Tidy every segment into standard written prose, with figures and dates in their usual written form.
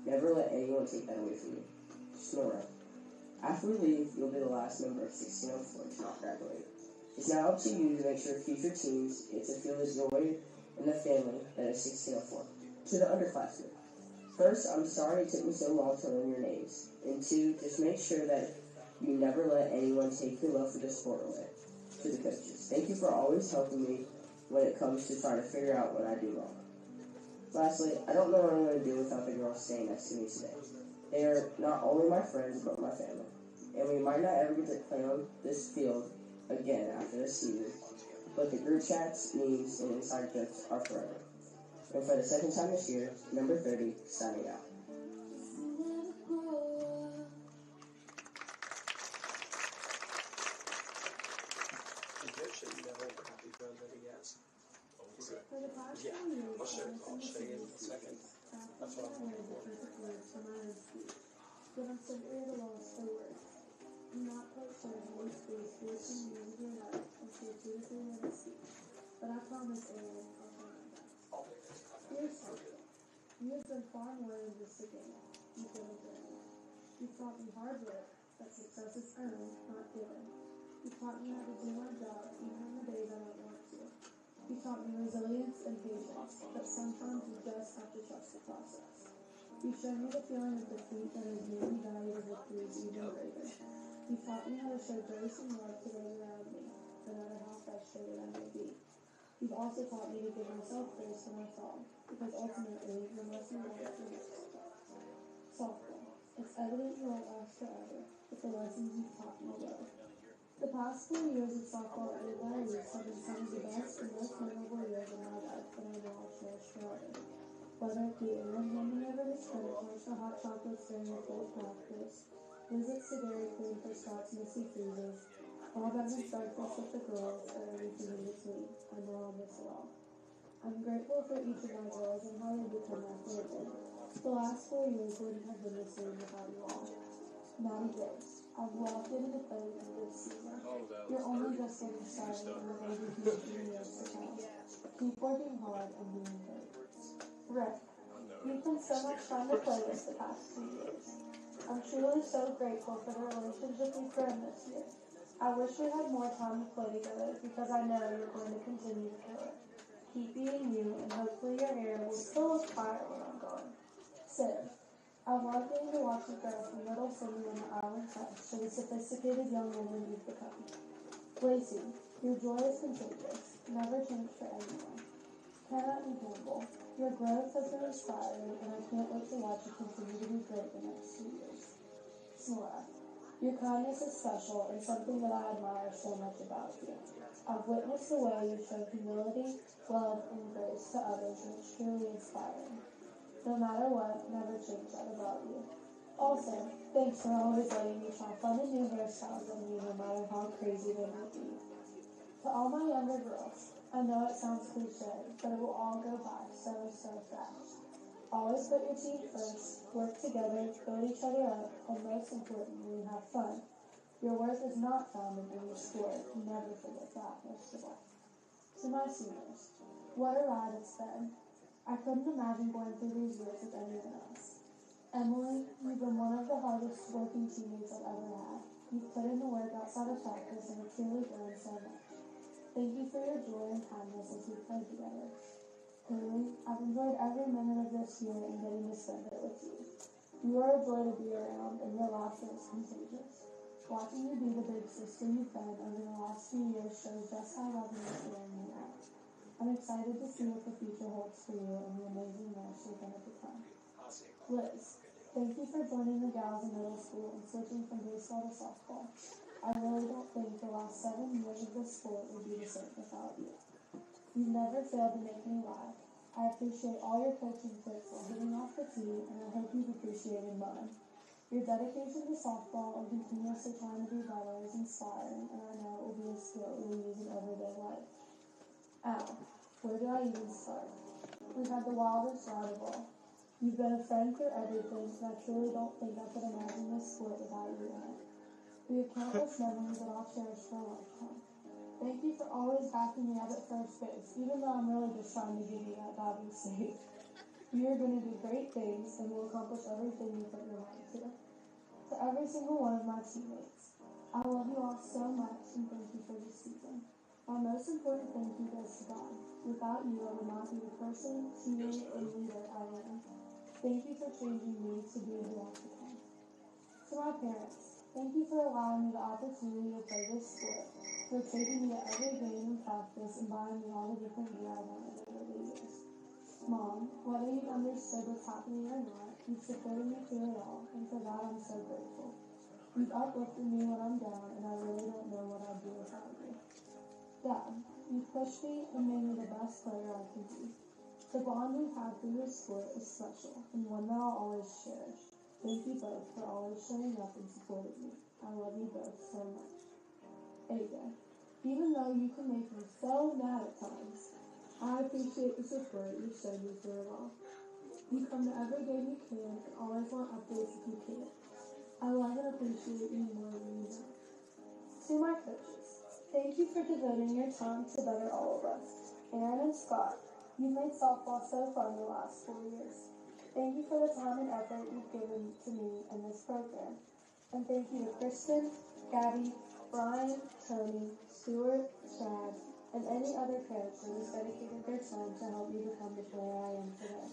Never let anyone take that away from you. Snora. After we leave, you'll be the last member of 1604 to not graduate. It's now up to you to make sure future teens get to feel the joy and the family that is 1604. To the underclassmen. First, I'm sorry it took me so long to learn your names. And two, just make sure that you never let anyone take your love for the sport away. To the coaches. Thank you for always helping me when it comes to trying to figure out what I do wrong. Lastly, I don't know what I'm going to do without the girls staying next to me today. They are not only my friends, but my family. And we might not ever get to play on this field again after this season, but the group chats, memes, and inside jokes are forever. And for the second time this year, number 30, signing out. For the past few years, I'll show you in a second. That's what I'm looking for. But I'm simply at a loss for words. I'm not quite sure how much space wasting years of your life into a 2 to 3 minute speech, but I promise, Aaron, I'll try my best. Here's something. You have been far more than just a game. You've been a journey. You've taught me hard work, that success is earned, not given. You taught me how to do my job even on the days I don't want to. You taught me resilience and patience, but sometimes you just have to trust the process. You showed me the feeling of defeat that has made me value the victories even greater. You taught me how to show grace and love to those around me, no matter how frustrated I may be. You've also taught me to give myself grace when I fall, because ultimately you're most important for me. Softball. It's evident you won't last forever, but the lessons you've taught me will. The past 4 years of softball at Greenbrier have been some of the best and most memorable years of my life that I now cherish forever. Whether it be Aaron handing over his credit cards for hot chocolates during the full practice, visits to Dairy Queen for Scott's missy freezes, all Alabama's breakfast with the girls, or everything in between, I know I'll miss it all. I'm grateful for each of my girls and how they become my family. The last 4 years wouldn't have been the same without you all. Maddie Grace. I've walked into the third of this season. You're only just getting started and there may be huge years to come. Keep working hard and being great. Rick, you've been so much fun to play with the past 2 years. I'm truly so grateful for the relationship we've grown this year. I wish we had more time to play together because I know you're going to continue to do it. Keep being you and hopefully your hair will still look fire when I'm gone. Sid. I've loved getting to watch you grow from little Cindy in the island touch to the sophisticated young woman you've become. Lacey, your joy is contagious, never change for anyone. Kenna and Campbell, your growth has been inspiring, and I can't wait to watch you continue to be great the next 2 years. Snora, your kindness is special and something that I admire so much about you. I've witnessed the way you show humility, love, and grace to others, and it's truly inspiring. No matter what, never change that about you. Also, thanks for always letting me try fun and new hairstyles on you no matter how crazy they might be. To all my younger girls, I know it sounds cliche, but it will all go by so fast. Always put your team first, work together, build each other up, and most importantly, have fun. Your worth is not found in any sport. Never forget that, most of all. To my seniors, what a ride it's been. I couldn't imagine going through these years with anyone else. Emily, you've been one of the hardest working teammates I've ever had. You've put in the work outside of practice and have truly grown so much. Thank you for your joy and kindness as we played together. Curly, I've enjoyed every minute of this year and getting to spend it with you. You are a joy to be around and your laughter is contagious. Watching you be the big sister you've been over the last few years shows just how loving and caring you are. I'm excited to see what the future holds for you and the amazing nurse you're going to become. Liz, thank you for joining the gals in middle school and switching from baseball to softball. I really don't think the last 7 years of this sport would be the same without you. You've never failed to make me laugh. I appreciate all your coaching tips while hitting off the tee, and I hope you've appreciated mine. Your dedication to softball and continuously trying to be better is inspiring, and I know it will be a skill you'll use in everyday life. Al, where do I even start? We've had the wildest ride of all. You've been a friend through everything, and I truly don't think I could imagine this sport without you in it. We have countless memories that I'll cherish for a lifetime. Thank you for always backing me up at first base, even though I'm really just trying to give you that batting save. You are going to do great things and will accomplish everything you put your mind to. To every single one of my teammates, I love you all so much and thank you for this season. My most important thank you goes to God. Without you, I would not be the person, teammate, and leader I am. Thank you for changing me to be who I've become. To my parents, thank you for allowing me the opportunity to play this sport, for taking me to every game and practice and buying me all the different gear I wanted over the years. Mom, whether you've understood what's happening or not, you've supported me through it all, and for that I'm so grateful. You've uplifted me when I'm down, and I really don't know what I'd do without you. Dad, you've pushed me and made me the best player I can be. The bond we've had through this sport is special, and one that I'll always cherish. Thank you both for always showing up and supporting me. I love you both so much. AJ, even though you can make me so mad at times, I appreciate the support you've shown me through it all. You come to every game you can and always want updates if you can. I love and appreciate you more than you know. To my coaches, thank you for devoting your time to better all of us. Aaron and Scott, you've made softball so fun the last 4 years. Thank you for the time and effort you've given to me and this program. And thank you to Kristen, Gabby, Brian, Tony, Stuart, Chad, and any other coach who has dedicated their time to help me become the player I am today.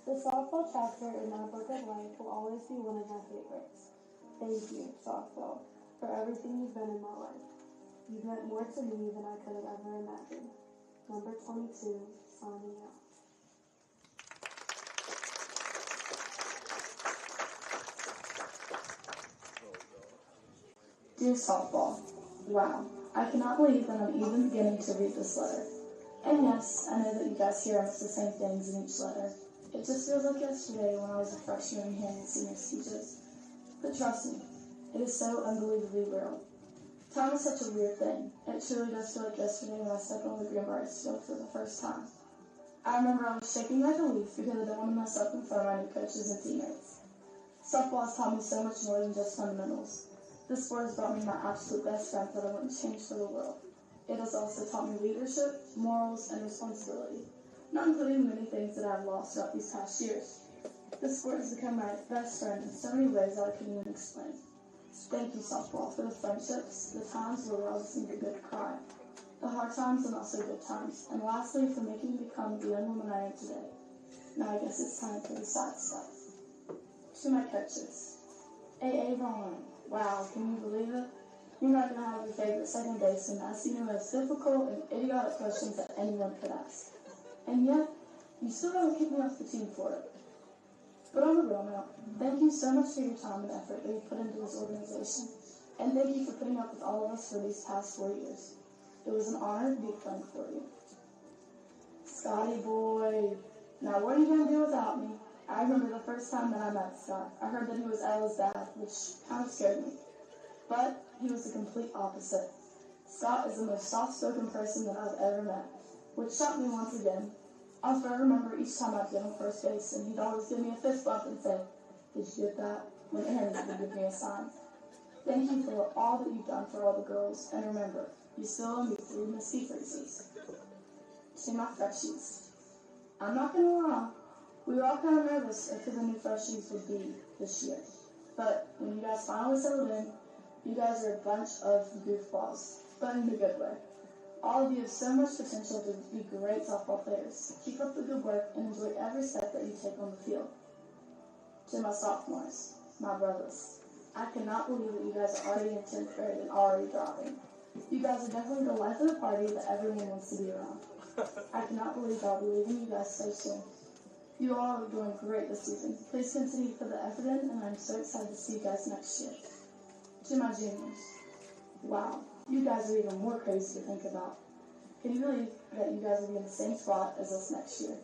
The softball chapter in my book of life will always be one of my favorites. Thank you, softball, for everything you've been in my life. You've meant more to me than I could have ever imagined. Number 22, signing out. Dear softball, wow, I cannot believe that I'm even beginning to read this letter. And yes, I know that you guys hear almost the same things in each letter. It just feels like yesterday when I was a freshman hearing senior speeches. But trust me, it is so unbelievably real. Time is such a weird thing. It truly does feel like yesterday when I stepped on the Greenbrier field for the first time. I remember I was shaking like a leaf because I didn't want to mess up in front of my new coaches and teammates. Softball has taught me so much more than just fundamentals. This sport has brought me my absolute best friends that I wouldn't change for the world. It has also taught me leadership, morals, and responsibility, not including the many things that I have lost throughout these past years. This sport has become my best friend in so many ways that I couldn't even explain. Thank you, softball, for the friendships, the times where we all just needed good to cry, the hard times and also good times, and lastly, for making me become the young woman I am today. Now I guess it's time for the sad stuff. To my coaches. A.A. Vaughn. Wow, can you believe it? You're not going to have your favorite second baseman asking the most difficult and idiotic questions that anyone could ask. And yet, you still haven't kicked me off the team for it. But on a real note, thank you so much for your time and effort that you put into this organization. And thank you for putting up with all of us for these past 4 years. It was an honor to be playing for you. Scotty boy. Now what are you going to do without me? I remember the first time that I met Scott. I heard that he was Ella's dad, which kind of scared me. But he was the complete opposite. Scott is the most soft-spoken person that I've ever met, which shocked me once again. I'll forever remember each time I'd get on first base, and he'd always give me a fist bump and say, "Did you get that?" when Aaron would give me a sign. Thank you for all that you've done for all the girls, and remember, you still owe me 3 Misty Freezes. To my freshies. I'm not going to lie, we were all kind of nervous of who the new freshies would be this year. But when you guys finally settled in, you guys are a bunch of goofballs, but in a good way. All of you have so much potential to be great softball players. Keep up the good work and enjoy every step that you take on the field. To my sophomores, my brothers, I cannot believe that you guys are already in 10th grade and already dropping. You guys are definitely the life of the party that everyone wants to be around. I cannot believe I'll be leaving you guys so soon. You all are doing great this season. Please continue to put the effort in, and I'm so excited to see you guys next year. To my juniors, wow, you guys are even more crazy to think about. Can you believe that you guys will be in the same spot as us next year?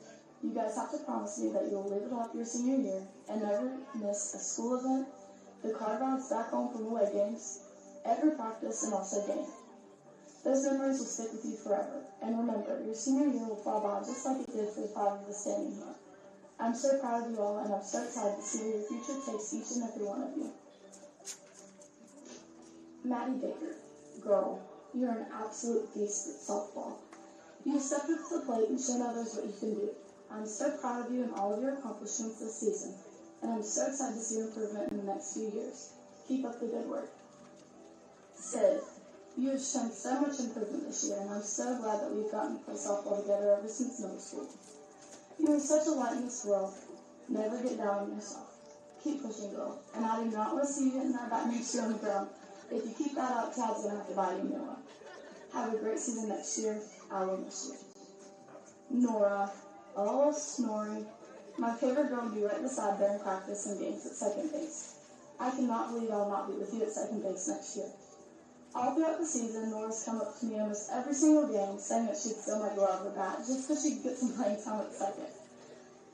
You guys have to promise me that you will live it up your senior year and never miss a school event, the car rides back home from away games, every practice, and also game. Those memories will stick with you forever. And remember, your senior year will fly by just like it did for the 5 of us standing here. I'm so proud of you all, and I'm so excited to see where your future takes each and every one of you. Maddie Baker, girl, you're an absolute beast at softball. You stepped up to the plate and shown others what you can do. I'm so proud of you and all of your accomplishments this season, and I'm so excited to see your improvement in the next few years. Keep up the good work. Sid, you have shown so much improvement this year, and I'm so glad that we've gotten to play softball together ever since middle school. You are such a light in this world. Never get down on yourself. Keep pushing, girl. And I do not want to see you hitting that bat next year on the ground. If you keep that up, Tad's going to have to buy you a new one. Have a great season next year. I will miss you. Nora. Oh, Snorri. My favorite girl will be right beside there in practice and games at second base. I cannot believe I'll not be with you at second base next year. All throughout the season, Nora's come up to me almost every single game saying that she'd steal my glove or bat just so she could get some playing time at second.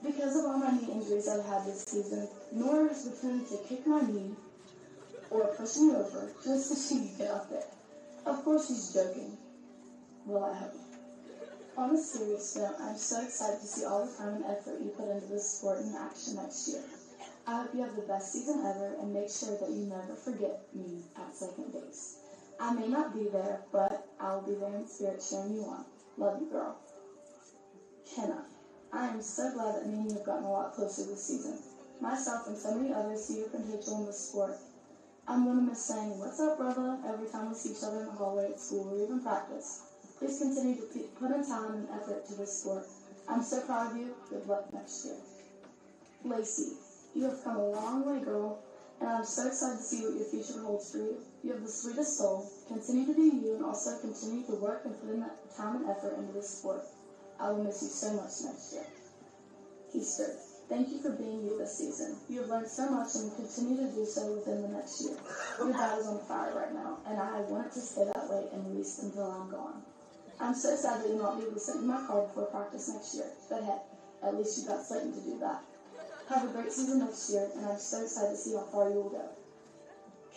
Because of all my knee injuries I've had this season, Nora has pretended to kick my knee or push me over just so she could get up there. Of course she's joking. Well, I hope. On a serious note, I'm so excited to see all the time and effort you put into this sport and action next year. I hope you have the best season ever and make sure that you never forget me at second base. I may not be there, but I will be there in spirit cheering you on. Love you, girl. Kenna. I am so glad that me and you have gotten a lot closer this season. Myself and so many others see your potential in this sport. I'm going to miss saying, "What's up, brother?" every time we see each other in the hallway at school or even practice. Please continue to put in time and effort to this sport. I'm so proud of you. Good luck next year. Lacey, you have come a long way, girl, and I'm so excited to see what your future holds for you. You have the sweetest soul. Continue to be you and also continue to work and put in that time and effort into this sport. I will miss you so much next year. Keister, thank you for being you this season. You have learned so much and will continue to do so within the next year. Your bat is on fire right now, and I want it to stay that way at least until I'm gone. I'm so sad that you'll not be able to send me my card before practice next year, but hey, at least you got Slayton to do that. Have a great season next year, and I'm so excited to see how far you will go.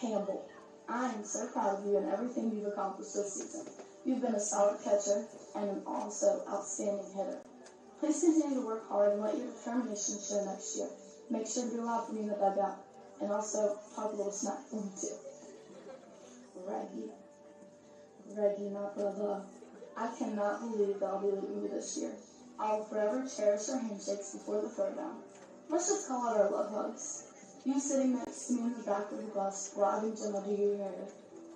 Campbell, I am so proud of you and everything you've accomplished this season. You've been a solid catcher and an also outstanding hitter. Please continue to work hard and let your determination show next year. Make sure to be loud for me in the dugout, and also pop a little snack for me too. Reggie, my brother. I cannot believe that I'll be leaving you this year. I will forever cherish our handshakes before the throwdown. Let's just call it our love hugs. You sitting next to me in the back of the bus while having Gemma do your hair.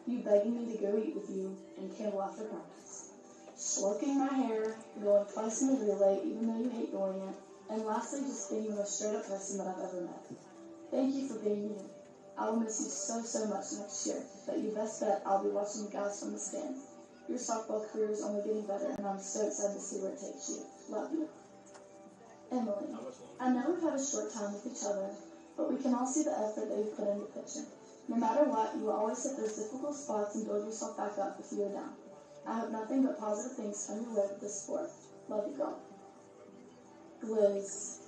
You begging me to go eat with you and Campbell after practice. Stroking my hair, going twice in the relay even though you hate doing it. And lastly, just being the most straight up person that I've ever met. Thank you for being you. I will miss you so much next year, but you best bet I'll be watching you guys from the stands. Your softball career is only getting better, and I'm so excited to see where it takes you. Love you. Emily, I know we've had a short time with each other, but we can all see the effort that you've put into pitching. No matter what, you will always hit those difficult spots and build yourself back up if you are down. I hope nothing but positive things come your way with this sport. Love you, girl. Liz.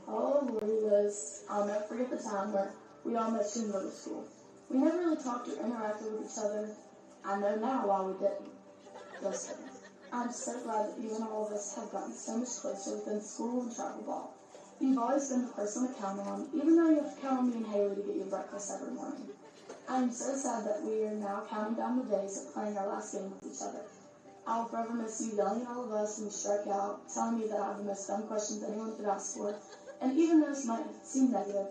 Oh, Lordy, Liz. I'll never forget the time where we all met you in middle school. We never really talked or interacted with each other. I know now why we didn't. Just kidding. I'm so glad that you and all of us have gotten so much closer within school and travel ball. You've always been the person to count on, even though you have to count on me and Haley to get you breakfast every morning. I'm so sad that we are now counting down the days of playing our last game with each other. I will forever miss you yelling at all of us when we strike out, telling me that I have the most dumb questions anyone could ask for, and even those might seem negative.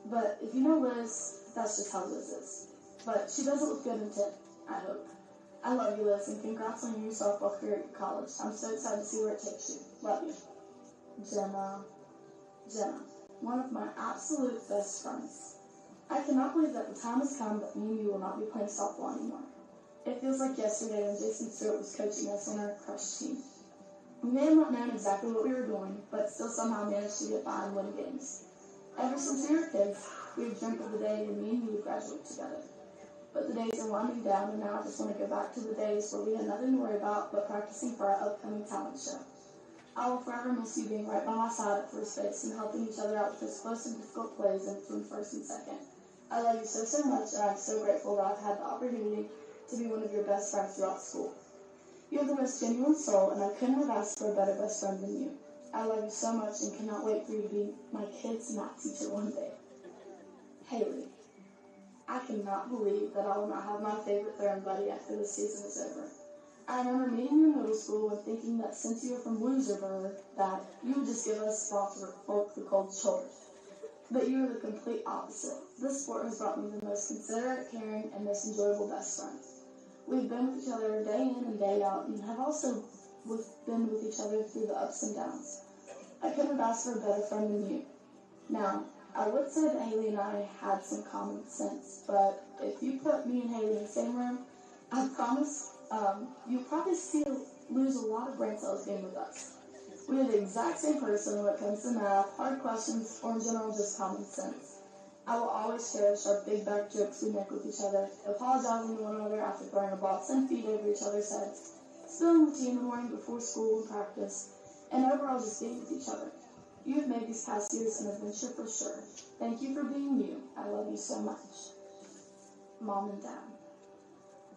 But if you know Liz, that's just how Liz is. But she doesn't look good in tip, I hope. I love you, Liz, and congrats on your new softball career at college. I'm so excited to see where it takes you. Love you. Jenna, one of my absolute best friends. I cannot believe that the time has come that me and you will not be playing softball anymore. It feels like yesterday when Jason Stewart was coaching us on our crush team. We may have not known exactly what we were doing, but still somehow managed to get by and win games. Ever since we were kids, we have dreamt of the day when me and you would graduate together. But the days are winding down, and now I just want to go back to the days where we had nothing to worry about but practicing for our upcoming talent show. I will forever miss you being right by my side at first base and helping each other out with those close and difficult plays in between first and second. I love you so much, and I'm so grateful that I've had the opportunity to be one of your best friends throughout school. You have the most genuine soul, and I couldn't have asked for a better best friend than you. I love you so much and cannot wait for you to be my kid's math teacher one day. Haley. I cannot believe that I will not have my favorite throwing buddy after the season is over. I remember meeting you in middle school and thinking that since you were from Loserburg, that you would just give us spots for folk the cold shoulders. But you are the complete opposite. This sport has brought me the most considerate, caring, and most enjoyable best friends. We've been with each other day in and day out, and have also been with each other through the ups and downs. I couldn't have asked for a better friend than you. Now, I would say that Haley and I had some common sense, but if you put me and Haley in the same room, I promise you'll probably lose a lot of brain cells being with us. We are the exact same person when it comes to math, hard questions, or in general just common sense. I will always cherish our big back jokes we make with each other, apologizing to one another after throwing a ball 10 feet over each other's heads, spilling the tea in the morning before school and practice, and overall just being with each other. You have made these past years an adventure for sure. Thank you for being you. I love you so much. Mom and Dad.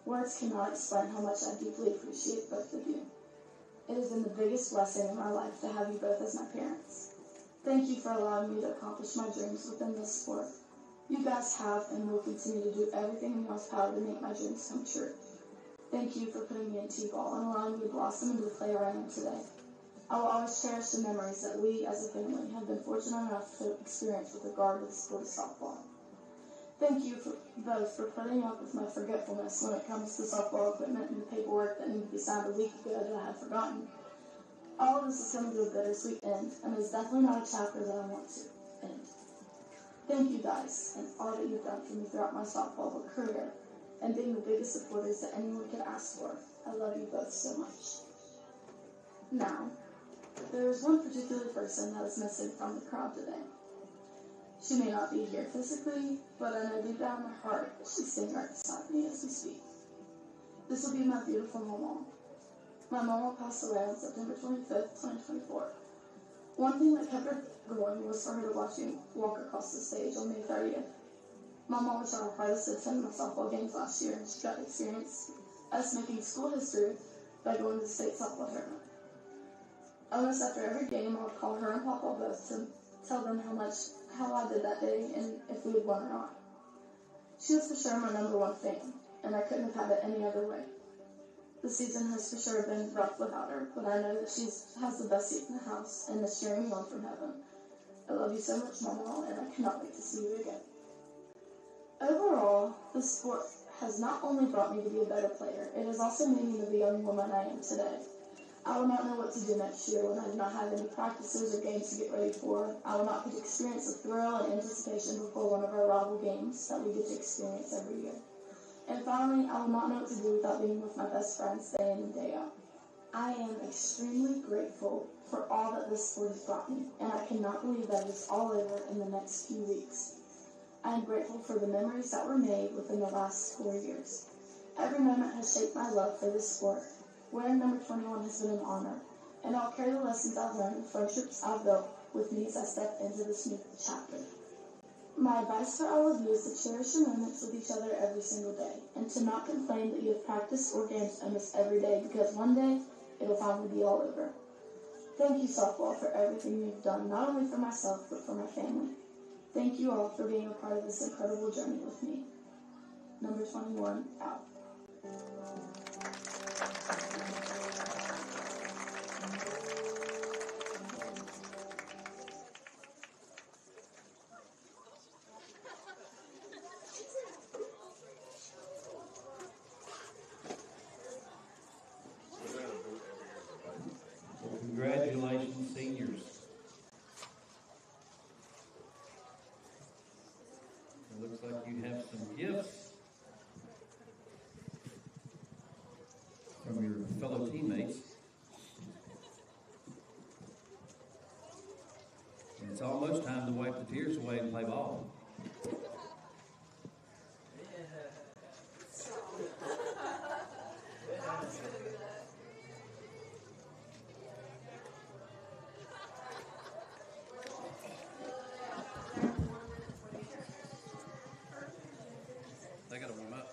Words cannot explain how much I deeply appreciate both of you. It has been the biggest blessing in my life to have you both as my parents. Thank you for allowing me to accomplish my dreams within this sport. You guys have and will continue to do everything in your power to make my dreams come true. Thank you for putting me in T-ball and allowing me to blossom into the player I am today. I will always cherish the memories that we, as a family, have been fortunate enough to experience with regard to the sport of softball. Thank you both for putting up with my forgetfulness when it comes to softball equipment and the paperwork that needed to be signed a week ago that I had forgotten. All of this is coming to a bittersweet end, and is definitely not a chapter that I want to end. Thank you guys, and all that you've done for me throughout my softball career, and being the biggest supporters that anyone could ask for. I love you both so much. Now, there is one particular person that is missing from the crowd today. She may not be here physically, but I know deep down in her heart she's sitting right beside me as we speak. This will be my beautiful mama. My mama passed away on September 25th, 2024. One thing that kept her going was for her to watch me walk across the stage on May 30th. My mom was our hardest to attend my softball games last year, and she got to experience us making school history by going to the state softball tournament. Almost after every game, I would call her and Papa both to tell them how I did that day and if we had won or not. She was for sure my number one fan, and I couldn't have had it any other way. The season has for sure been rough without her, but I know that she has the best seat in the house and is cheering me on from heaven. I love you so much, Mama, and I cannot wait to see you again. Overall, this sport has not only brought me to be a better player, it has also made me the young woman I am today. I will not know what to do next year when I do not have any practices or games to get ready for. I will not get to experience the thrill and anticipation before one of our rival games that we get to experience every year. And finally, I will not know what to do without being with my best friends day in and day out. I am extremely grateful for all that this sport has brought me, and I cannot believe that it is all over in the next few weeks. I am grateful for the memories that were made within the last 4 years. Every moment has shaped my love for this sport. Wearing number 21 has been an honor, and I'll carry the lessons I've learned and friendships I've built with me as I step into this new chapter. My advice for all of you is to cherish your moments with each other every single day, and to not complain that you have practice or games almost every day, because one day it'll finally be all over. Thank you, softball, for everything you've done, not only for myself, but for my family. Thank you all for being a part of this incredible journey with me. Number 21, out. Congratulations, seniors. It looks like you have some gifts from your fellow teammates. And it's almost time to wipe the tears away and play ball. They got to warm up.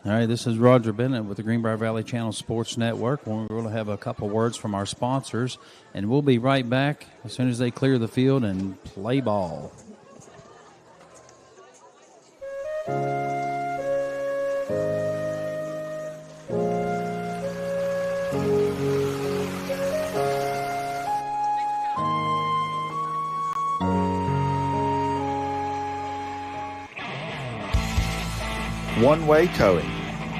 All right, this is Roger Bennett with the Greenbrier Valley Channel Sports Network. We're going to have a couple words from our sponsors, and we'll be right back as soon as they clear the field and play ball. One-Way Towing,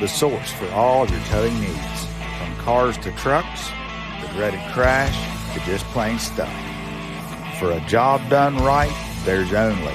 the source for all of your towing needs. From cars to trucks, the dreaded crash to just plain stuff. For a job done right, there's only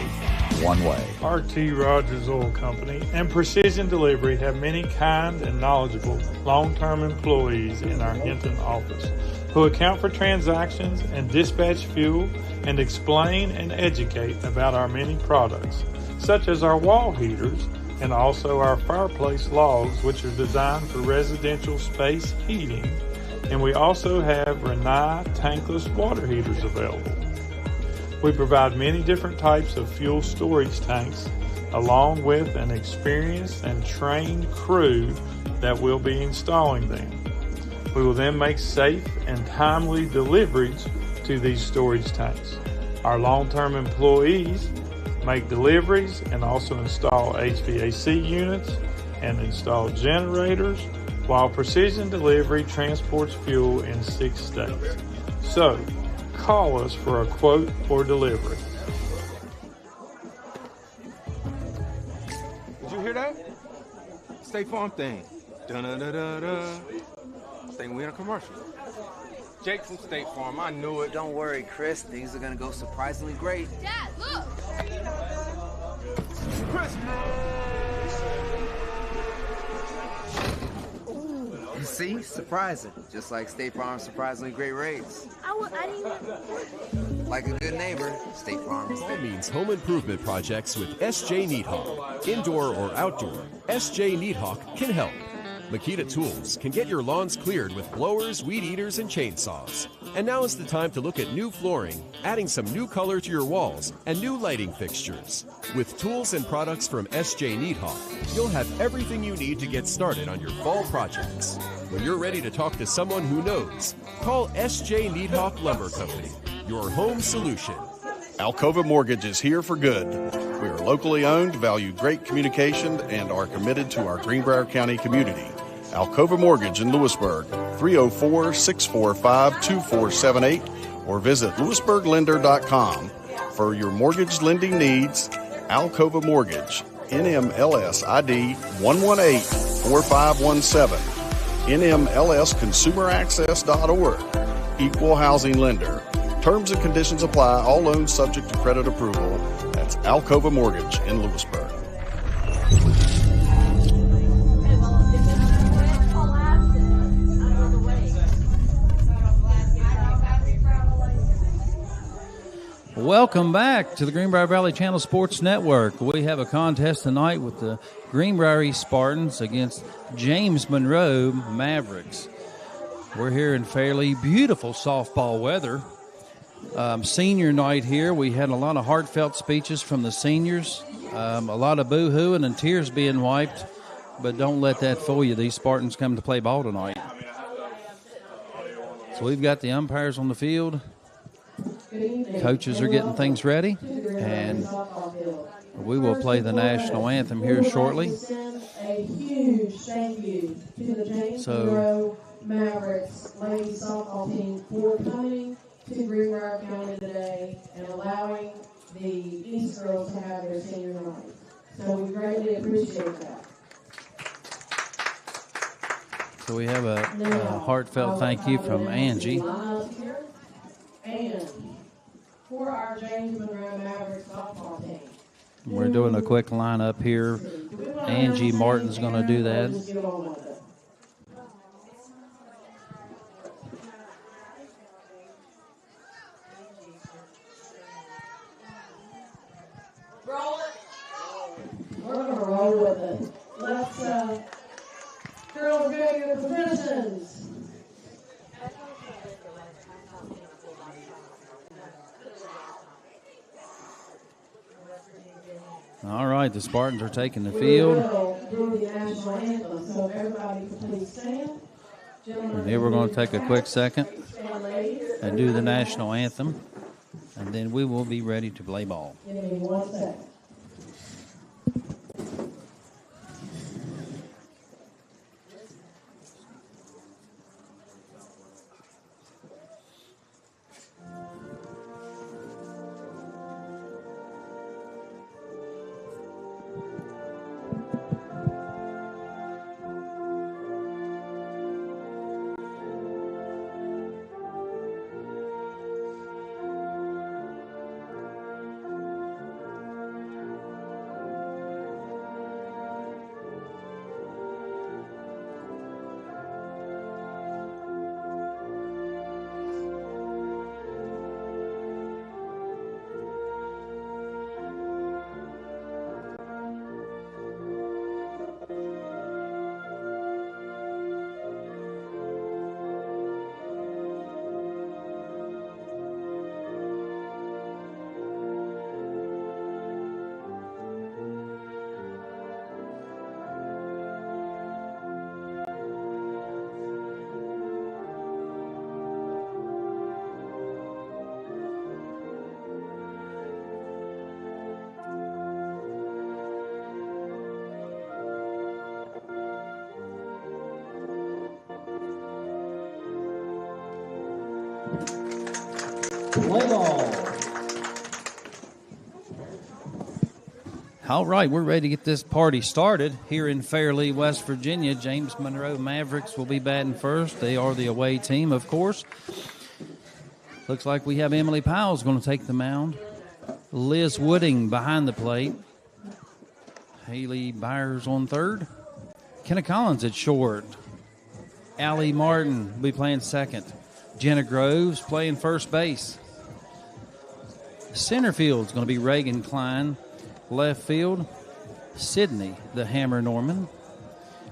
one way. RT Rogers Oil Company and Precision Delivery have many kind and knowledgeable long-term employees in our Hinton office who account for transactions and dispatch fuel and explain and educate about our many products, such as our wall heaters and also our fireplace logs, which are designed for residential space heating. And we also have Renai tankless water heaters available. We provide many different types of fuel storage tanks, along with an experienced and trained crew that will be installing them. We will then make safe and timely deliveries to these storage tanks. Our long-term employees make deliveries and also install HVAC units and install generators, while Precision Delivery transports fuel in 6 states. So, call us for a quote or delivery. Did you hear that? State Farm thing. Dun-dun-dun-dun-dun. Think we in a commercial. Jake from State Farm, I knew it. Don't worry, Chris. Things are gonna go surprisingly great. Dad, look! Chris! You see? Surprising. Just like State Farm's surprisingly great rates. I didn't... Like a good neighbor, State Farm is All there. means home improvement projects with S.J. Needhawk. Indoor or outdoor, S.J. Needhawk can help. Makita Tools can get your lawns cleared with blowers, weed eaters, and chainsaws. And now is the time to look at new flooring, adding some new color to your walls, and new lighting fixtures. With tools and products from S.J. Needhawk, you'll have everything you need to get started on your fall projects. When you're ready to talk to someone who knows, call S.J. Needhawk Lumber Company, your home solution. Alcova Mortgage is here for good. We are locally owned, value great communication, and are committed to our Greenbrier County community. Alcova Mortgage in Lewisburg, 304-645-2478, or visit lewisburglender.com. For your mortgage lending needs, Alcova Mortgage, NMLS ID 118-4517, NMLSconsumeraccess.org, Equal Housing Lender. Terms and conditions apply. All loans subject to credit approval. That's Alcova Mortgage in Lewisburg. Welcome back to the Greenbrier Valley Channel Sports Network. We have a contest tonight with the Greenbrier Spartans against James Monroe Mavericks. We're here in fairly beautiful softball weather. Senior night here. We had a lot of heartfelt speeches from the seniors, a lot of boo-hooing and tears being wiped, but don't let that fool you. These Spartans come to play ball tonight. So we've got the umpires on the field. Coaches are getting things ready, and we will play the national anthem here shortly. A huge thank you to the James Monroe Mavericks ladies softball team for coming to Greenbrier County today and allowing the East girls to have their senior night. So we greatly appreciate that. So we have a heartfelt thank you from Angie. And for our James Monroe Mavericks softball team. We're doing a quick lineup here. Angie Martin's going to do that. We're going to roll with it. Let's, girls, go to your positions. All right, the Spartans are taking the field. do the national anthem. So if everybody could please stand. And here we're going to take a quick second and do the national anthem, and then we will be ready to play ball. Give me 1 second. Play ball. All right, we're ready to get this party started here in Fairleigh, West Virginia. James Monroe Mavericks will be batting first. They are the away team, of course. Looks like we have Emily Powell's going to take the mound. Liz Wooding behind the plate. Haley Byers on third. Kenna Collins at short. Allie Martin will be playing second. Jenna Groves playing first base. Center field is going to be Reagan Klein. Left field, Sydney, the Hammer Norman.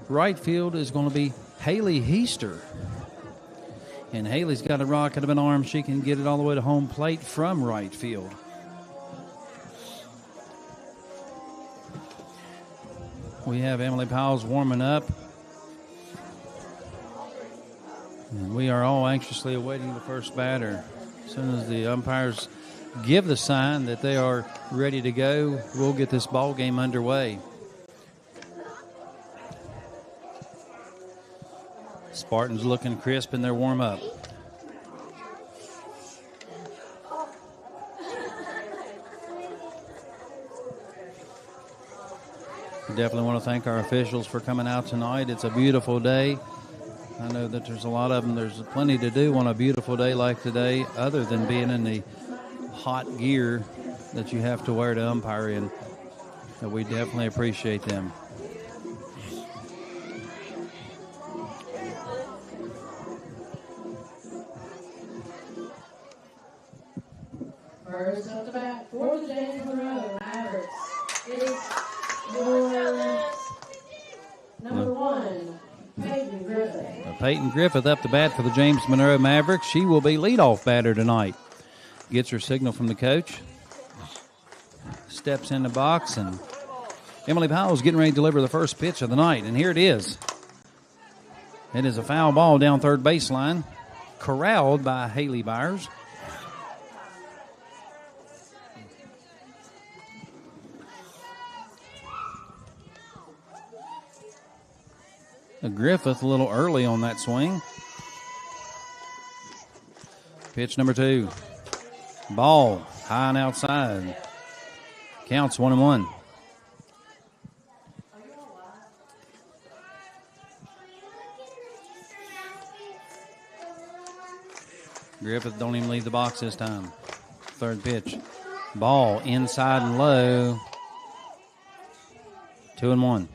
Right field is going to be Haley Heaster. And Haley's got a rocket of an arm. She can get it all the way to home plate from right field. We have Emily Powell's warming up. And we are all anxiously awaiting the first batter. As soon as the umpires give the sign that they are ready to go, we'll get this ball game underway. Spartans looking crisp in their warm-up. We definitely want to thank our officials for coming out tonight. It's a beautiful day. I know that there's a lot of them. There's plenty to do on a beautiful day like today, other than being in the hot gear that you have to wear to umpire in. So we definitely appreciate them. First up the bat for the James Monroe Mavericks is your number one, Peyton Griffith. Peyton Griffith up the bat for the James Monroe Mavericks. She will be leadoff batter tonight. Gets her signal from the coach. Steps in the box, and Emily Powell's getting ready to deliver the first pitch of the night. And here it is. It is a foul ball down third baseline, corralled by Haley Byers. Griffith a little early on that swing. Pitch number 2. Ball high and outside. Counts 1-1. Griffith don't even leave the box this time. Third pitch. Ball inside and low. 2-1.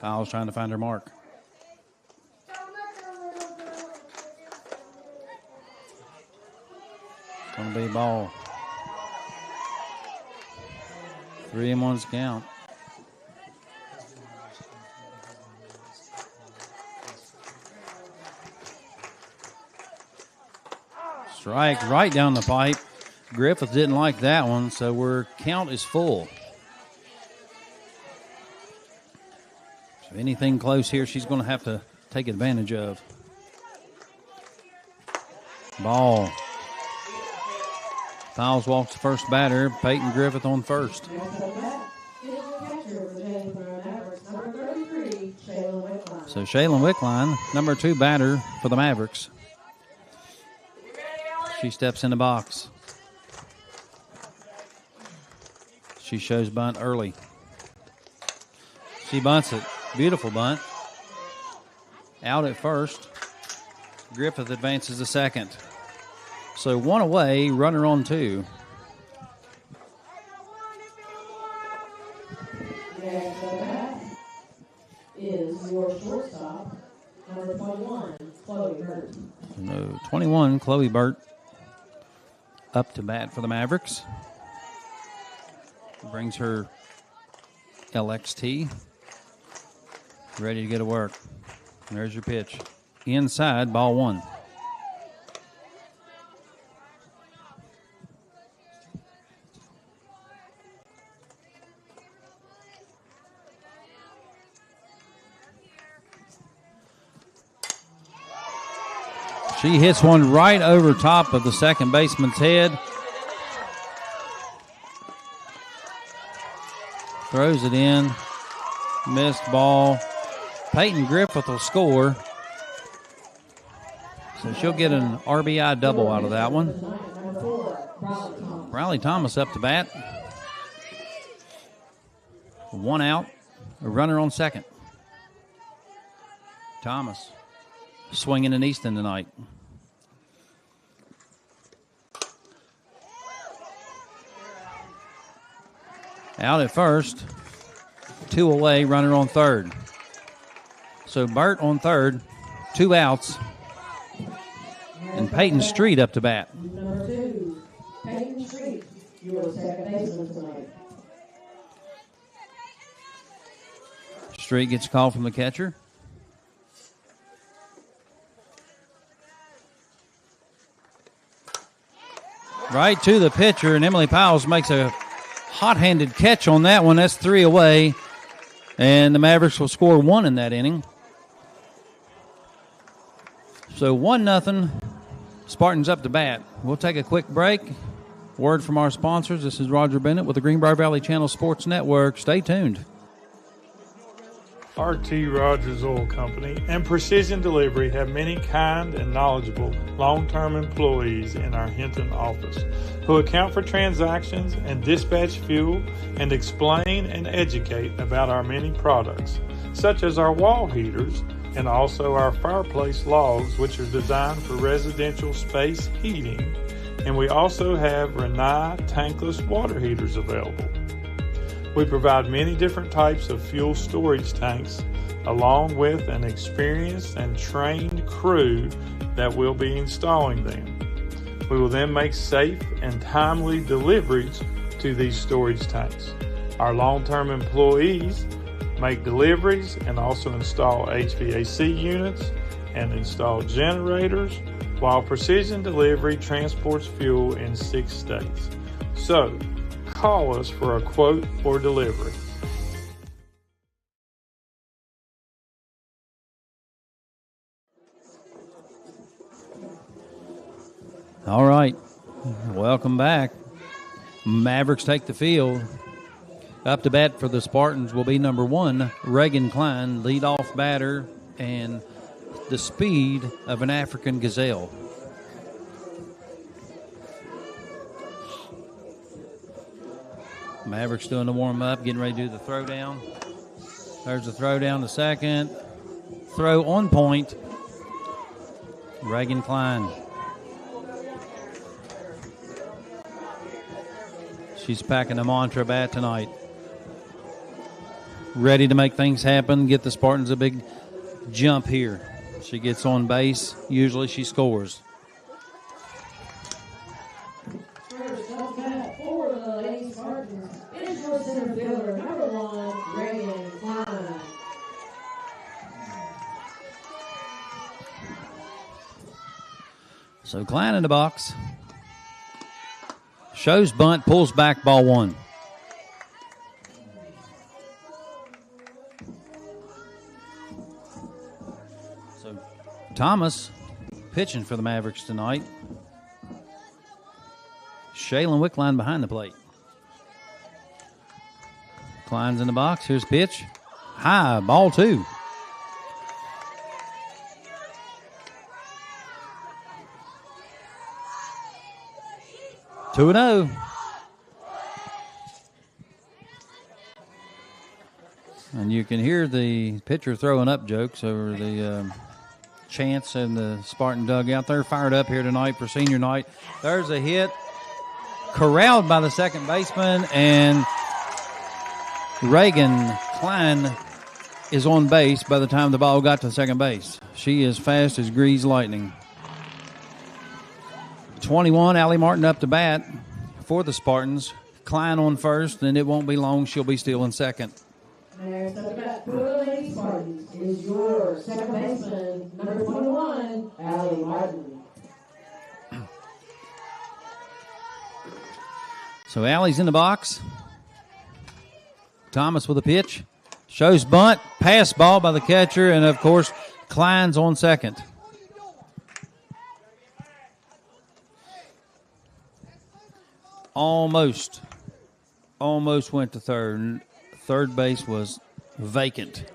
Powell's trying to find her mark. Going to be a ball. 3-1's count. Strike right down the pipe. Griffith didn't like that one, so our count is full. So anything close here, she's going to have to take advantage of. Ball. Fouls walks the first batter. Peyton Griffith on first. So Shaylin Wickline, number 2 batter for the Mavericks. She steps in the box. She shows bunt early. She bunts it. Beautiful bunt. Out at first. Griffith advances to second. So 1 away, runner on 2. Is your shortstop, number 21, Chloe Burt. No, 21, Chloe Burt up to bat for the Mavericks. Brings her LXT. Ready to go to work. There's your pitch. Inside, ball 1. She hits one right over top of the second baseman's head. Throws it in. Missed ball. Peyton Griffith will score. So she'll get an RBI double out of that one. Riley Thomas up to bat. 1 out. A runner on second. Thomas swinging in Easton tonight. Out at first. 2 away, runner on third. So Burt on third, 2 outs. And Peyton Street up to bat. Number 2, Peyton Street, your second baseman tonight. Street gets a call from the catcher. Right to the pitcher, and Emily Powles makes a hot-handed catch on that one. That's 3 away, and the Mavericks will score 1 in that inning. So 1-0, Spartans up to bat. We'll take a quick break. Word from our sponsors. This is Roger Bennett with the Greenbrier Valley Channel Sports Network. Stay tuned. R.T. Rogers Oil Company and Precision Delivery have many kind and knowledgeable long-term employees in our Hinton office who account for transactions and dispatch fuel and explain and educate about our many products, such as our wall heaters and also our fireplace logs, which are designed for residential space heating. And we also have Renai tankless water heaters available. We provide many different types of fuel storage tanks along with an experienced and trained crew that will be installing them. We will then make safe and timely deliveries to these storage tanks. Our long-term employees make deliveries and also install HVAC units and install generators, while Precision Delivery transports fuel in 6 states. So, call us for a quote or delivery. All right, welcome back. Mavericks take the field. Up to bat for the Spartans will be number 1, Reagan Klein, leadoff batter, and the speed of an African gazelle. Mavericks doing the warm-up, getting ready to do the throwdown. There's the throwdown to second. Throw on point. Reagan Klein. She's packing a mantra bat tonight. Ready to make things happen, get the Spartans a big jump here. She gets on base. Usually she scores. First up bat for the Lady Spartans is your center fielder, number 1, Reagan Klein. So Klein in the box. Shows bunt, pulls back, ball one. So Thomas pitching for the Mavericks tonight. Shaylin Wickline behind the plate. Klein's in the box. Here's pitch. High, ball two. Two and 0. And you can hear the pitcher throwing up jokes over the chants in the Spartan dugout. They're fired up here tonight for senior night. There's a hit. Corralled by the second baseman, and Reagan Klein is on base by the time the ball got to second base. She is fast as greased lightning. 21, Allie Martin up to bat for the Spartans. Klein on first, and it won't be long. She'll be stealing second. Next up to bat for the Lady Spartans is your second baseman, number 21, Allie Martin. So Allie's in the box. Thomas with a pitch. Shows bunt. Pass ball by the catcher. And, of course, Klein's on second. Almost went to third. Third base was vacant.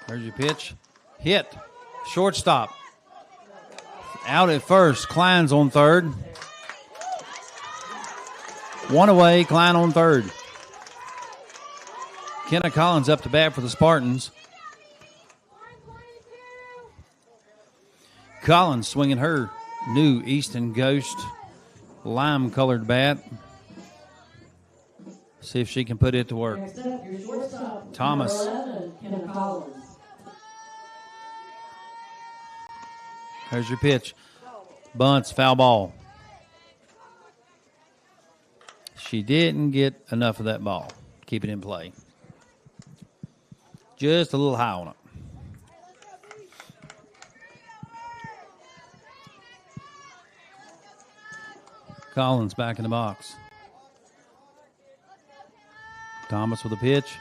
There's your pitch. Hit. Shortstop. Out at first. Klein's on third. One away. Klein on third. Kenna Collins up to bat for the Spartans. Collins swinging her new Easton Ghost lime-colored bat. See if she can put it to work. Next up, your shortstop, Thomas. number 11, Kenna Collins. There's your pitch. Bunts, foul ball. She didn't get enough of that ball. Keep it in play. Just a little high on it. Collins back in the box. Thomas with a pitch.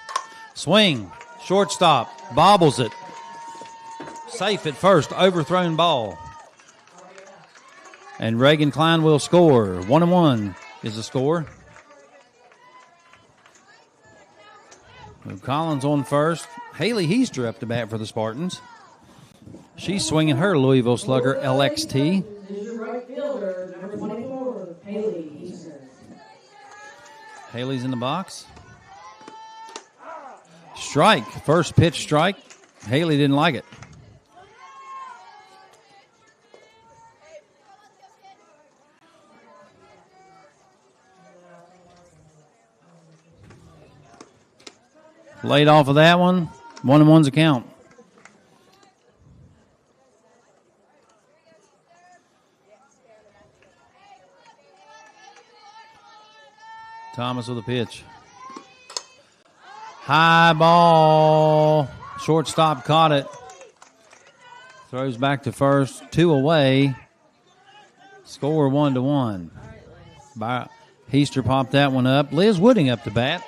Swing. Shortstop. Bobbles it. Safe at first. Overthrown ball. And Reagan Klein will score. 1-1 is the score. Collins on first. Haley Heaster up to bat for the Spartans. She's swinging her Louisville Slugger LXT. This is your right fielder, number 24, Haley Heaster. Haley's in the box. Strike. First pitch strike. Haley didn't like it. Laid off of that one. 1-1's a count. Thomas with a pitch. High ball. Shortstop caught it. Throws back to first. 2 away. Score 1-1. Heaster popped that one up. Liz Wooding up to bat.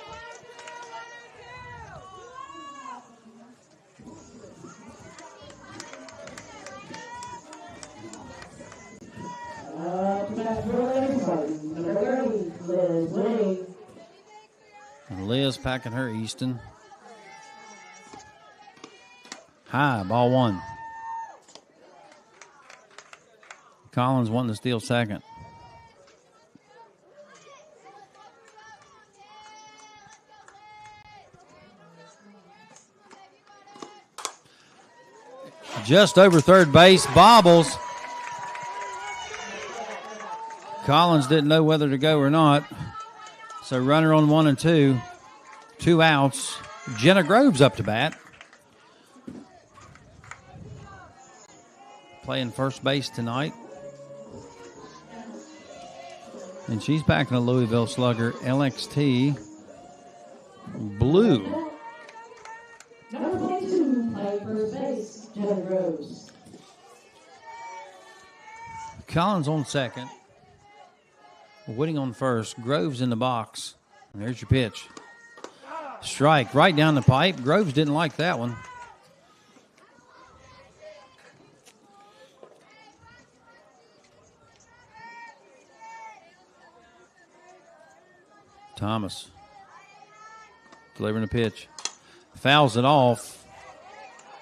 And Liz packing her Easton. High, ball one. Collins wanting to steal second. Just over third base, bobbles. Collins didn't know whether to go or not. So runner on 1 and 2. 2 outs. Jenna Groves up to bat. Playing first base tonight. And she's back in a Louisville Slugger LXT. blue. Number 22, playing first base, Jenna Groves. Collins on second. Whitting on first. Groves in the box. And there's your pitch. Strike right down the pipe. Groves didn't like that one. Thomas delivering a pitch. Fouls it off.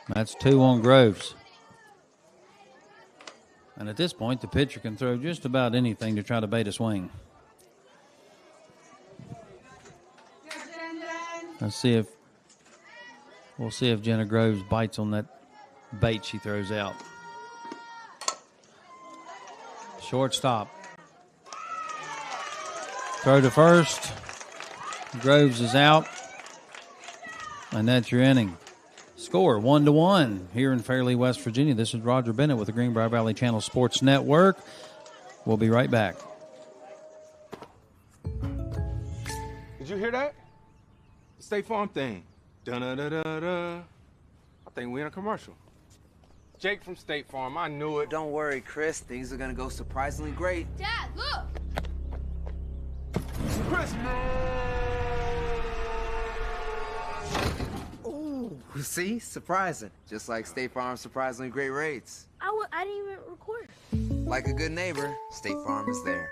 That's 2 on Groves. And at this point, the pitcher can throw just about anything to try to bait a swing. We'll see if Jenna Groves bites on that bait she throws out. Shortstop. Throw to first. Groves is out. And that's your inning. Score 1-1 here in Fairleigh, West Virginia. This is Roger Bennett with the Greenbrier Valley Channel Sports Network. We'll be right back. Did you hear that? The State Farm thing. Dun-da-da-da-da. I think we're in a commercial. Jake from State Farm, I knew it. Don't worry, Chris. Things are gonna go surprisingly great. Dad, look! Ooh, see? Surprising. Just like State Farm's surprisingly great rates. I didn't even record. Like a good neighbor, State Farm is there.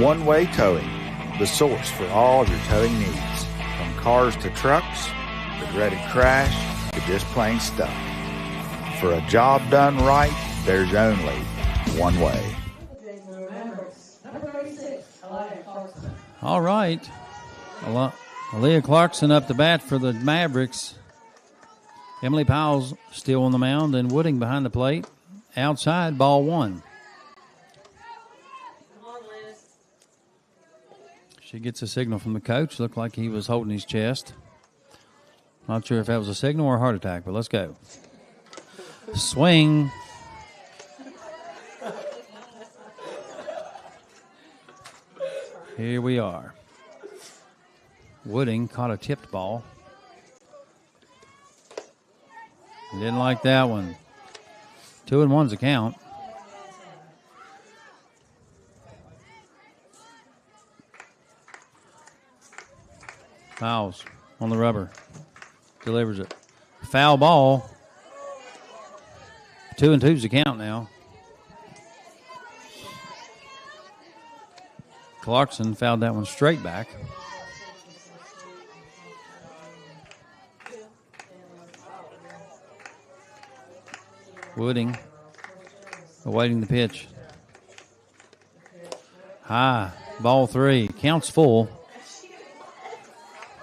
One-Way Towing, the source for all of your towing needs. From cars to trucks, the dreaded crash, to just plain stuff. For a job done right, there's only one way. All right. Aaliyah Clarkson up to bat for the Mavericks. Emily Powell's still on the mound and Wooding behind the plate. Outside, ball 1. She gets a signal from the coach. Looked like he was holding his chest. Not sure if that was a signal or a heart attack, but let's go. Swing. Here we are. Wooding caught a tipped ball. He didn't like that one. 2-1's a count. Fouls on the rubber. Delivers it. Foul ball. 2-2's a count now. Clarkson fouled that one straight back. Wooding awaiting the pitch. High. Ball 3. Counts full.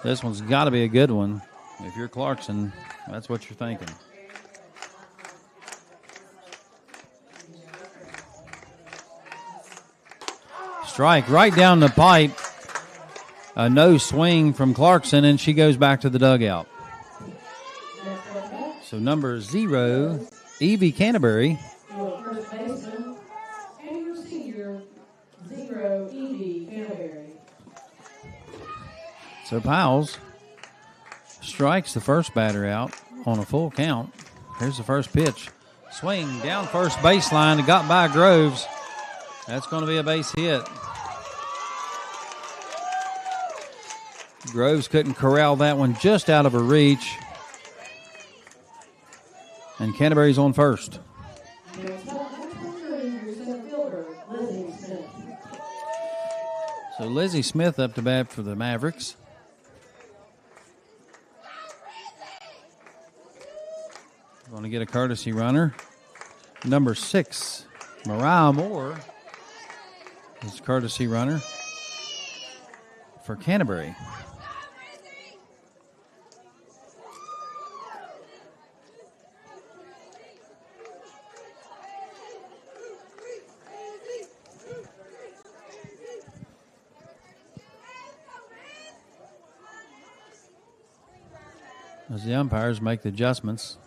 This one's got to be a good one. If you're Clarkson, that's what you're thinking. Strike right down the pipe. A no swing from Clarkson, and she goes back to the dugout. So number 0, Evie Canterbury. First baseman, and your senior, 0, Evie Canterbury. So Powell's strikes the first batter out on a full count. Here's the first pitch. Swing down first baseline. It got by Groves. That's going to be a base hit. Groves couldn't corral that one, just out of her reach. And Canterbury's on first. So Lizzie Smith up to bat for the Mavericks. Going to get a courtesy runner. Number 6, Mariah Moore is courtesy runner for Canterbury. As the umpires make the adjustments.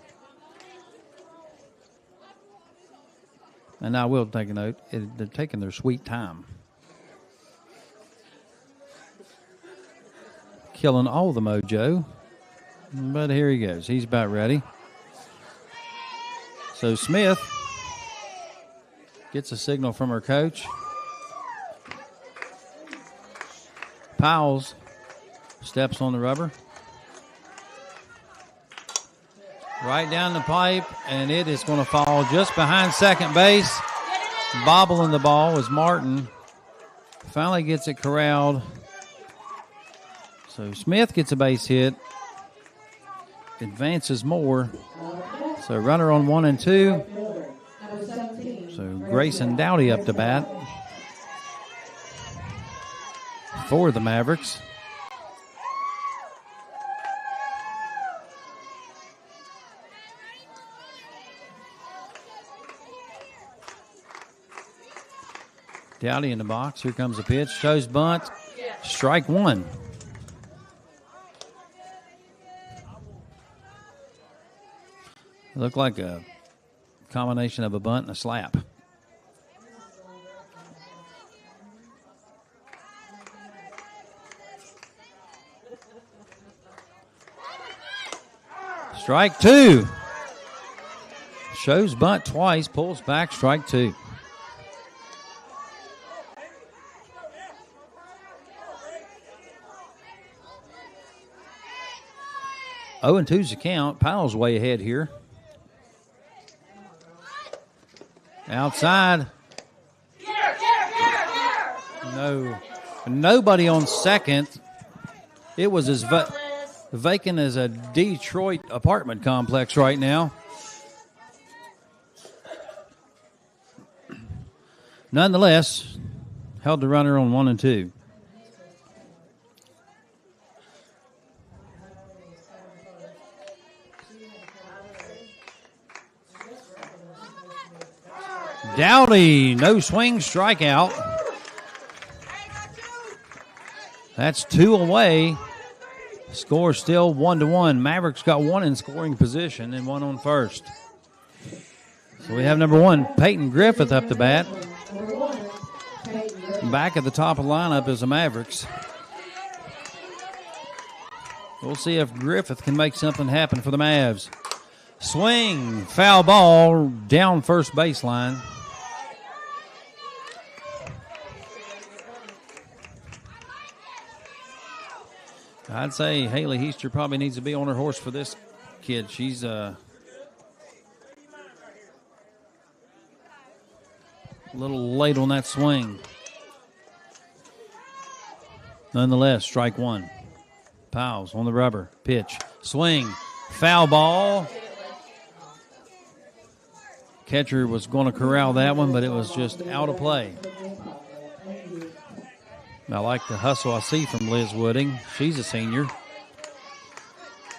And I will take a note, they're taking their sweet time. Killing all the mojo. But here he goes. He's about ready. So Smith gets a signal from her coach. Powell's steps on the rubber. Right down the pipe, and it is going to fall just behind second base. Bobbling the ball as Martin finally gets it corralled. So Smith gets a base hit. Advances more. So runner on 1 and 2. So Grayson Dowdy up to bat for the Mavericks. Dowdy in the box. Here comes the pitch. Shows bunt. Strike 1. Looked like a combination of a bunt and a slap. Strike 2. Shows bunt twice. Pulls back. Strike 2. Oh, and 2's the count. Powell's way ahead here. Outside. No. Nobody on second. It was as vacant as a Detroit apartment complex right now. Nonetheless, held the runner on 1 and 2. Dowdy, no swing, strikeout. That's 2 away. Score still 1-1. Mavericks got 1 in scoring position and 1 on first. So we have number 1, Peyton Griffith up to bat. Back at the top of the lineup is the Mavericks. We'll see if Griffith can make something happen for the Mavs. Swing, foul ball, down first baseline. I'd say Haley Heaster probably needs to be on her horse for this kid. She's a little late on that swing. Nonetheless, strike 1. Powell's on the rubber. Pitch. Swing. Foul ball. Catcher was going to corral that one, but it was just out of play. I like the hustle I see from Liz Wooding. She's a senior.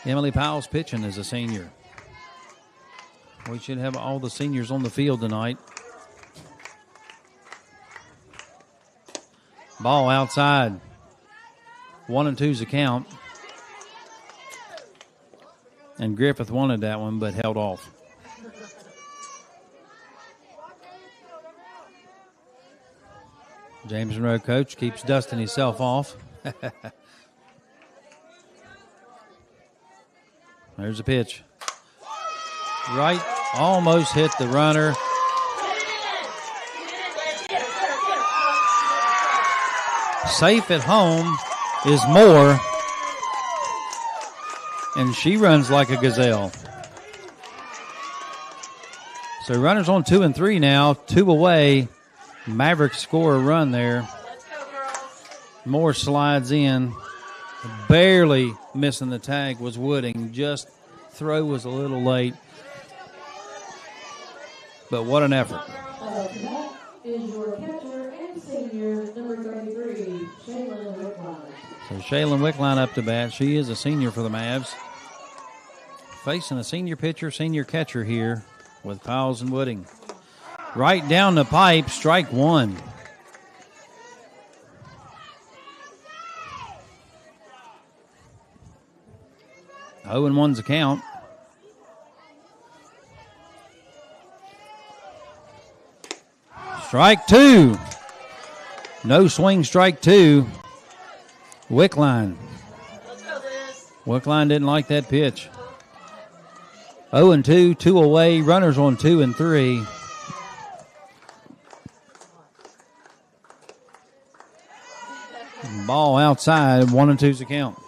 Emily Powell's pitching as a senior. We should have all the seniors on the field tonight. Ball outside. 1 and 2's the count. And Griffith wanted that one, but held off. James Monroe coach keeps dusting himself off. There's a pitch. Right, almost hit the runner. Safe at home is Moore, and she runs like a gazelle. So runners on 2 and 3 now, 2 away. Mavericks score a run there. Moore slides in. Barely missing the tag was Wooding. Just throw was a little late. But what an effort. That is your catcher and senior, number 33, Shaylin Wickline. So Shaylin Wickline up to bat. She is a senior for the Mavs. Facing a senior pitcher, senior catcher here with Powles and Wooding. Right down the pipe, strike one. Oh, and 1's a count. Strike two. No swing, strike two. Wickline. Wickline didn't like that pitch. 0 and 2, 2 away. Runners on 2 and 3. Ball outside. 1 and 2's a count.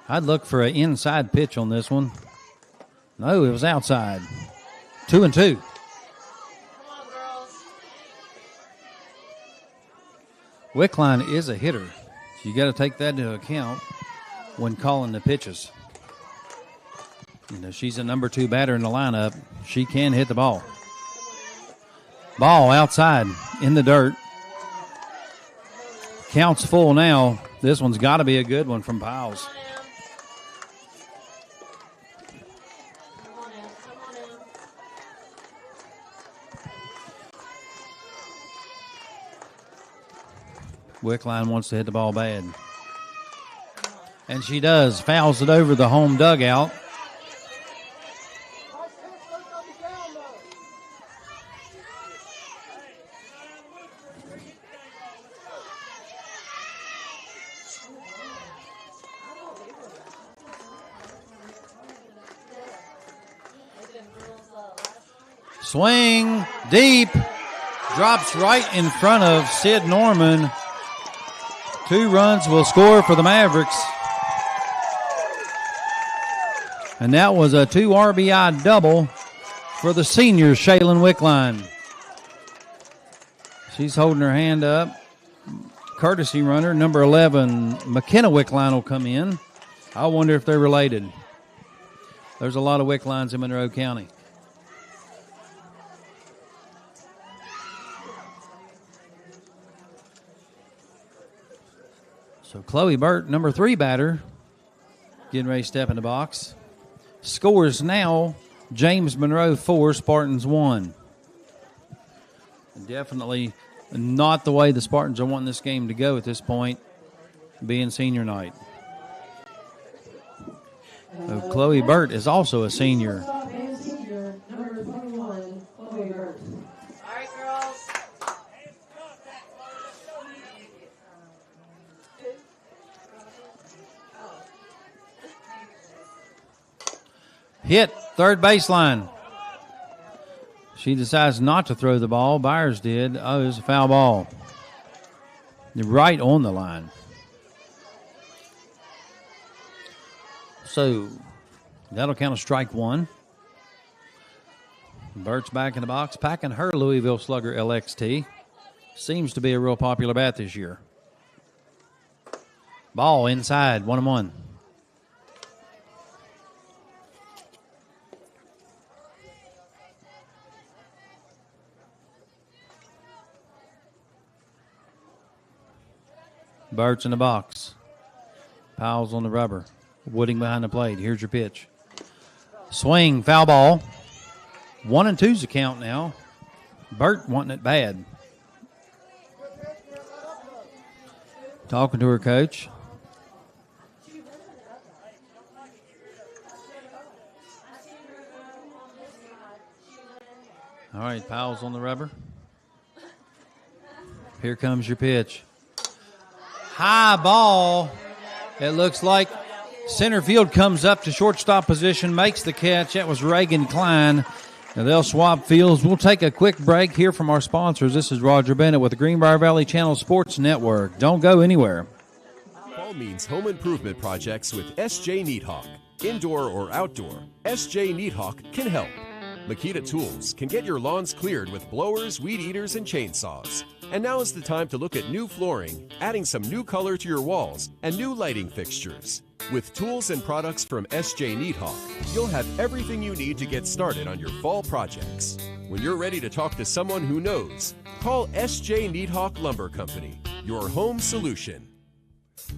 I'd look for an inside pitch on this one. No, it was outside. 2 and 2. Wickline is a hitter. So you got to take that into account when calling the pitches. You know, she's a number 2 batter in the lineup. She can hit the ball. Ball outside in the dirt. Count's full now. This one's got to be a good one from Powles. Wickline wants to hit the ball bad. And she does. Fouls it over the home dugout. Swing deep. Drops right in front of Sid Norman. 2 runs will score for the Mavericks. And that was a 2 RBI double for the senior, Shaylin Wickline. She's holding her hand up. Courtesy runner, number 11, McKenna Wickline will come in. I wonder if they're related. There's a lot of Wicklines in Monroe County. So Chloe Burt, number 3 batter, getting ready to step in the box. Scores now, James Monroe 4, Spartans 1. Definitely not the way the Spartans are wanting this game to go at this point, being senior night. So Chloe Burt is also a senior. Number 21, Chloe Burt. All right, girls. Hit, third baseline. She decides not to throw the ball. Byers did. Oh, it was a foul ball. Right on the line. So that'll count as strike one. Burt's back in the box, packing her Louisville Slugger LXT. Seems to be a real popular bat this year. Ball inside, 1-1. Burt's in the box. Powell's on the rubber. Wooding behind the plate. Here's your pitch. Swing, foul ball. 1-2's the count now. Burt wanting it bad. Talking to her coach. All right, Powell's on the rubber. Here comes your pitch. High ball. It looks like center field comes up to shortstop position, makes the catch. That was Reagan Klein. Now they'll swap fields. We'll take a quick break here from our sponsors. This is Roger Bennett with the Greenbrier Valley Channel Sports Network. Don't go anywhere. Fall means home improvement projects with S.J. Needhawk. Indoor or outdoor, S.J. Needhawk can help. Makita Tools can get your lawns cleared with blowers, weed eaters, and chainsaws. And now is the time to look at new flooring, adding some new color to your walls, and new lighting fixtures. With tools and products from S.J. Needhawk, you'll have everything you need to get started on your fall projects. When you're ready to talk to someone who knows, call S.J. Needhawk Lumber Company, your home solution.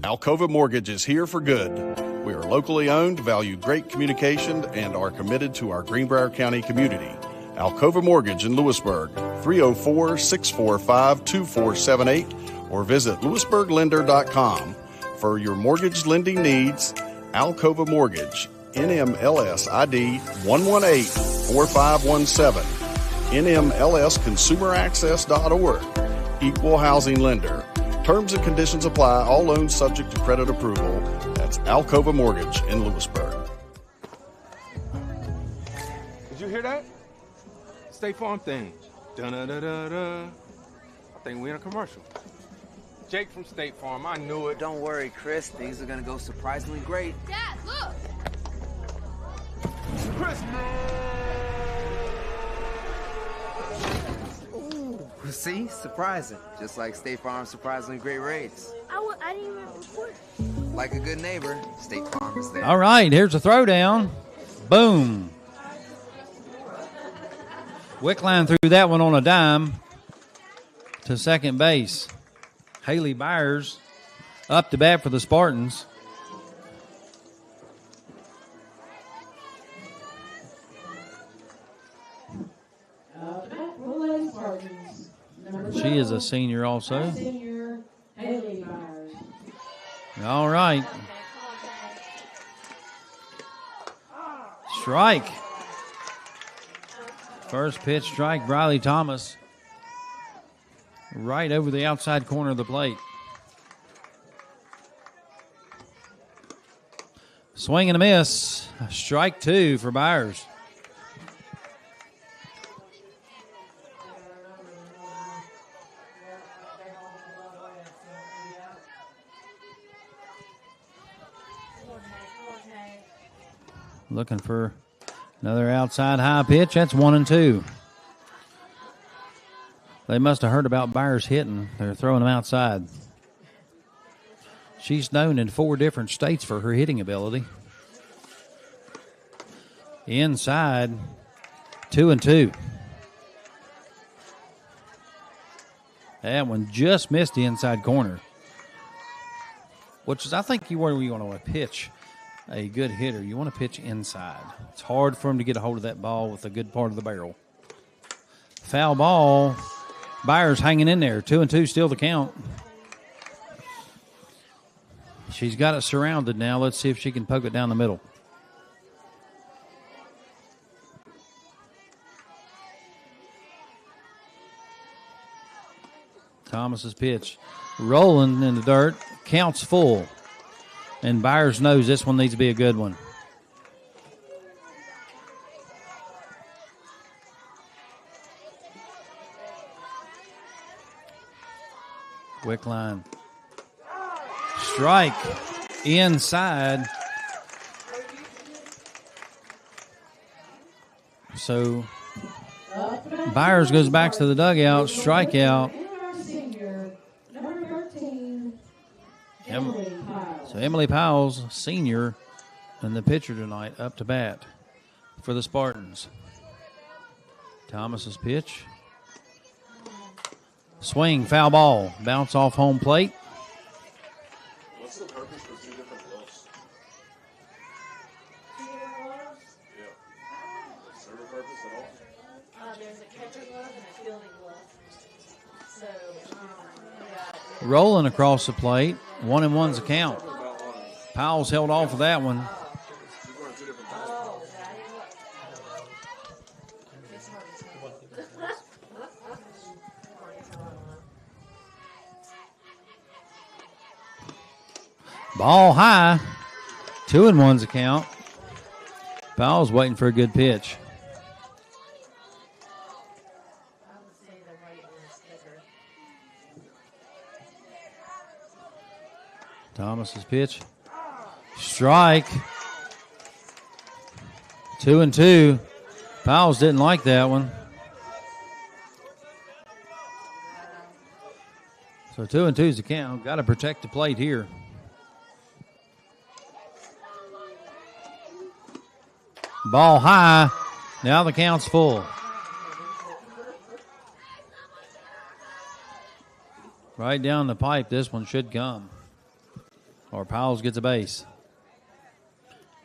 Alcova Mortgage is here for good. We are locally owned, value great communication, and are committed to our Greenbrier County community. Alcova Mortgage in Lewisburg, 304-645-2478, or visit lewisburglender.com. For your mortgage lending needs, Alcova Mortgage, NMLS ID 118-4517, NMLSconsumeraccess.org, Equal Housing Lender. Terms and conditions apply. All loans subject to credit approval. That's Alcova Mortgage in Lewisburg. Did you hear that? State Farm thing. Dun-da-da-da-da. I think we in a commercial. Jake from State Farm, I knew it. Don't worry, Chris. Things are going to go surprisingly great. Dad, look! Ooh, see? Surprising. Just like State Farm's surprisingly great rates. I didn't even report. Like a good neighbor, State Farm is there. All right, here's a throwdown. Boom. Wickline threw that one on a dime to second base. Haley Byers up to bat for the Spartans. She is a senior also. Senior Haley Myers. All right. Strike. First pitch strike, Briley Thomas. Right over the outside corner of the plate. Swing and a miss. Strike two for Byers. Looking for another outside high pitch. That's 1-2. They must have heard about Byers hitting. They're throwing him outside. She's known in 4 different states for her hitting ability. Inside, 2-2. That one just missed the inside corner. Which is, I think, where you want to pitch a good hitter. You want to pitch inside. It's hard for him to get a hold of that ball with a good part of the barrel. Foul ball. Byers hanging in there. 2-2, still the count. She's got it surrounded now. Let's see if she can poke it down the middle. Thomas's pitch. Rolling in the dirt. Counts full. And Byers knows this one needs to be a good one. Wickline. Strike. Inside. So Byers goes back to the dugout. Strikeout. Senior, number 13, Emily Powell. So Emily Powell's senior and the pitcher tonight up to bat for the Spartans. Thomas's pitch. Swing, foul ball, bounce off home plate. What's the purpose for 2 different gloves? Do you know what? Yeah. Is there a purpose at all? There's a catcher glove and a fielding glove. So, we got Rolling across the plate. 1-1's a count. Powell's held off of that one. Ball high. 2-1's a count. Powell's waiting for a good pitch. Thomas's pitch. Strike. 2-2. Powell's didn't like that one. So 2-2 is the count. Got to protect the plate here. Ball high. Now the count's full. Right down the pipe, this one should come. Or Powell's gets a base.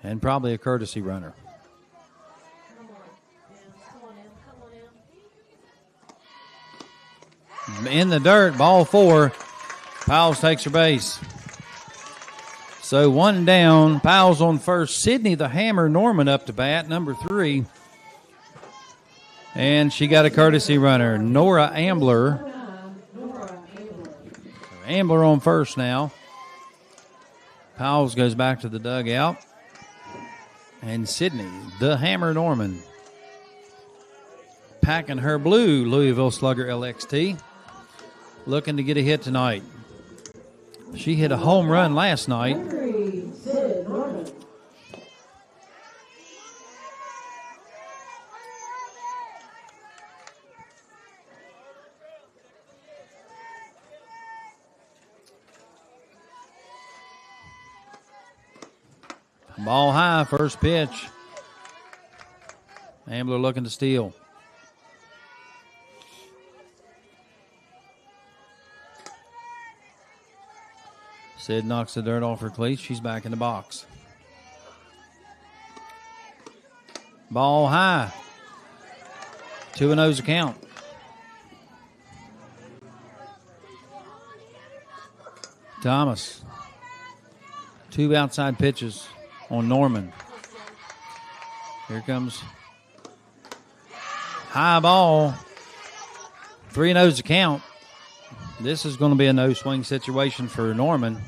And probably a courtesy runner. In the dirt, ball 4. Powell's takes her base. So 1 down. Powell's on first. Sydney the Hammer Norman up to bat, number 3. And she got a courtesy runner, Nora Ambler. Ambler on first now. Powell's goes back to the dugout. And Sydney, the Hammer Norman, packing her blue Louisville Slugger LXT, looking to get a hit tonight. She hit a home run last night. Ball high, first pitch. Ambler looking to steal. Sid knocks the dirt off her cleats. She's back in the box. Ball high. 2-0's the count. Thomas. 2 outside pitches on Norman. Here comes high ball. 3-0's the count. This is going to be a no-swing situation for Norman.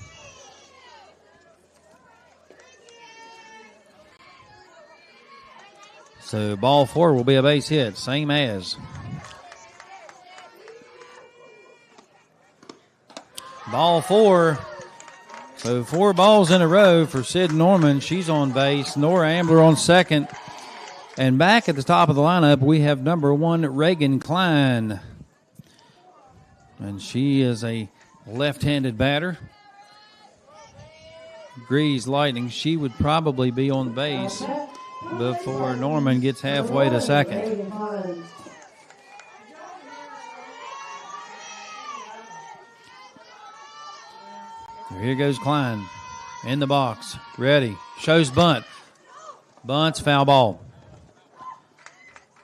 So ball 4 will be a base hit, same as. Ball 4. So 4 balls in a row for Sid Norman. She's on base. Nora Ambler on second. And back at the top of the lineup, we have number 1, Reagan Klein. And she is a left-handed batter. Grease Lightning. She would probably be on base before Norman gets halfway to second. Here goes Klein in the box. Ready. Shows bunt. Bunt's foul ball.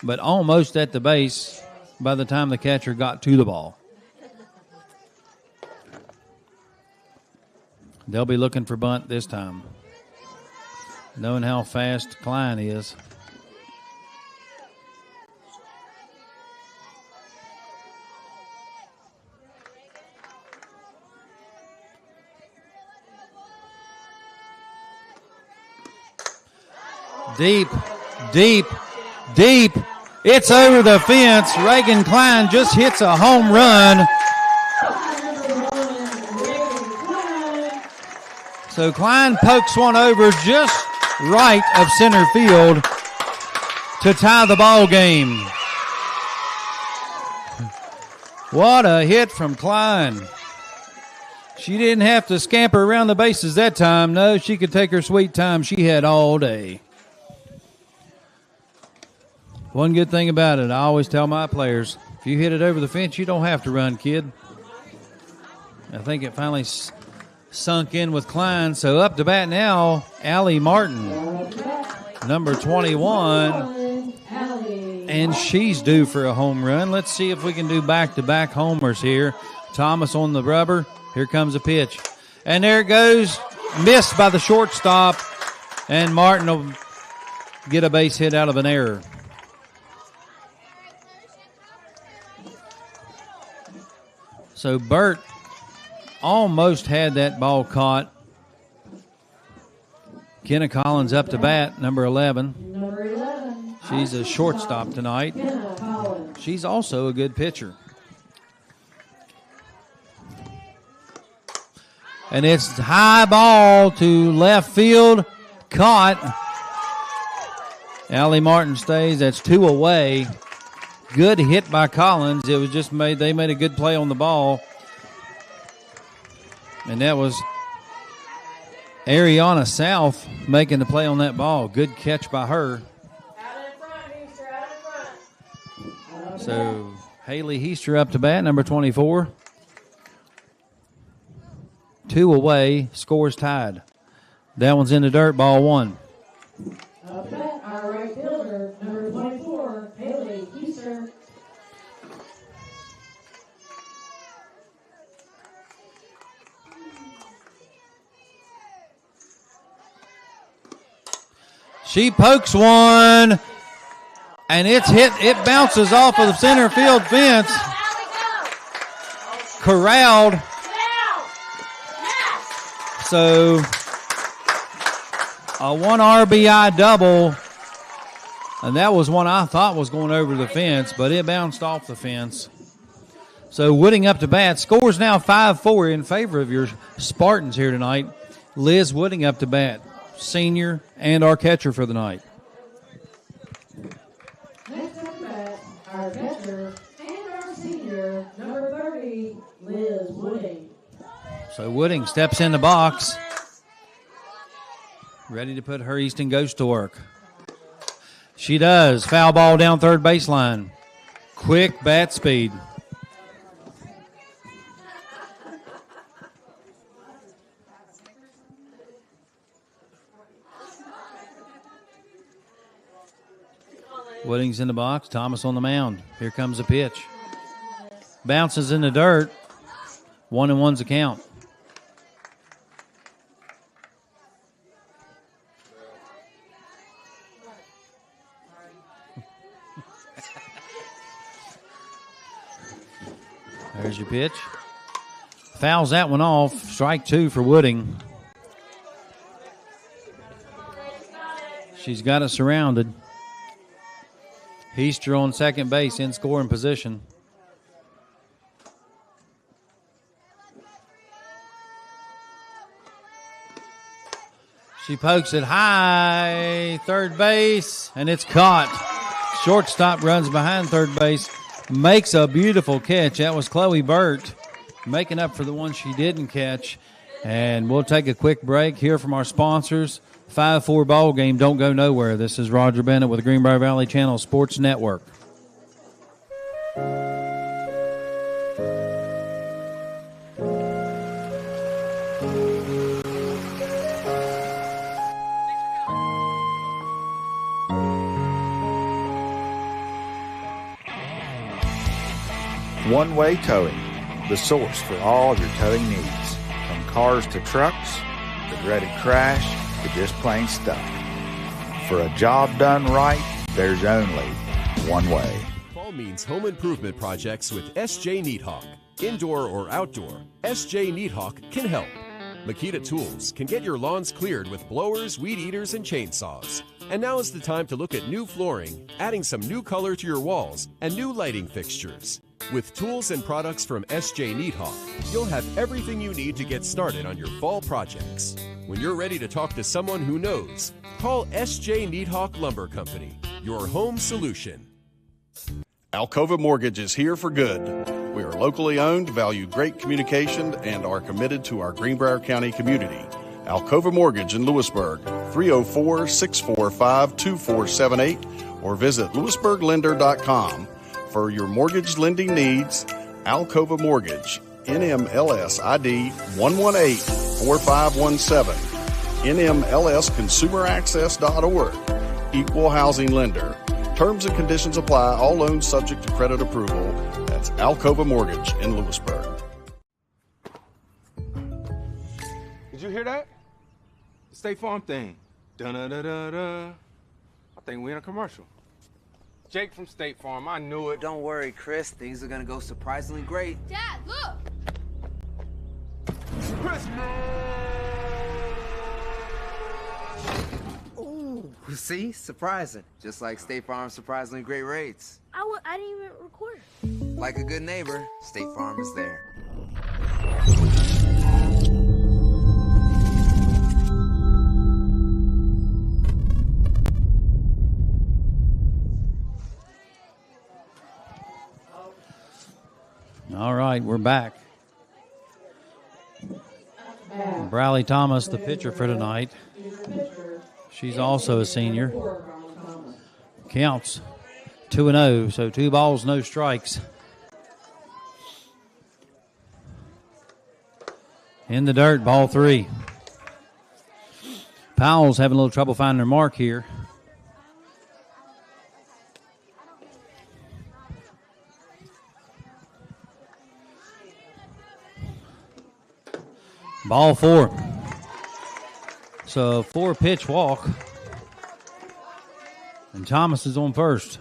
But almost at the base by the time the catcher got to the ball. They'll be looking for bunt this time, knowing how fast Klein is. Deep, deep, deep. It's over the fence. Reagan Klein just hits a home run. So Klein pokes one over just right of center field to tie the ball game. What a hit from Klein. She didn't have to scamper around the bases that time. No, she could take her sweet time she had all day. One good thing about it, I always tell my players, if you hit it over the fence, you don't have to run, kid. I think it finally sunk in with Klein. So up to bat now, Allie Martin, number 21. And she's due for a home run. Let's see if we can do back-to-back homers here. Thomas on the rubber. Here comes a pitch. And there it goes. Missed by the shortstop. And Martin will get a base hit out of an error. So Burt almost had that ball caught. Kenna Collins up to bat, number 11. Number 11. She's a shortstop tonight. Kenna Collins. She's also a good pitcher. And it's high ball to left field. Caught. Allie Martin stays. That's 2 away. Good hit by Collins. It was just they made a good play on the ball. And that was Ariana South making the play on that ball. Good catch by her. So Haley Heaster up to bat, number 24. 2 away, scores tied. That one's in the dirt, ball 1. Up bat, our right fielder, number 24, Haley Heaster. She pokes one, and it's hit. It bounces off of the center field fence. Corralled. So a 1 RBI double, and that was one I thought was going over the fence, but it bounced off the fence. So Wooding up to bat. Scores now 5-4 in favor of your Spartans here tonight. Liz Wooding up to bat, senior and our catcher for the night. Next up to bat, our catcher and our senior, number 30, Liz Wooding. So Wooding steps in the box, ready to put her Easton Ghost to work. She does. Foul ball down third baseline. Quick bat speed. Wooding's in the box. Thomas on the mound. Here comes the pitch. Bounces in the dirt. 1-1's the count. There's your pitch. Fouls that one off. Strike 2 for Wooding. She's got it surrounded. Heaster on second base in scoring position. She pokes it high, third base, and it's caught. Shortstop runs behind third base, makes a beautiful catch. That was Chloe Burt making up for the one she didn't catch. And we'll take a quick break, hear from our sponsors. 5-4 ball game. Don't go nowhere. This is Roger Bennett with the Greenbrier Valley Channel Sports Network. One-way towing, the source for all of your towing needs. From cars to trucks, the dreaded crash, to just plain stuff. For a job done right, there's only one way. Fall means home improvement projects with S.J. Neathawk. Indoor or outdoor, S.J. Neathawk can help. Makita Tools can get your lawns cleared with blowers, weed eaters, and chainsaws. And now is the time to look at new flooring, adding some new color to your walls, and new lighting fixtures. With tools and products from S.J. Neathawk, you'll have everything you need to get started on your fall projects. When you're ready to talk to someone who knows, call S.J. Neathawk Lumber Company, your home solution. Alcova Mortgage is here for good. We are locally owned, value great communication, and are committed to our Greenbrier County community. Alcova Mortgage in Lewisburg, 304-645-2478, or visit lewisburglender.com. For your mortgage lending needs, Alcova Mortgage, NMLS ID 118-4517, NMLSconsumeraccess.org, Equal Housing Lender. Terms and conditions apply. All loans subject to credit approval. That's Alcova Mortgage in Lewisburg. Did you hear that? The State Farm thing. Dun-da-da-da-da. I think we're in a commercial. Jake from State Farm, I knew it. Don't worry, Chris. Things are gonna go surprisingly great. Dad, look! Ooh, see? Surprising. Just like State Farm's surprisingly great rates. I didn't even record. Like a good neighbor, State Farm is there. All right, we're back. Bradley Thomas, the pitcher for tonight. She's also a senior. Counts 2-0, so 2 balls, no strikes. In the dirt, ball 3. Powell's having a little trouble finding their mark here. Ball 4. So 4-pitch walk. And Thomas is on first.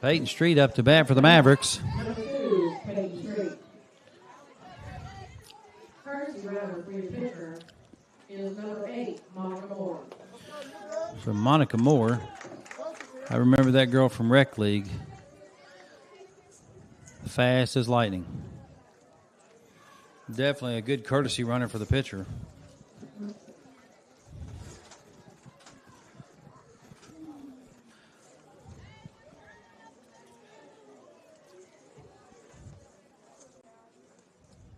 Peyton Street up to bat for the Mavericks. Number 2, Peyton Street. Courtesy runner for your pitcher is number 8, Monica Moore. So Monica Moore. I remember that girl from Rec League. Fast as lightning. Definitely a good courtesy runner for the pitcher.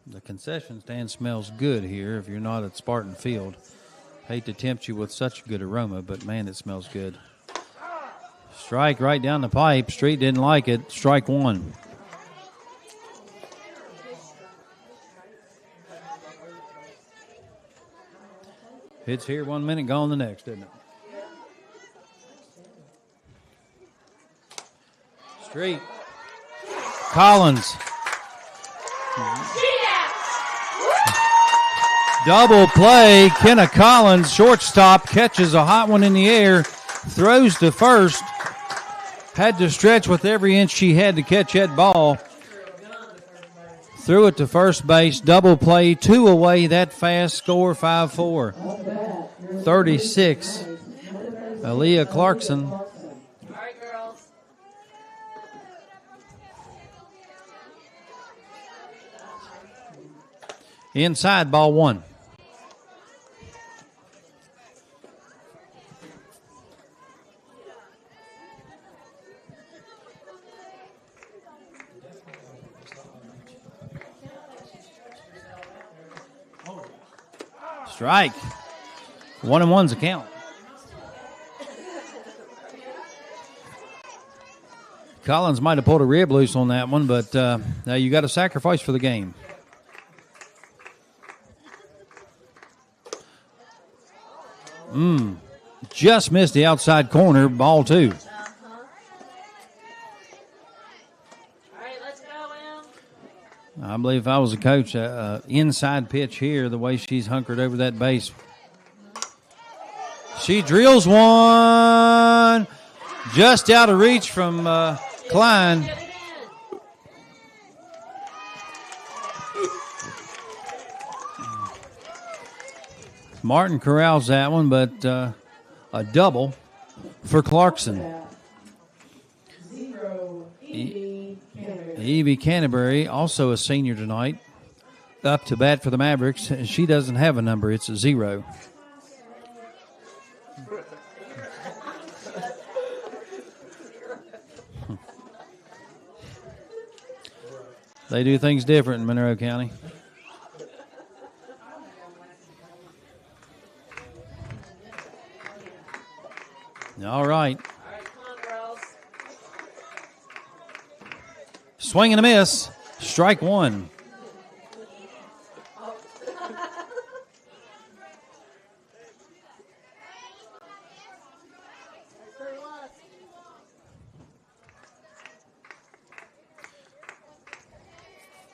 The concession stand smells good here if you're not at Spartan Field. Hate to tempt you with such good aroma, but man, it smells good. Strike right down the pipe. Street didn't like it. Strike 1. Hits here 1 minute, gone the next, isn't it? Street. Collins. Double play. Kenna Collins, shortstop, catches a hot one in the air, throws to first. Had to stretch with every inch she had to catch that ball. Threw it to first base. Double play. 2 away. That fast. Score 5-4. 36. Aaliyah Clarkson. Inside, ball 1. Strike. 1-1's a count. Collins might have pulled a rib loose on that one, but now you got to sacrifice for the game. Just missed the outside corner. Ball 2. I believe if I was a coach, inside pitch here, the way she's hunkered over that base. She drills one just out of reach from Klein. Martin corrals that one, but a double for Clarkson. Evie Canterbury, also a senior tonight, up to bat for the Mavericks. She doesn't have a number. It's a 0. They do things different in Monroe County. All right. Swing and a miss. Strike 1.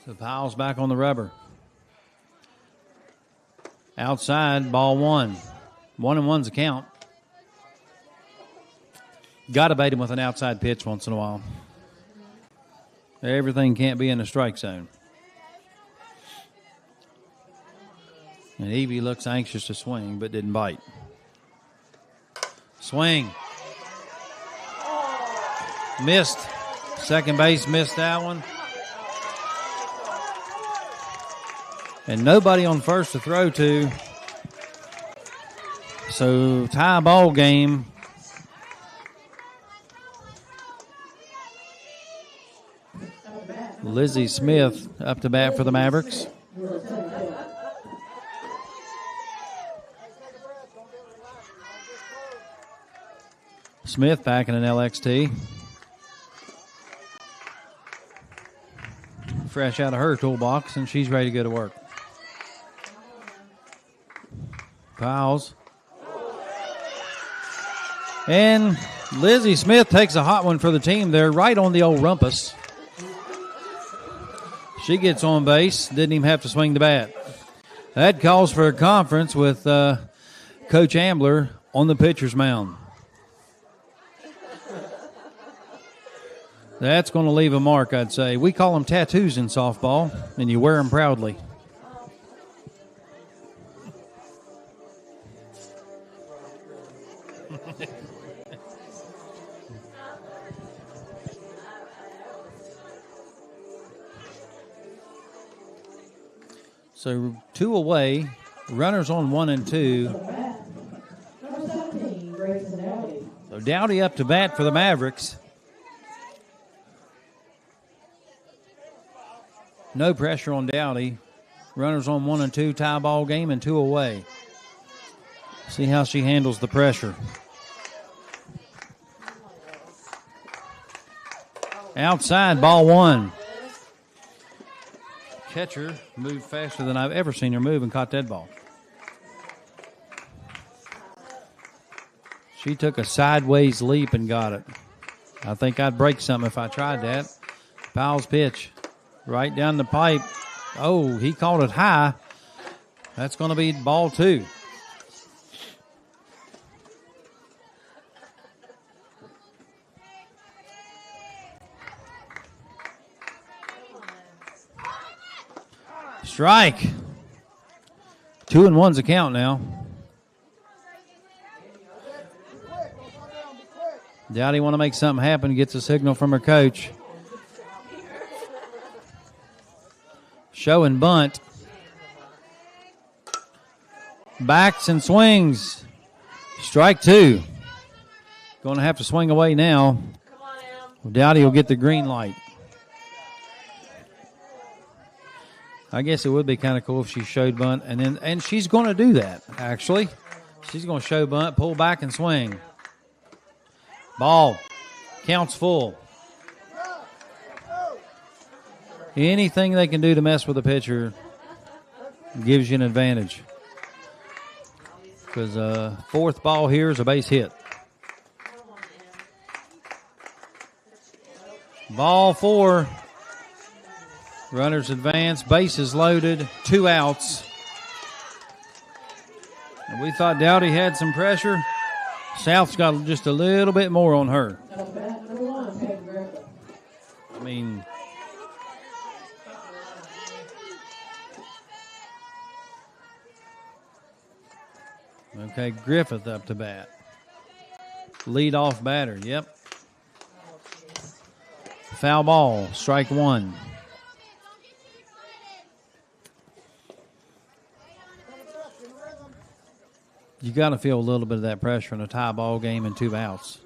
So Powell's back on the rubber. Outside, ball 1. 1-1's a count. Got to bait him with an outside pitch once in a while. Everything can't be in the strike zone. And Evie looks anxious to swing, but didn't bite. Swing. Missed. Second base missed that one. And nobody on first to throw to. So tie ball game. Lizzie Smith up to bat for the Mavericks. Smith packing an LXT. Fresh out of her toolbox, and she's ready to go to work. Fouls. And Lizzie Smith takes a hot one for the team there, right on the old rumpus. She gets on base, didn't even have to swing the bat. That calls for a conference with Coach Ambler on the pitcher's mound. That's going to leave a mark, I'd say. We call them tattoos in softball, and you wear them proudly. So 2 away, runners on 1 and 2. So Dowdy up to bat for the Mavericks. No pressure on Dowdy. Runners on 1 and 2, tie ball game, and 2 away. See how she handles the pressure. Outside, ball 1. Catcher moved faster than I've ever seen her move and caught that ball. She took a sideways leap and got it. I think I'd break something if I tried that. Powell's pitch. Right down the pipe. Oh, he called it high. That's going to be ball 2. Strike. 2-1's a count now. Dowdy want to make something happen. Gets a signal from her coach. Show and bunt. Backs and swings. Strike 2. Going to have to swing away now. Dowdy will get the green light. I guess it would be kind of cool if she showed bunt, and she's going to do that, actually. She's going to show bunt, pull back, and swing. Ball. Counts full. Anything they can do to mess with the pitcher gives you an advantage. Because 4th ball here is a base hit. Ball 4. Runners advance. Bases loaded. 2 outs. And we thought Dowdy had some pressure. South's got just a little bit more on her. I mean... Okay, Griffith up to bat. Lead off batter, yep. Foul ball, strike 1. You got to feel a little bit of that pressure in a tie ball game and 2 outs.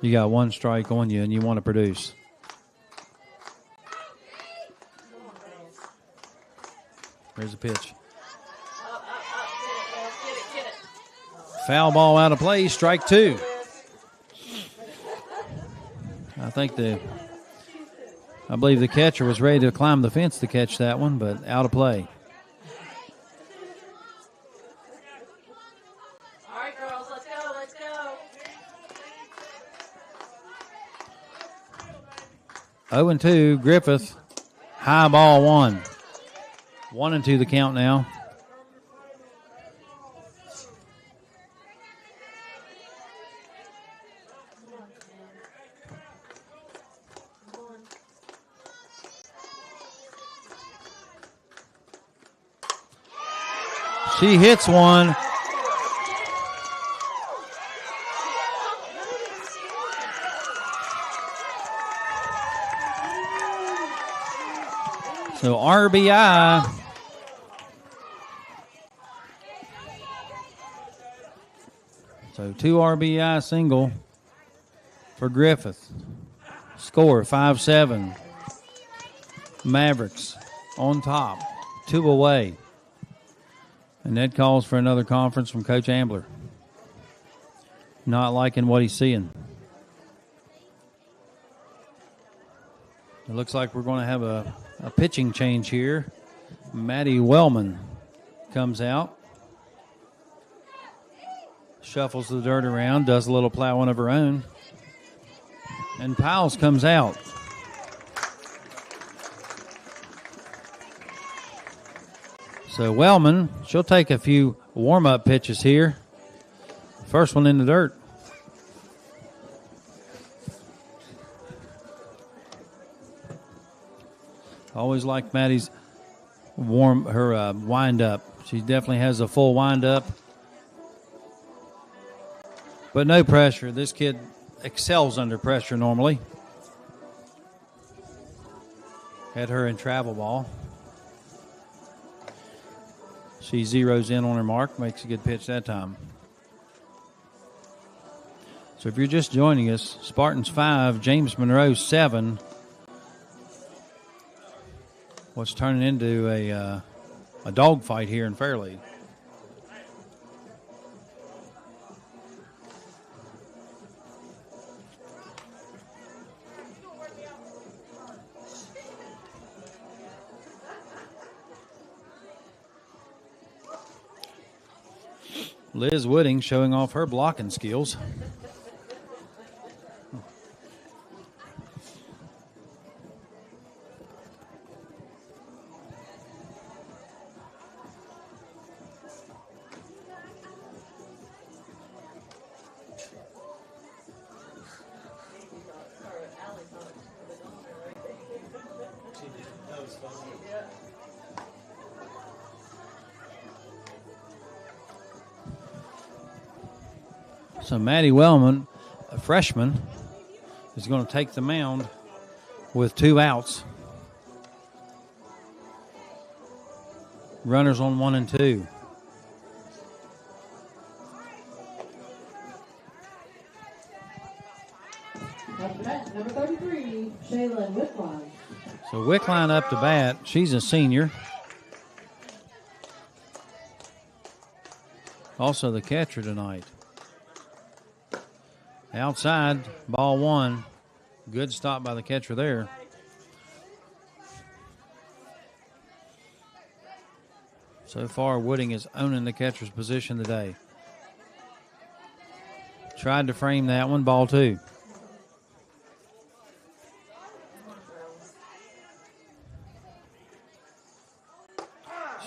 You got 1 strike on you and you want to produce. There's a pitch. Foul ball out of play, strike 2. I believe the catcher was ready to climb the fence to catch that one, but out of play. All right, girls, let's go. 0-2, Griffith, high ball 1. 1-2 the count now. She hits one. So RBI. So 2 RBI single for Griffith. Score 5-7. Mavericks on top, 2 away. And that calls for another conference from Coach Ambler. Not liking what he's seeing. It looks like we're going to have a pitching change here. Maddie Wellman comes out. Shuffles the dirt around, does a little plowing of her own. And Piles comes out. So Wellman, she'll take a few warm-up pitches here. First one in the dirt. Always like Maddie's wind-up. She definitely has a full wind-up. But no pressure. This kid excels under pressure normally. Had her in travel ball. She zeroes in on her mark, makes a good pitch that time. So if you're just joining us, Spartans 5, James Monroe 7. What's turning into a dogfight here in Fairleigh. Liz Wooding showing off her blocking skills. So Maddie Wellman, a freshman, is going to take the mound with 2 outs. Runners on 1 and 2. Up to bat, number 33, Shaylin Wickline. So Wickline up to bat. She's a senior. Also the catcher tonight. Outside, ball 1. Good stop by the catcher there. So far, Wooding is owning the catcher's position today. Tried to frame that one, ball 2.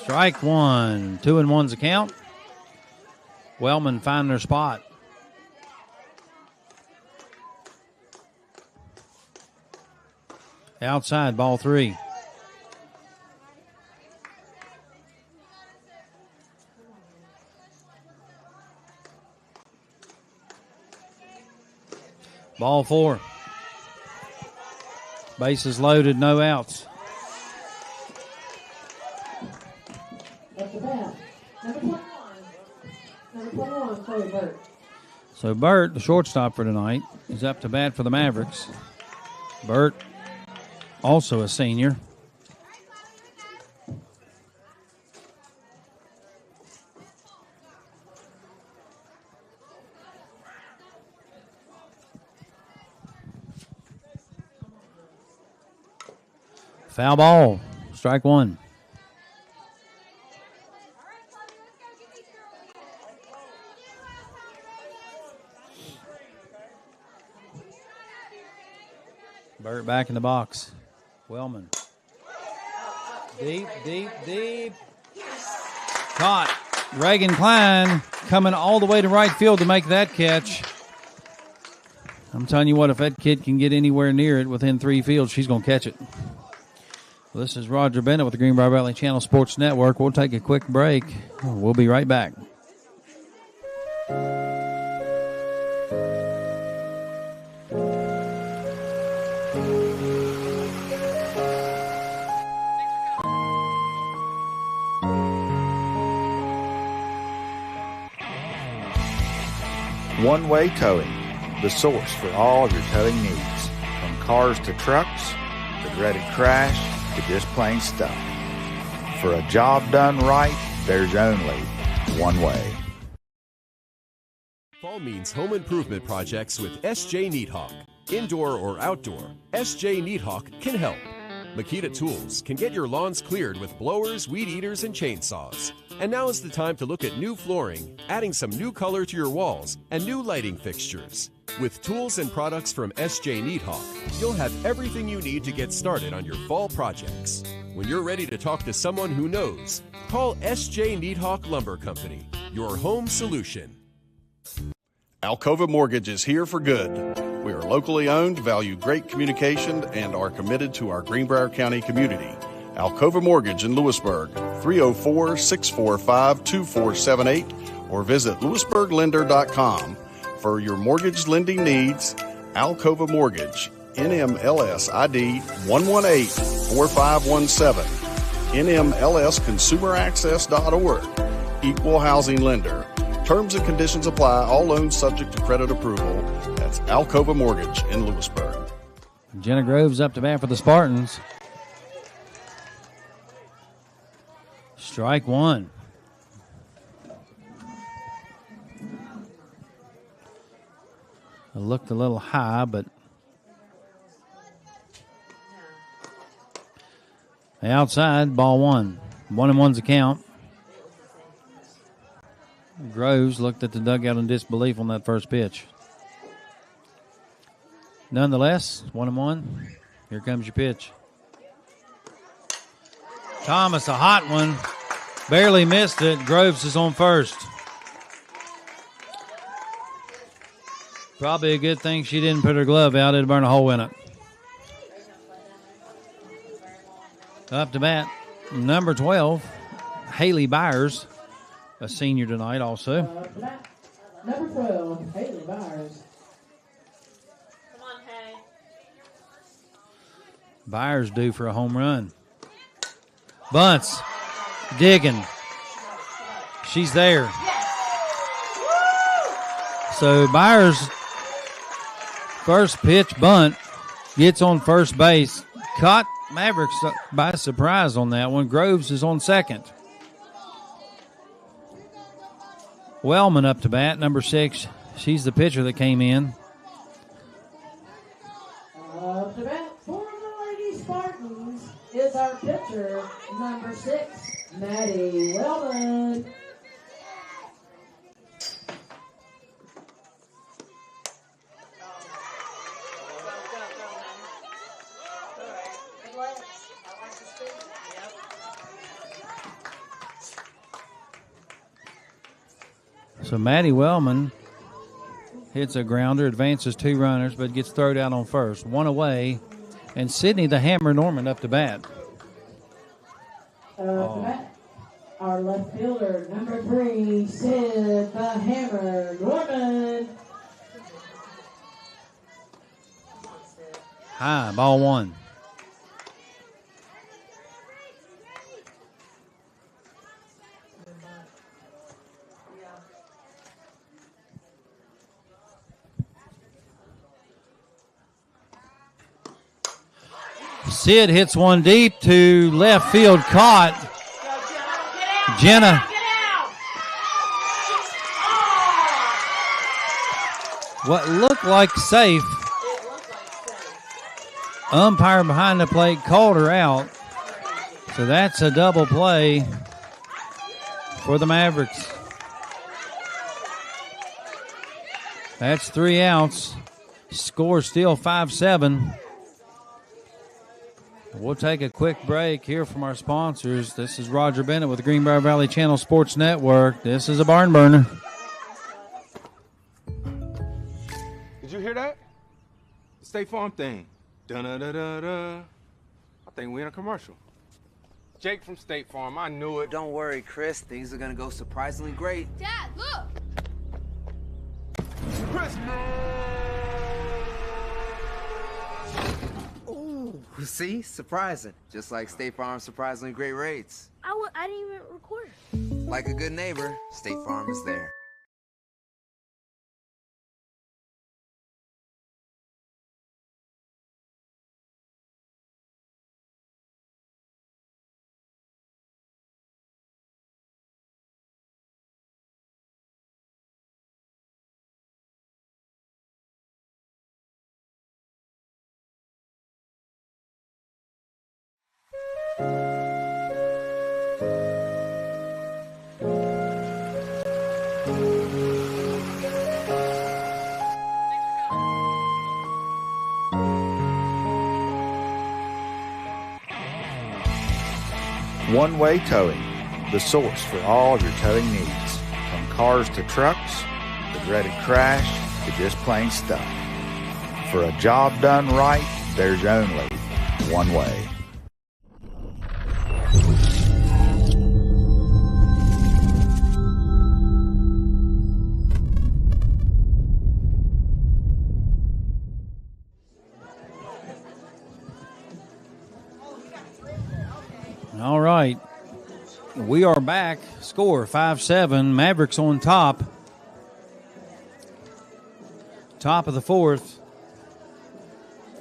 Strike 1. 2-1's the count. Wellman find their spot. Outside, ball 3. Ball 4. Bases loaded, no outs. Up to bat, number 21. Number 21, Chloe Burt. So Burt, the shortstop for tonight, is up to bat for the Mavericks. Burt, also a senior. Foul ball, strike 1. Burt back in the box. Wellman. Deep, deep, deep. Caught. Reagan Klein coming all the way to right field to make that catch. I'm telling you what, if that kid can get anywhere near it within 3 fields, she's going to catch it. Well, this is Roger Bennett with the Greenbrier Valley Channel Sports Network. We'll take a quick break. We'll be right back. One-Way Towing, the source for all of your towing needs. From cars to trucks, the dreaded crash, to just plain stuff. For a job done right, there's only one way. Fall means home improvement projects with SJ Neathawk. Indoor or outdoor, SJ Neathawk can help. Makita Tools can get your lawns cleared with blowers, weed eaters, and chainsaws. And now is the time to look at new flooring, adding some new color to your walls, and new lighting fixtures. With tools and products from SJ Neathawk, you'll have everything you need to get started on your fall projects. When you're ready to talk to someone who knows, call SJ Neathawk Lumber Company, your home solution. Alcova Mortgage is here for good. We are locally owned, value great communication, and are committed to our Greenbrier County community. Alcova Mortgage in Lewisburg, 304-645-2478, or visit lewisburglender.com. For your mortgage lending needs, Alcova Mortgage, NMLS ID 118-4517, NMLSconsumeraccess.org, Equal Housing Lender. Terms and conditions apply. All loans subject to credit approval. That's Alcova Mortgage in Lewisburg. Jenna Groves up to bat for the Spartans. Strike one. It looked a little high, but outside, ball one. 1-1's the count. Groves looked at the dugout in disbelief on that first pitch. Nonetheless, 1-1. Here comes your pitch. Thomas, a hot one. Barely missed it. Groves is on first. Probably a good thing she didn't put her glove out. It'd burn a hole in it. Up to bat, number 12, Haley Byers, a senior tonight also. Number 12, Haley Byers. Come on, Hay. Byers due for a home run. Bunts, digging. She's there. So Byers, first pitch bunt, gets on first base. Caught Mavericks by surprise on that one. Groves is on second. Wellman up to bat, number 6. She's the pitcher that came in. Up to bat for the Lady Spartans is our pitcher, number 6, Maddie Wellman. So Maddie Wellman hits a grounder, advances 2 runners, but gets thrown out on first. 1 away, and Sydney the Hammer Norman up to bat. To bat, our left fielder, number 3, Sid the Hammer Norman. High, ball 1. Sid hits one deep to left field, caught. Jenna. What looked like safe. Umpire behind the plate called her out. So that's a double play for the Mavericks. That's 3 outs. Score still 5-7. We'll take a quick break here from our sponsors. This is Roger Bennett with the Greenbrier Valley Channel Sports Network. This is a barn burner. Did you hear that? The State Farm thing. Dun-da-da-da-da. I think we're in a commercial. Jake from State Farm, I knew it. Don't worry, Chris. Things are gonna go surprisingly great. Dad, look! Ooh, see? Surprising. Just like State Farm's surprisingly great rates. I didn't even record. Like a good neighbor, State Farm is there. One-Way Towing, the source for all your towing needs. From cars to trucks, the dreaded crash, to just plain stuff. For a job done right, there's only one way. All right. We are back. Score 5-7. Mavericks on top. Top of the fourth.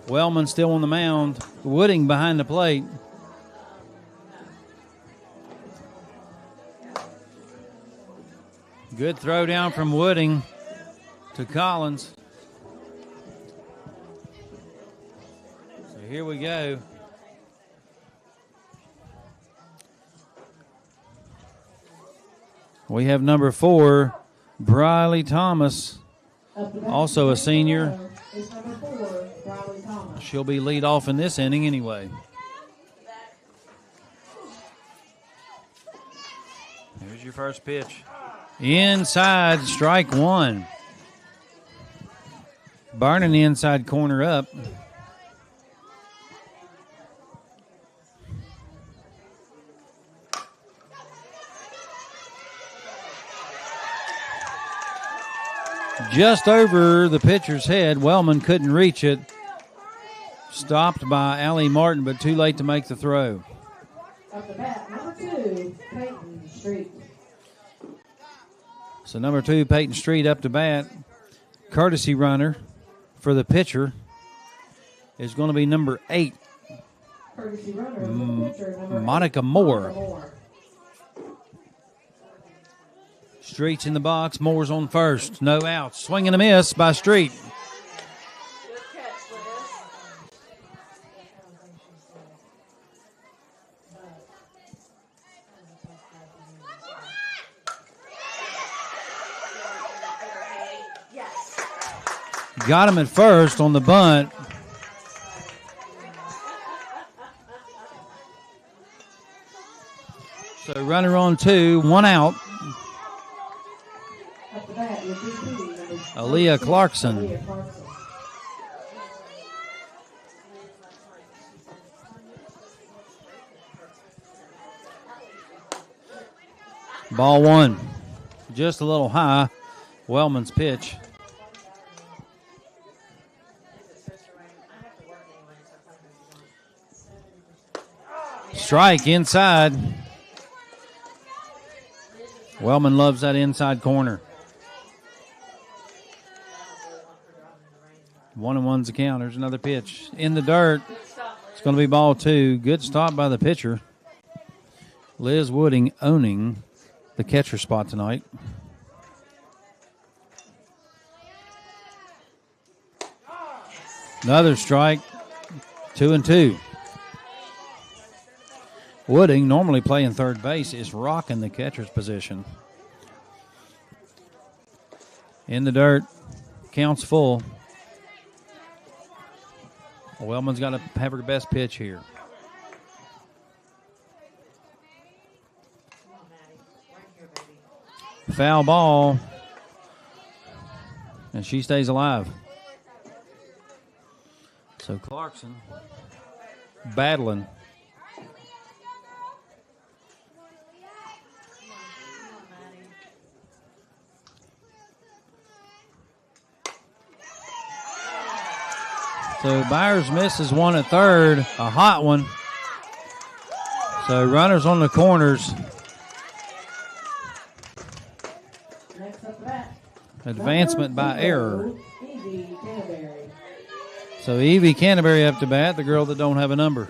Wellman still on the mound. Wooding behind the plate. Good throw down from Wooding to Collins. So here we go. We have number 4, Briley Thomas, also a senior. She'll be lead off in this inning anyway. Here's your first pitch. Inside, strike one. Burning the inside corner up. Just over the pitcher's head. Wellman couldn't reach it. Stopped by Allie Martin, but too late to make the throw. Up the bat, number 2, Peyton Street. So number 2, Peyton Street up to bat. Courtesy runner for the pitcher is going to be number 8, Courtesy runner for the pitcher, number Monica 8, Moore. Moore. Street's in the box. Moore's on first. No outs. Swing and a miss by Street. Got him at first on the bunt. So runner on 2, 1 out. Aaliyah Clarkson. Ball 1. Just a little high. Wellman's pitch. Strike inside. Wellman loves that inside corner. 1-1's the count. There's another pitch. In the dirt. It's going to be ball 2. Good stop by the pitcher. Liz Wooding owning the catcher spot tonight. Another strike. 2-2. Wooding, normally playing third base, is rocking the catcher's position. In the dirt. Counts full. Wellman's got to have her best pitch here. Foul ball. And she stays alive. So Clarkson battling. So Byers misses one at third, a hot one. So runners on the corners. Advancement by error. So Evie Canterbury up to bat, the girl that don't have a number.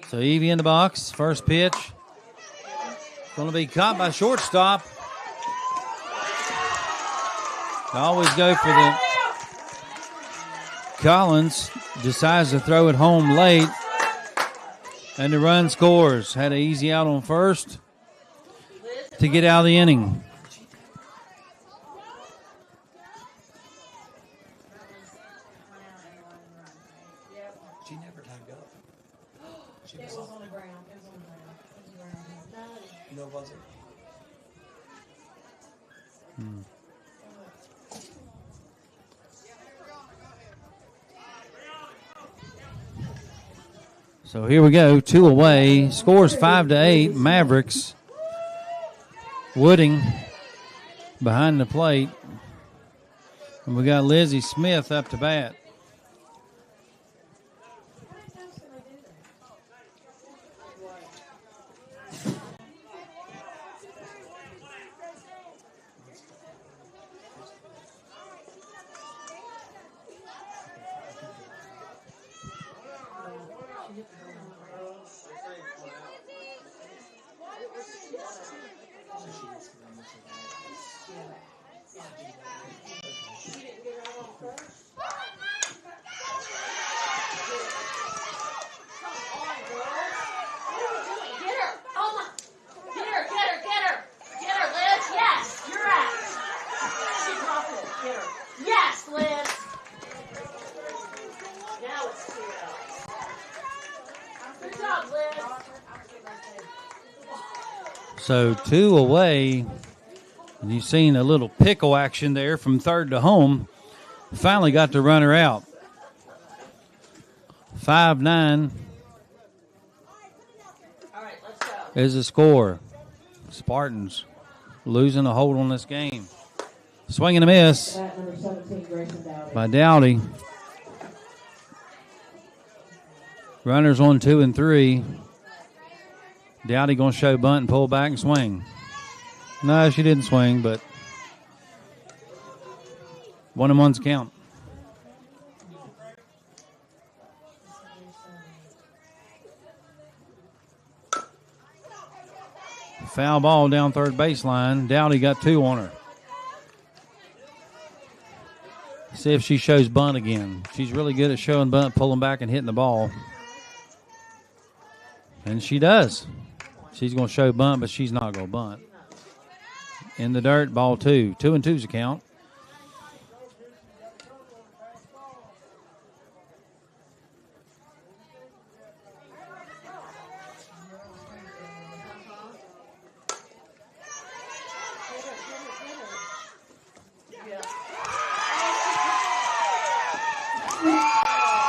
So Evie in the box, first pitch. Going to be caught by shortstop. I always go for the Collins. Decides to throw it home late. And the run scores. Had an easy out on first. to get out of the inning. She never tagged up. It was on the ground. It was on the ground. No, it wasn't. So here we go, 2 away. Scores 5-8. Mavericks. Wooding behind the plate. And we got Lizzie Smith up to bat. So 2 away. And you've seen a little pickle action there from third to home. Finally got the runner out. 5-9 is the score. Spartans losing a hold on this game. Swing and a miss by Dowdy. Runners on 2 and 3. Dowdy going to show bunt and pull back and swing. No, she didn't swing, but 1-1's count. Foul ball down third baseline. Dowdy got 2 on her. See if she shows bunt again. She's really good at showing bunt, pulling back, and hitting the ball. And she does. She's going to show bunt, but she's not going to bunt. In the dirt, ball 2. 2 and 2's a count.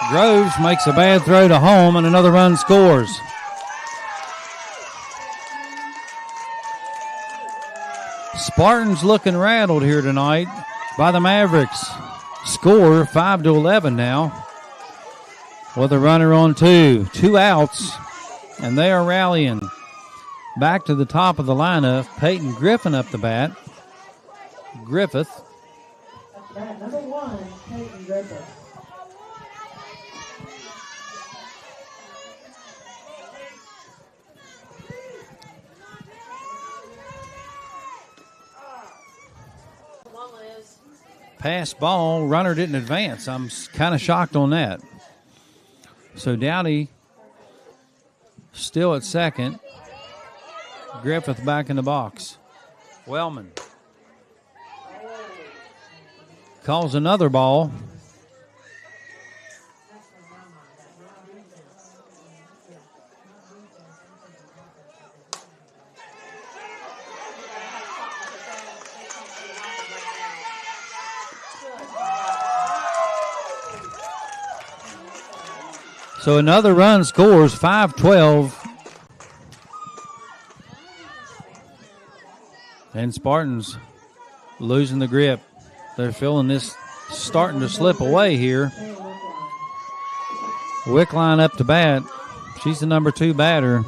Groves makes a bad throw to home, and another run scores. Spartans looking rattled here tonight by the Mavericks. Score 5-11 now with a runner on 2. 2 outs, and they are rallying. Back to the top of the lineup. Peyton Griffin up the bat. Griffith. Bat number 1, Peyton Griffin. Pass ball, runner didn't advance. I'm kind of shocked on that. So Dowdy still at second. Griffith back in the box. Wellman calls another ball. So another run scores 5-12. And Spartans losing the grip. They're feeling this starting to slip away here. Wickline up to bat. She's the number 2 batter.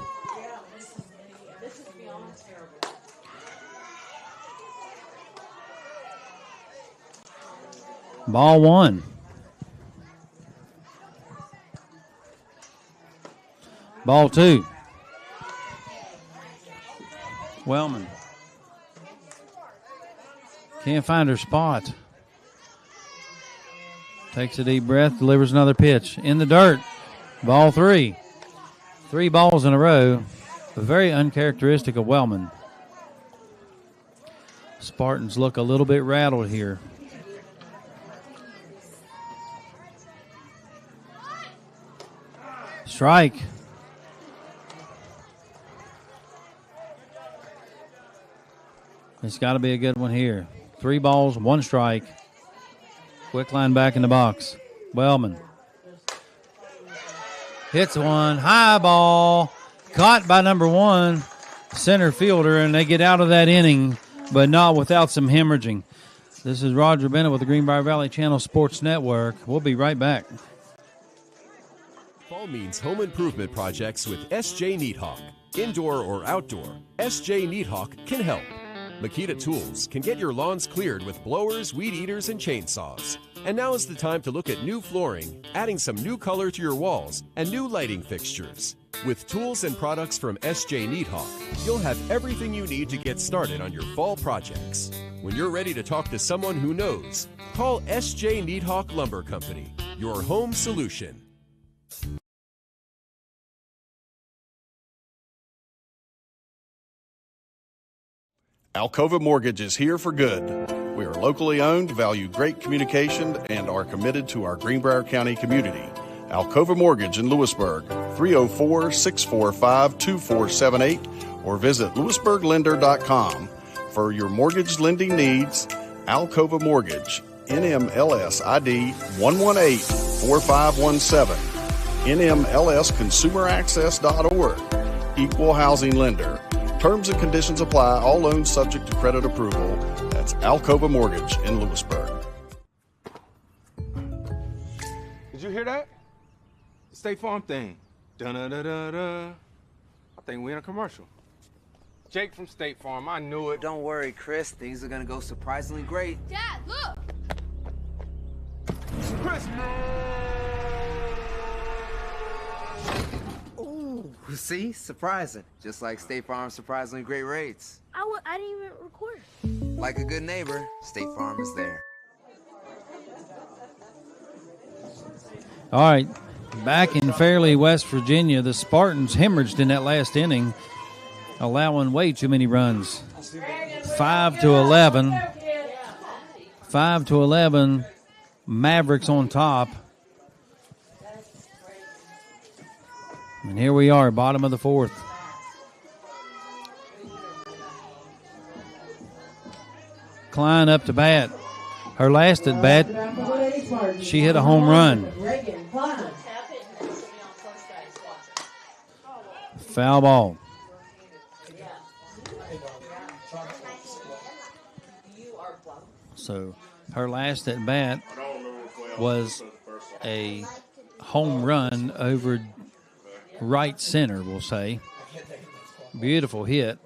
Ball 1. Ball 2. Wellman can't find her spot. Takes a deep breath, delivers another pitch. In the dirt. Ball 3. 3 balls in a row. Very uncharacteristic of Wellman. Spartans look a little bit rattled here. Strike. It's got to be a good one here. 3 balls, 1 strike. Quick line back in the box. Wellman hits one. High ball. Caught by number 1, center fielder, and they get out of that inning, but not without some hemorrhaging. This is Roger Bennett with the Greenbrier Valley Channel Sports Network. We'll be right back. Fall means home improvement projects with S.J. Neathawk. Indoor or outdoor, S.J. Neathawk can help. Makita Tools can get your lawns cleared with blowers, weed eaters, and chainsaws. And now is the time to look at new flooring, adding some new color to your walls, and new lighting fixtures. With tools and products from S.J. Neathawk, you'll have everything you need to get started on your fall projects. When you're ready to talk to someone who knows, call S.J. Neathawk Lumber Company, your home solution. Alcova Mortgage is here for good. We are locally owned, value great communication, and are committed to our Greenbrier County community. Alcova Mortgage in Lewisburg, 304-645-2478, or visit lewisburglender.com. For your mortgage lending needs, Alcova Mortgage, NMLS ID 118-4517, NMLSconsumeraccess.org, Equal Housing Lender. Terms and conditions apply. All loans subject to credit approval. That's Alcova Mortgage in Lewisburg. Did you hear that? The State Farm thing. Dun-da-da-da-da. I think we in a commercial. Jake from State Farm, I knew it. Don't worry, Chris. Things are gonna go surprisingly great. Dad, look! Chris! Ooh, see? Surprising. Just like State Farm's surprisingly great rates. I didn't even record. Like a good neighbor, State Farm is there. All right, back in Fairleigh, West Virginia, the Spartans hemorrhaged in that last inning, allowing way too many runs. 5-11. 5-11. Mavericks on top. And here we are, bottom of the 4th. Klein up to bat. Her last at bat, she hit a home run. Foul ball. So her last at bat was a home run over right center, we'll say. Beautiful hit.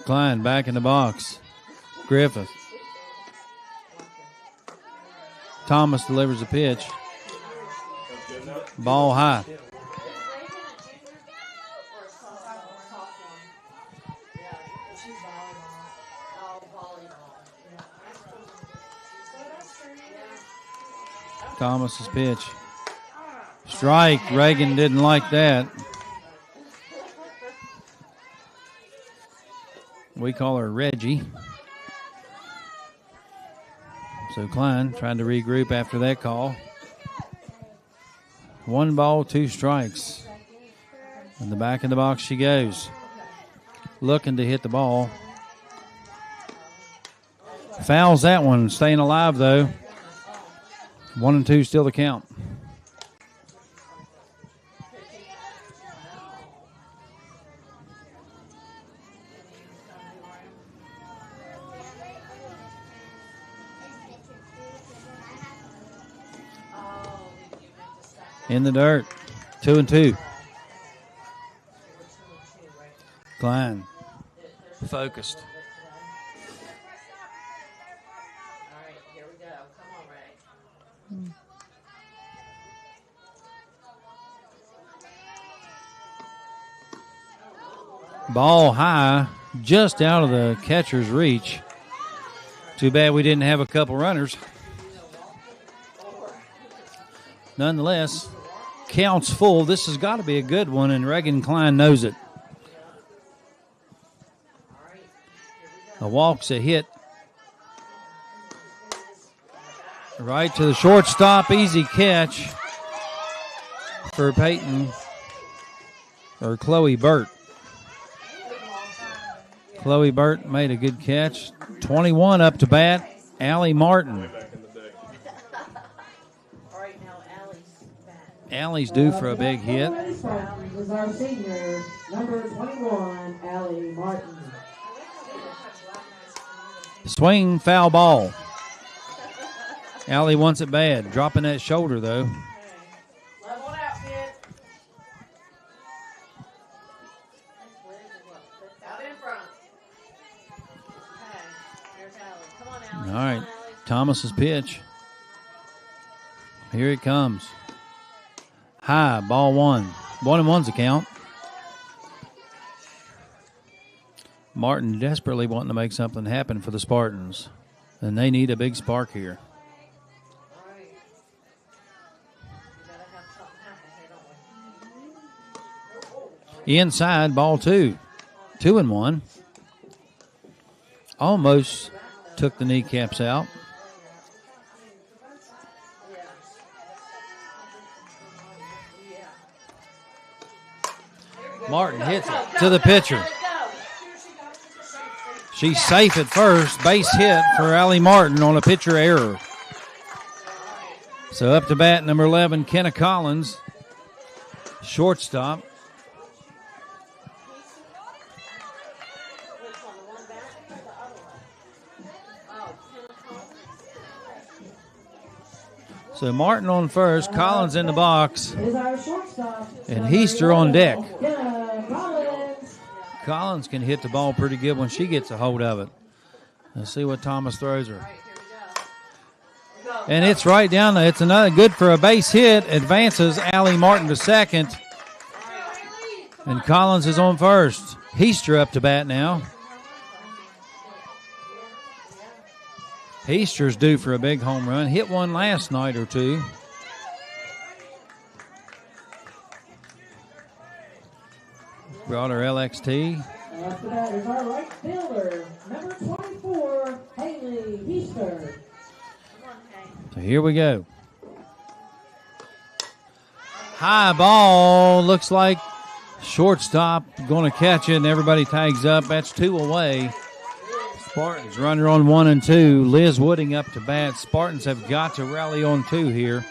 Klein back in the box. Griffith. Thomas delivers a pitch. Ball high. Thomas's pitch. Strike. Reagan didn't like that. We call her Reggie. So Klein trying to regroup after that call. 1 ball, 2 strikes. In the back of the box she goes. Looking to hit the ball. Fouls that one. Staying alive, though. 1-2 still the count. In the dirt. 2-2. Klein. Focused. Ball high, just out of the catcher's reach. Too bad we didn't have a couple runners. Nonetheless, counts full. This has got to be a good one, and Reagan Klein knows it. A walk's a hit. Right to the shortstop. Easy catch for Peyton, or Chloe Burt. Chloe Burt made a good catch. 21 up to bat, Allie Martin. Allie's due for a big hit. Is our senior, number 21, Allie Martin. Swing, foul ball. Allie wants it bad. Dropping that shoulder, though. Level it out, kid. Out in front. Okay, here's Allie. Come on, Allie. All right, Thomas's pitch. Here it comes. High, ball one. 1-1's the count. Martin desperately wanting to make something happen for the Spartans, and they need a big spark here. Inside, ball two. 2-1. Almost took the kneecaps out. Martin hits it to the pitcher. She's safe at first. Base hit for Allie Martin on a pitcher error. So up to bat, number 11, Kenna Collins, shortstop. So Martin on first, Collins in the box, Is our shortstop. and Heaster on deck. Collins. Collins can hit the ball pretty good when she gets a hold of it. Let's see what Thomas throws her. And it's right down there. It's another good for a base hit. Advances Allie Martin to second. And Collins is on first. Heaster up to bat now. Heaster's due for a big home run. Hit one last night or two. Brought her LXT. After that is our right fielder, number 24, Haley Heaster. So here we go. High ball. Looks like shortstop going to catch it, and everybody tags up. That's two away. Spartans runner on 1 and 2. Liz Wooding up to bat. Spartans have got to rally on 2 here.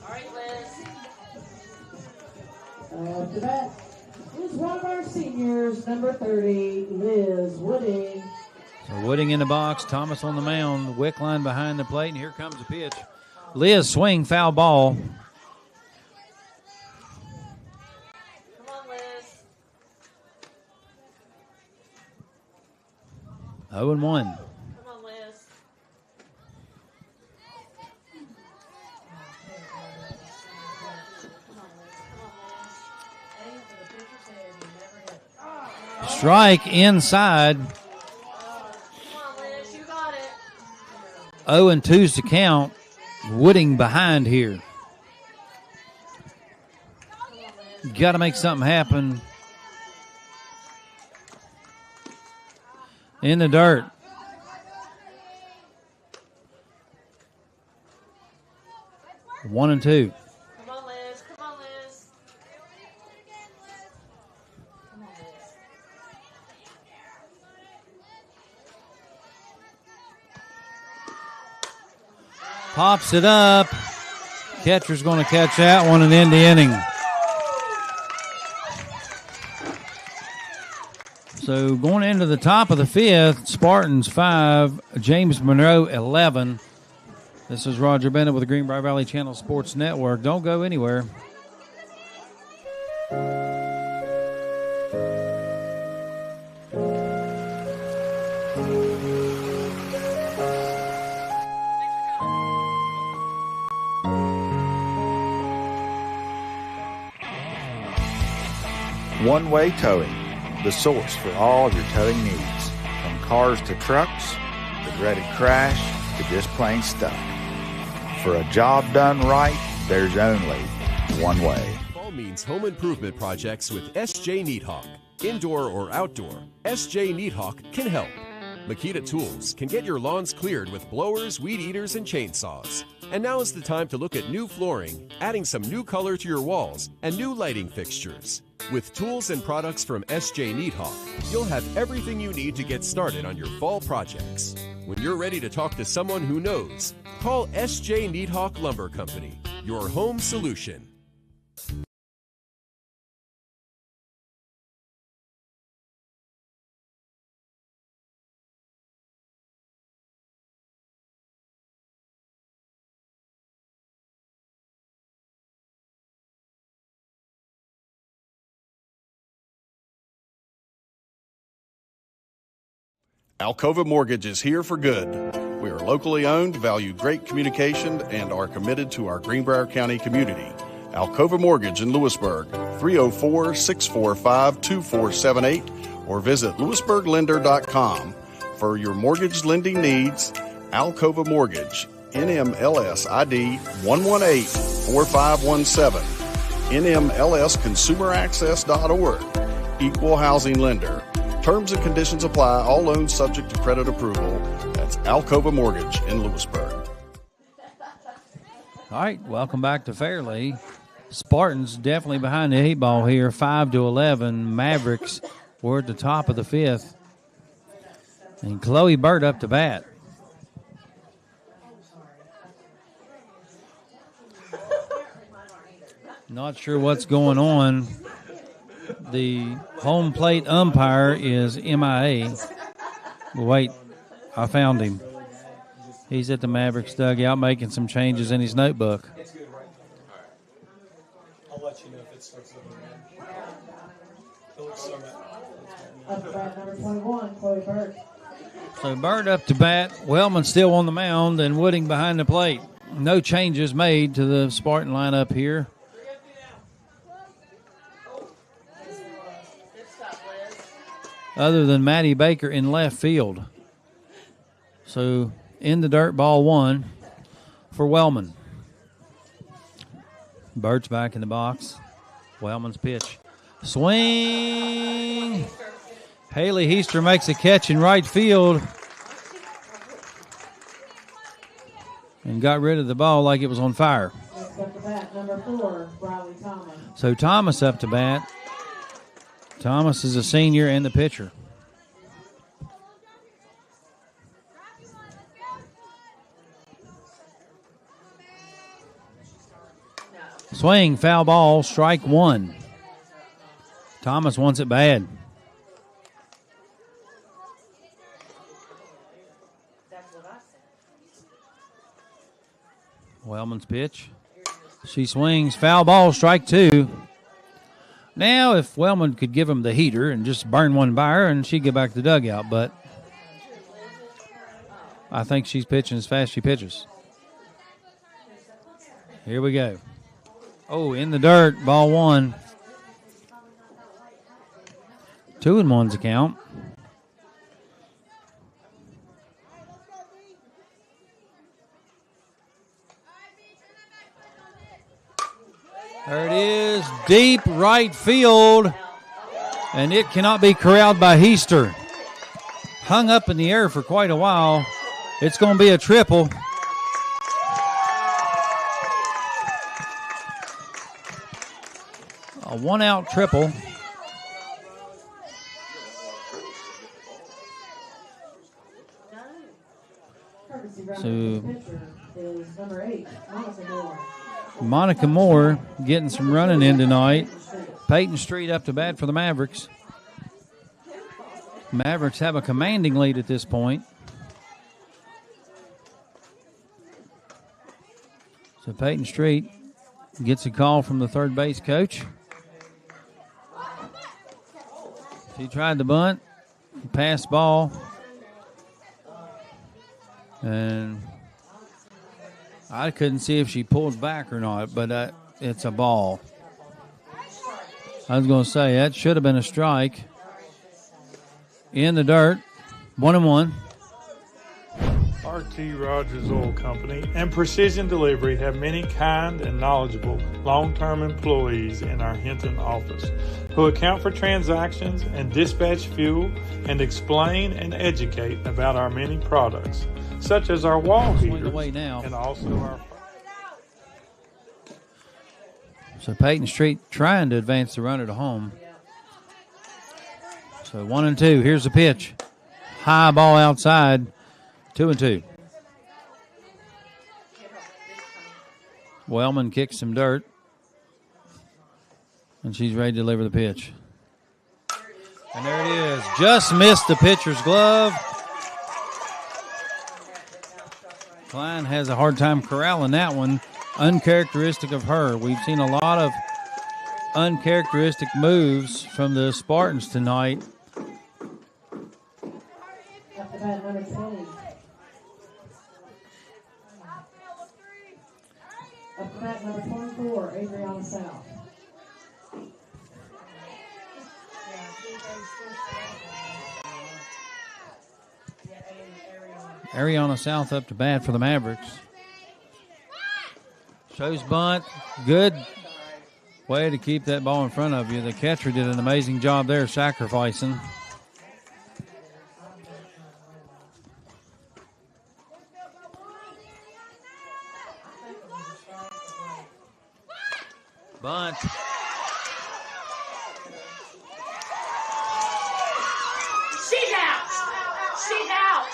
All right, Liz. To that is one of our seniors, number 30, Liz Wooding. So Wooding in the box. Thomas on the mound. Wickline behind the plate, and here comes the pitch. Liz swing, foul ball. 0-1. Come on, Liz. Strike inside. Come on, Liz. You got it. 0-2's the count. Wooding behind here. Got to make something happen. In the dirt. One and two. Come on, Liz. Come on, Liz. Come on, Liz. Pops it up. Catcher's going to catch that one and end the inning. So going into the top of the fifth, Spartans 5, James Monroe 11. This is Roger Bennett with the Greenbrier Valley Channel Sports Network. Don't go anywhere. One-way towing, the source for all your towing needs. From cars to trucks, the dreaded crash to just plain stuck. For a job done right, there's only one way. means home improvement projects with SJ Needhawk. Indoor or outdoor, SJ Needhawk can help. Makita Tools can get your lawns cleared with blowers, weed eaters, and chainsaws. And now is the time to look at new flooring, adding some new color to your walls, and new lighting fixtures. With tools and products from SJ Needhawk, you'll have everything you need to get started on your fall projects. When you're ready to talk to someone who knows, call SJ Needhawk Lumber Company, your home solution. Alcova Mortgage is here for good. We are locally owned, value great communication, and are committed to our Greenbrier County community. Alcova Mortgage in Lewisburg, 304-645-2478, or visit lewisburglender.com. For your mortgage lending needs, Alcova Mortgage, NMLS ID 118-4517, NMLSconsumeraccess.org, Equal Housing Lender. Terms and conditions apply. All loans subject to credit approval. That's Alcova Mortgage in Lewisburg. All right, welcome back to Fairleigh. Spartans definitely behind the 8 ball here, 5-11. Mavericks were at the top of the 5th. And Chloe Bird up to bat. Not sure what's going on. The home plate umpire is MIA. Wait, I found him. He's at the Mavericks dugout making some changes in his notebook. It's good, right? All right. I'll let you know if it starts looking Up to bat number 21, Chloe Bird. So Bird up to bat. Wellman still on the mound and Wooding behind the plate. No changes made to the Spartan lineup here. Other than Maddie Baker in left field. So in the dirt, ball 1 for Wellman. Bird's back in the box. Wellman's pitch. Swing. Haley Heaster makes a catch in right field. And got rid of the ball like it was on fire. Next up to bat, number 4, Bradley Thomas. So Thomas up to bat. Thomas is a senior and the pitcher. Swing, foul ball, strike 1. Thomas wants it bad. Wellman's pitch. She swings, foul ball, strike 2. Now, if Wellman could give him the heater and just burn one by her, and she'd get back to the dugout, but I think she's pitching as fast as she pitches. Here we go. Oh, in the dirt, ball 1. 2-1's the count. There it is, deep right field, and it cannot be corralled by Heaster. Hung up in the air for quite a while. It's going to be a triple. A 1-out triple. So is number 8, Monica Moore. Monica Moore getting some running in tonight. Peyton Street up to bat for the Mavericks. Mavericks have a commanding lead at this point. So Peyton Street gets a call from the third base coach. She tried the bunt, pass ball, and I couldn't see if she pulled back or not, but it's a ball. I was going to say that should have been a strike. In the dirt, 1-1. All R.T. Rogers Oil Company and Precision Delivery have many kind and knowledgeable long-term employees in our Hinton office who account for transactions and dispatch fuel and explain and educate about our many products, such as our wall heaters and also our... So Peyton Street trying to advance the runner to home. So 1-2. Here's the pitch. High ball outside. 2-2. Wellman kicks some dirt. And she's ready to deliver the pitch. And there it is. Just missed the pitcher's glove. Klein has a hard time corralling that one. Uncharacteristic of her. We've seen a lot of uncharacteristic moves from the Spartans tonight. Up to bat, number 20. Up to bat, number 24, Adriana South. Ariana South up to bat for the Mavericks. Shows bunt. Good way to keep that ball in front of you. The catcher did an amazing job there sacrificing. Bunt. She's out. She's out.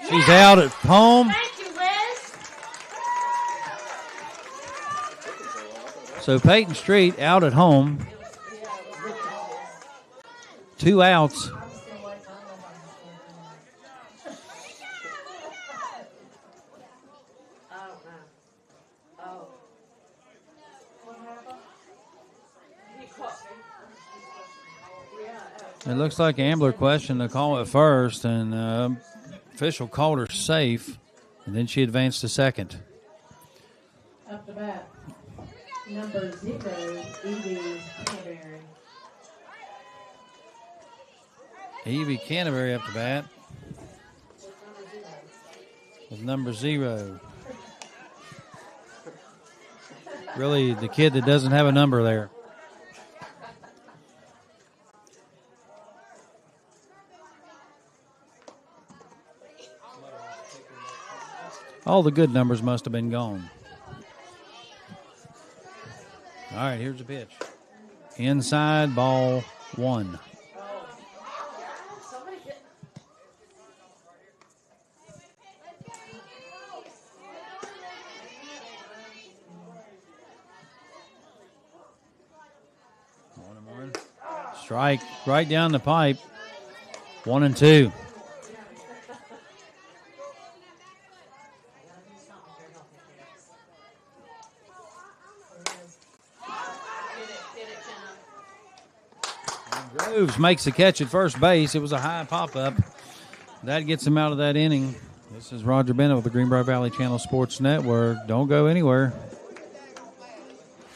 She's out at home. Thank you, Liz. So Peyton Street out at home. 2 outs. It looks like Ambler questioned the call at first, and official called her safe, and then she advanced to second. Up to bat, number 0, Evie Canterbury. Evie Canterbury up to bat with number 0. Really, the kid that doesn't have a number there. All the good numbers must have been gone. All right, here's the pitch. Inside, ball 1. Strike right down the pipe. 1-2. Groves makes the catch at first base. It was a high pop-up. That gets him out of that inning. This is Roger Bennett with the Greenbrier Valley Channel Sports Network. Don't go anywhere.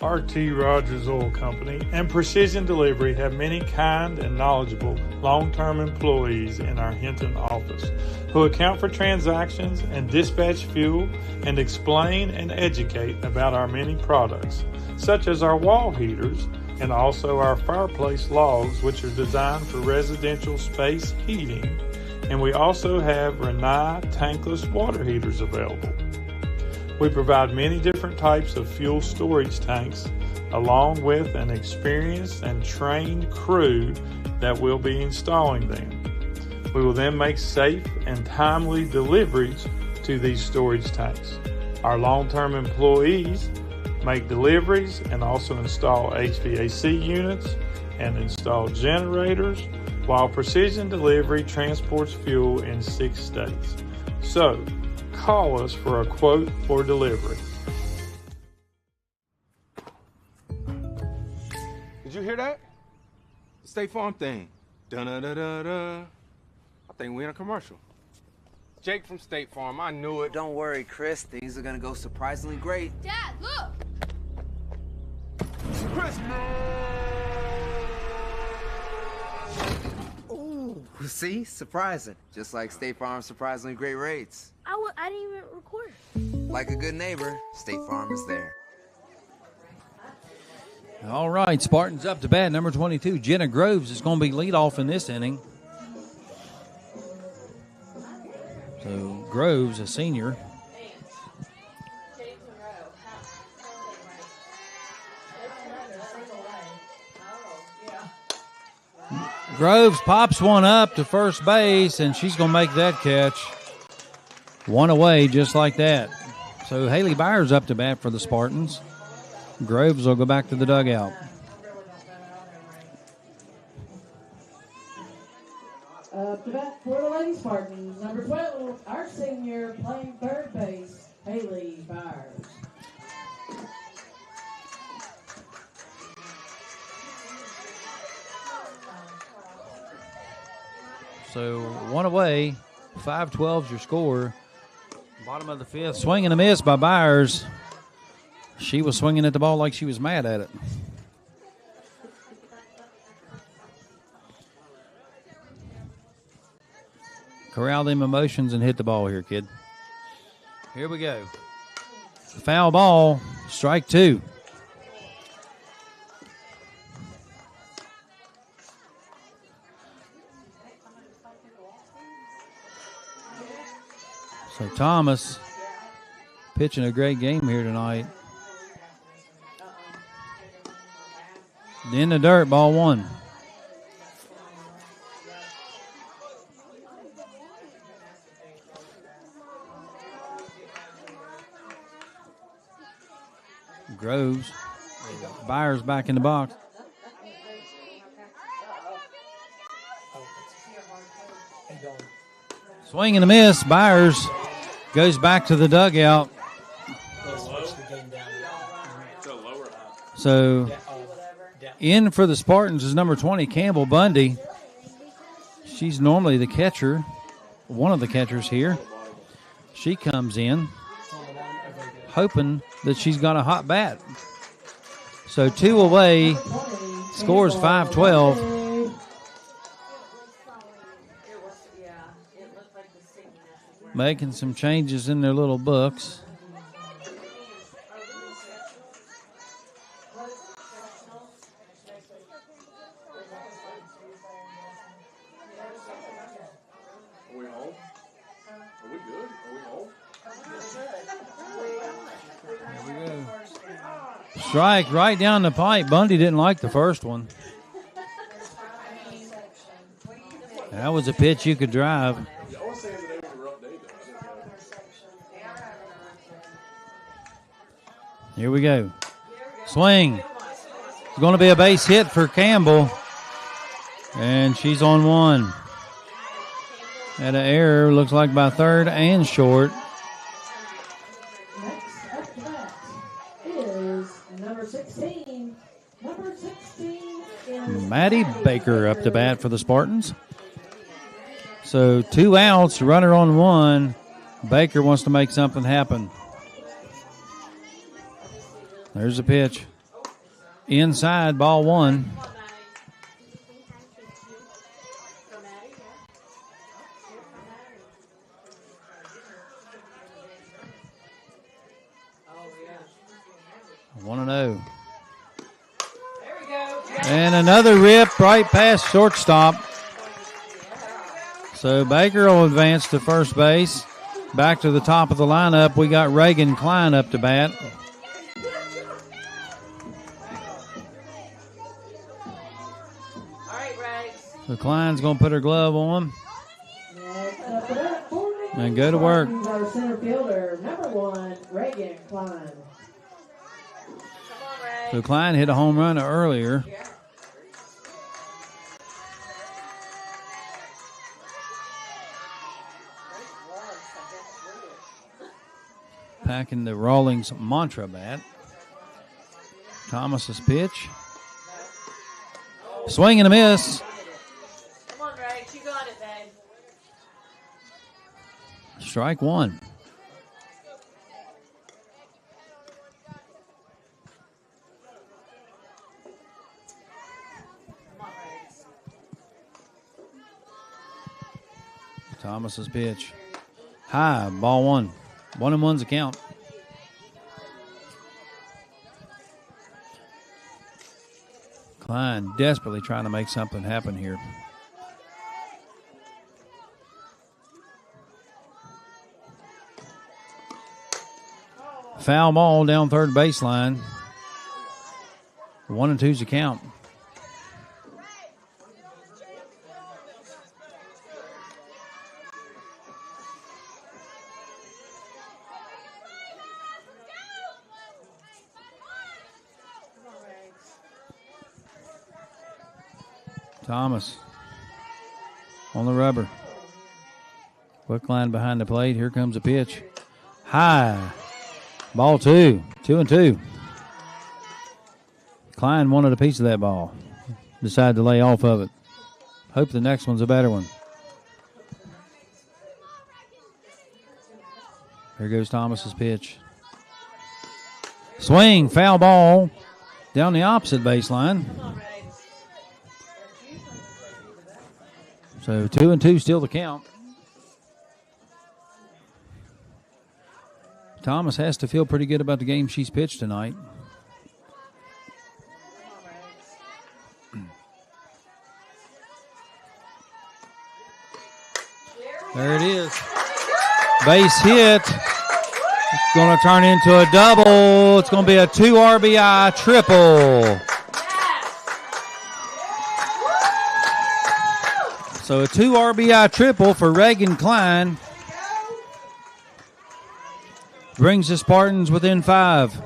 R.T. Rogers Oil Company and Precision Delivery have many kind and knowledgeable long-term employees in our Hinton office who account for transactions and dispatch fuel and explain and educate about our many products, such as our wall heaters and also our fireplace logs, which are designed for residential space heating. And we also have Renai tankless water heaters available. We provide many different types of fuel storage tanks, along with an experienced and trained crew that will be installing them. We will then make safe and timely deliveries to these storage tanks. Our long-term employees make deliveries and also install HVAC units and install generators, while Precision Delivery transports fuel in 6 states. So, call us for a quote or delivery. Did you hear that? The State Farm thing. Dun-da-da-da-da. I think we're in a commercial. Jake from State Farm, I knew it. Don't worry, Chris. Things are gonna go surprisingly great. Dad, look! Chris! Ooh. Oh, see? Surprising. Just like State Farm's surprisingly great rates. I didn't even record. Like a good neighbor, State Farm is there. All right, Spartans up to bat. Number 22, Jenna Groves is going to be leadoff in this inning. So Groves, a senior. Groves pops one up to first base, and she's going to make that catch. One away, just like that. So Haley Byers up to bat for the Spartans. Groves will go back to the dugout. Up to bat for the Lady Spartans, number 12, our senior playing third base, Haley Byers. So one away, 5-12 is your score. Bottom of the fifth, swing and a miss by Byers. She was swinging at the ball like she was mad at it. Corral them emotions and hit the ball here, kid. Here we go. Foul ball, strike two. So Thomas pitching a great game here tonight. In the dirt, ball one. Groves. Byers back in the box. Swing and a miss. Byers goes back to the dugout. So in for the Spartans is number 20, Campbell Bundy. She's normally the catcher, one of the catchers here. She comes in hoping that she's got a hot bat. So two away, scores 5-12. Making some changes in their little books. Are we home? Are we good? Are we home? Here we go. Strike right down the pipe. Bundy didn't like the first one. That was a pitch you could drive. Here we go. Swing. It's going to be a base hit for Campbell. And she's on one. Had an error, looks like by third and short. Next up to bat is number 16. Number 16 Maddie Baker up to bat for the Spartans. So 2 outs, runner on one. Baker wants to make something happen. There's a pitch. Inside, ball one. One and 0. And another rip right past shortstop. So Baker will advance to first base. Back to the top of the lineup, we got Reagan Klein up to bat. So Klein's going to put her glove on and go to work. Our center fielder, number 1, Reagan Klein. So Klein hit a home run earlier. Packing the Rawlings Mantra bat. Thomas's pitch. Swing and a miss. Come on, Rex. You got it, babe. Strike one. Thomas's pitch. High, ball one. 1-1's the count. Klein desperately trying to make something happen here. Foul ball down third baseline. 1-2's the count. Thomas on the rubber. Quick line behind the plate. Here comes a pitch. High. Ball 2. 2-2. Klein wanted a piece of that ball. Decided to lay off of it. Hope the next one's a better one. Here goes Thomas's pitch. Swing. Foul ball down the opposite baseline. So 2-2 still the count. Thomas has to feel pretty good about the game she's pitched tonight. There it is. Base hit. It's going to turn into a double. It's going to be a 2 RBI triple. So a 2 RBI triple for Reagan Klein brings the Spartans within 5.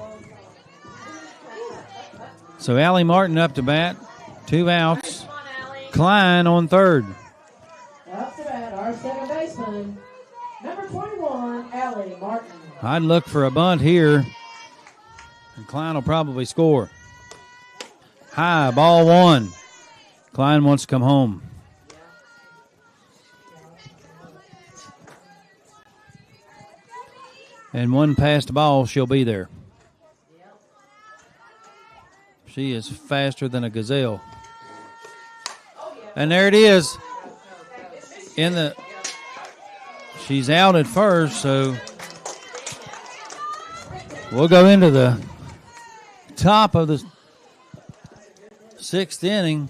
So Allie Martin up to bat, 2 outs. Klein on third. Up to bat, our second baseman, number 21, Allie Martin. I'd look for a bunt here, and Klein will probably score. High, ball 1. Klein wants to come home. And one passed ball, she'll be there. She is faster than a gazelle. And there it is. She's out at first, so we'll go into the top of the 6th inning.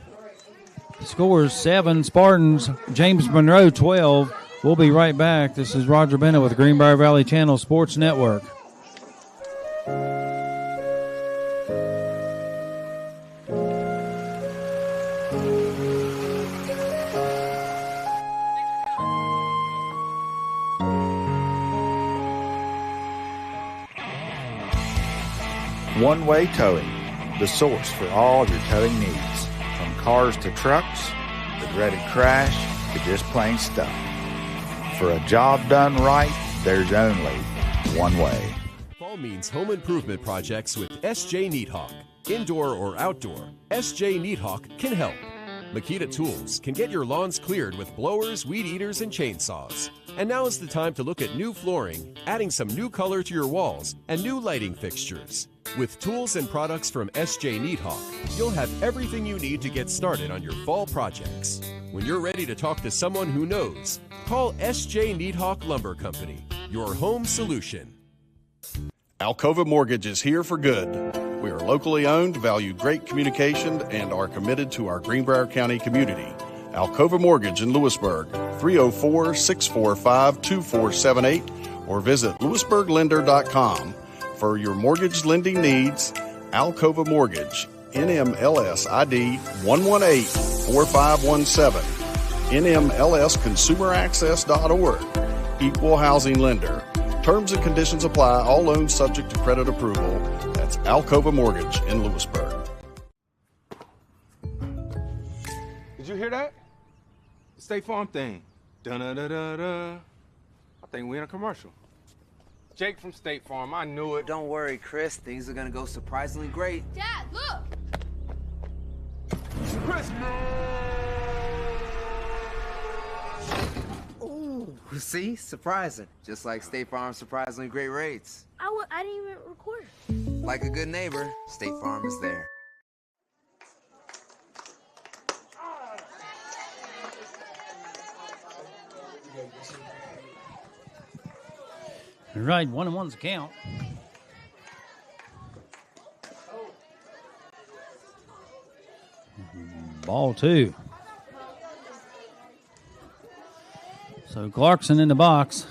Scores 7 Spartans, James Monroe 12. We'll be right back. This is Roger Bennett with the Greenbrier Valley Channel Sports Network. One-way towing, the source for all your towing needs. From cars to trucks, the dreaded crash to just plain stuff. For a job done right, there's only one way. Fall means home improvement projects with S.J. Neathawk. Indoor or outdoor, S.J. Neathawk can help. Makita Tools can get your lawns cleared with blowers, weed eaters, and chainsaws. And now is the time to look at new flooring, adding some new color to your walls, and new lighting fixtures. With tools and products from S.J. Neathawk, you'll have everything you need to get started on your fall projects. When you're ready to talk to someone who knows, call S.J. Neathawk Lumber Company, your home solution. Alcova Mortgage is here for good. We are locally owned, value great communication, and are committed to our Greenbrier County community. Alcova Mortgage in Lewisburg, 304-645-2478, or visit lewisburglender.com. For your mortgage lending needs, Alcova Mortgage, NMLS ID 118-4517, NMLSconsumeraccess.org, Equal Housing Lender. Terms and conditions apply. All loans subject to credit approval. That's Alcova Mortgage in Lewisburg. Did you hear that? The State Farm thing. Dun-da-da-da-da. I think we're in a commercial. Jake from State Farm, I knew it. Don't worry, Chris. Things are gonna go surprisingly great. Dad, look! Chris! Ooh, see? Surprising. Just like State Farm's surprisingly great rates. I didn't even record. Like a good neighbor, State Farm is there. All right, 1-1's the count. Ball 2. So Clarkson in the box.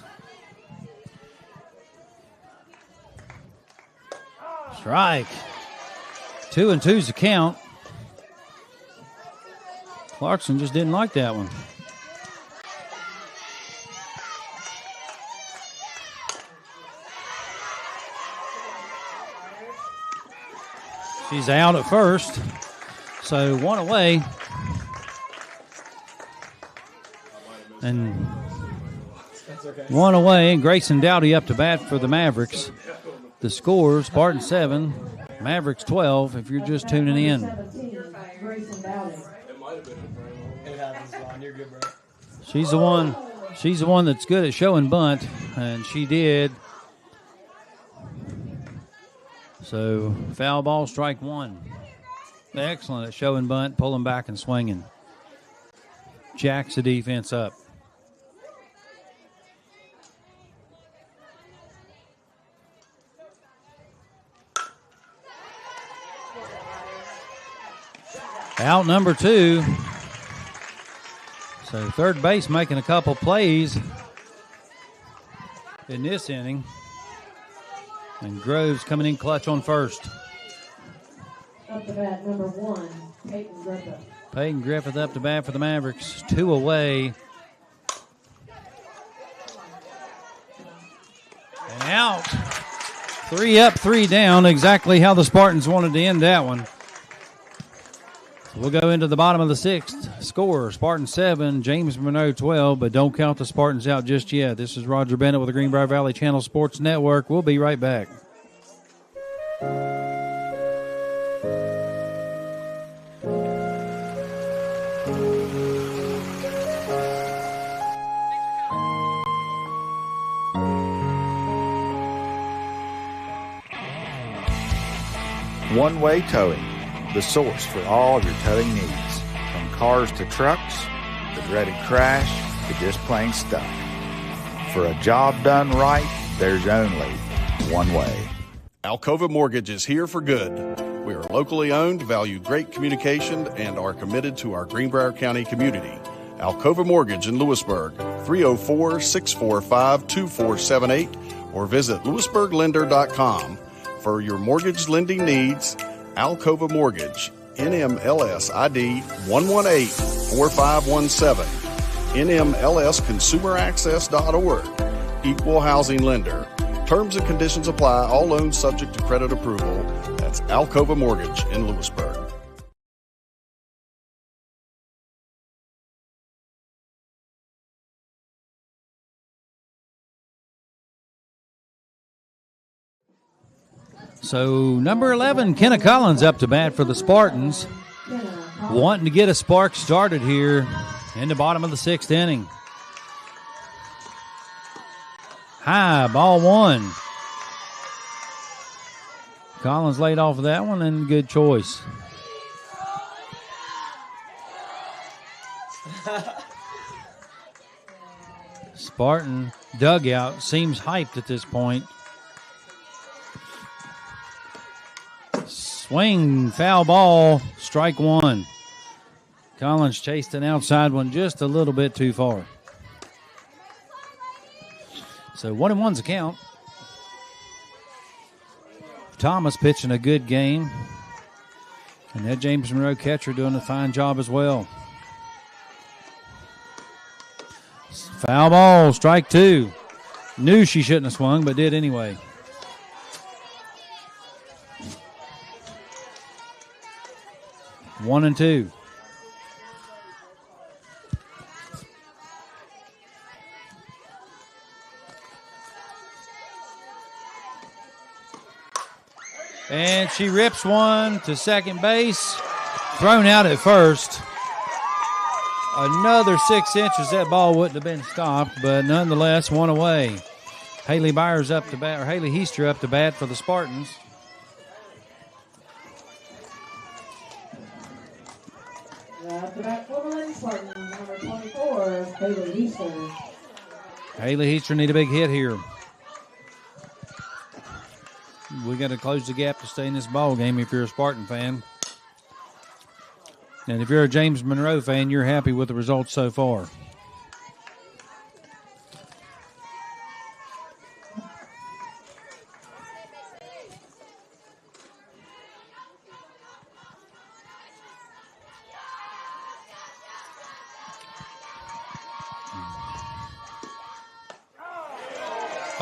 Strike. 2-2's the count. Clarkson just didn't like that one. She's out at first. So 1 away. And 1 away. And Grayson Dowdy up to bat for the Mavericks. The score, Spartan 7, Mavericks 12, if you're just tuning in. She's the one that's good at showing bunt, and she did. So foul ball, strike 1. Excellent at showing bunt, pulling back and swinging. Jacks the defense up. Out number 2. So third base making a couple plays in this inning. And Groves coming in clutch on first. Up to bat, number 1, Peyton Griffith. Peyton Griffith up to bat for the Mavericks. 2 away. And out. 3 up, 3 down. Exactly how the Spartans wanted to end that one. So we'll go into the bottom of the 6th. Score, Spartan 7, James Monroe 12, but don't count the Spartans out just yet. This is Roger Bennett with the Greenbrier Valley Channel Sports Network. We'll be right back. One-way towing, the source for all of your towing needs. From cars to trucks, the dreaded crash, to just plain stuff. For a job done right, there's only one way. Alcova Mortgage is here for good. We are locally owned, value great communication, and are committed to our Greenbrier County community. Alcova Mortgage in Lewisburg, 304-645-2478, or visit lewisburglender.com. For your mortgage lending needs, Alcova Mortgage, NMLS ID 1184517, NMLSconsumeraccess.org, Equal Housing Lender. Terms and conditions apply. All loans subject to credit approval. That's Alcova Mortgage in Lewisburg. So number 11, Kenna Collins up to bat for the Spartans. Wanting to get a spark started here in the bottom of the 6th inning. High, ball 1. Collins laid off of that one, and good choice. Spartan dugout seems hyped at this point. Swing, foul ball, strike 1. Collins chased an outside one just a little bit too far. So 1-1's a count. Thomas pitching a good game. And that James Monroe catcher doing a fine job as well. Foul ball, strike 2. Knew she shouldn't have swung, but did anyway. One and 2. And she rips one to second base. Thrown out at first. Another 6 inches. That ball wouldn't have been stopped, but nonetheless, one away. Haley Byers up to bat, or Haley Heister up to bat for the Spartans. Up to bat for the Lady Spartans, number 24, Haley Easter. Haley Heaster need a big hit here. We got to close the gap to stay in this ball game if you're a Spartan fan. And if you're a James Monroe fan, you're happy with the results so far.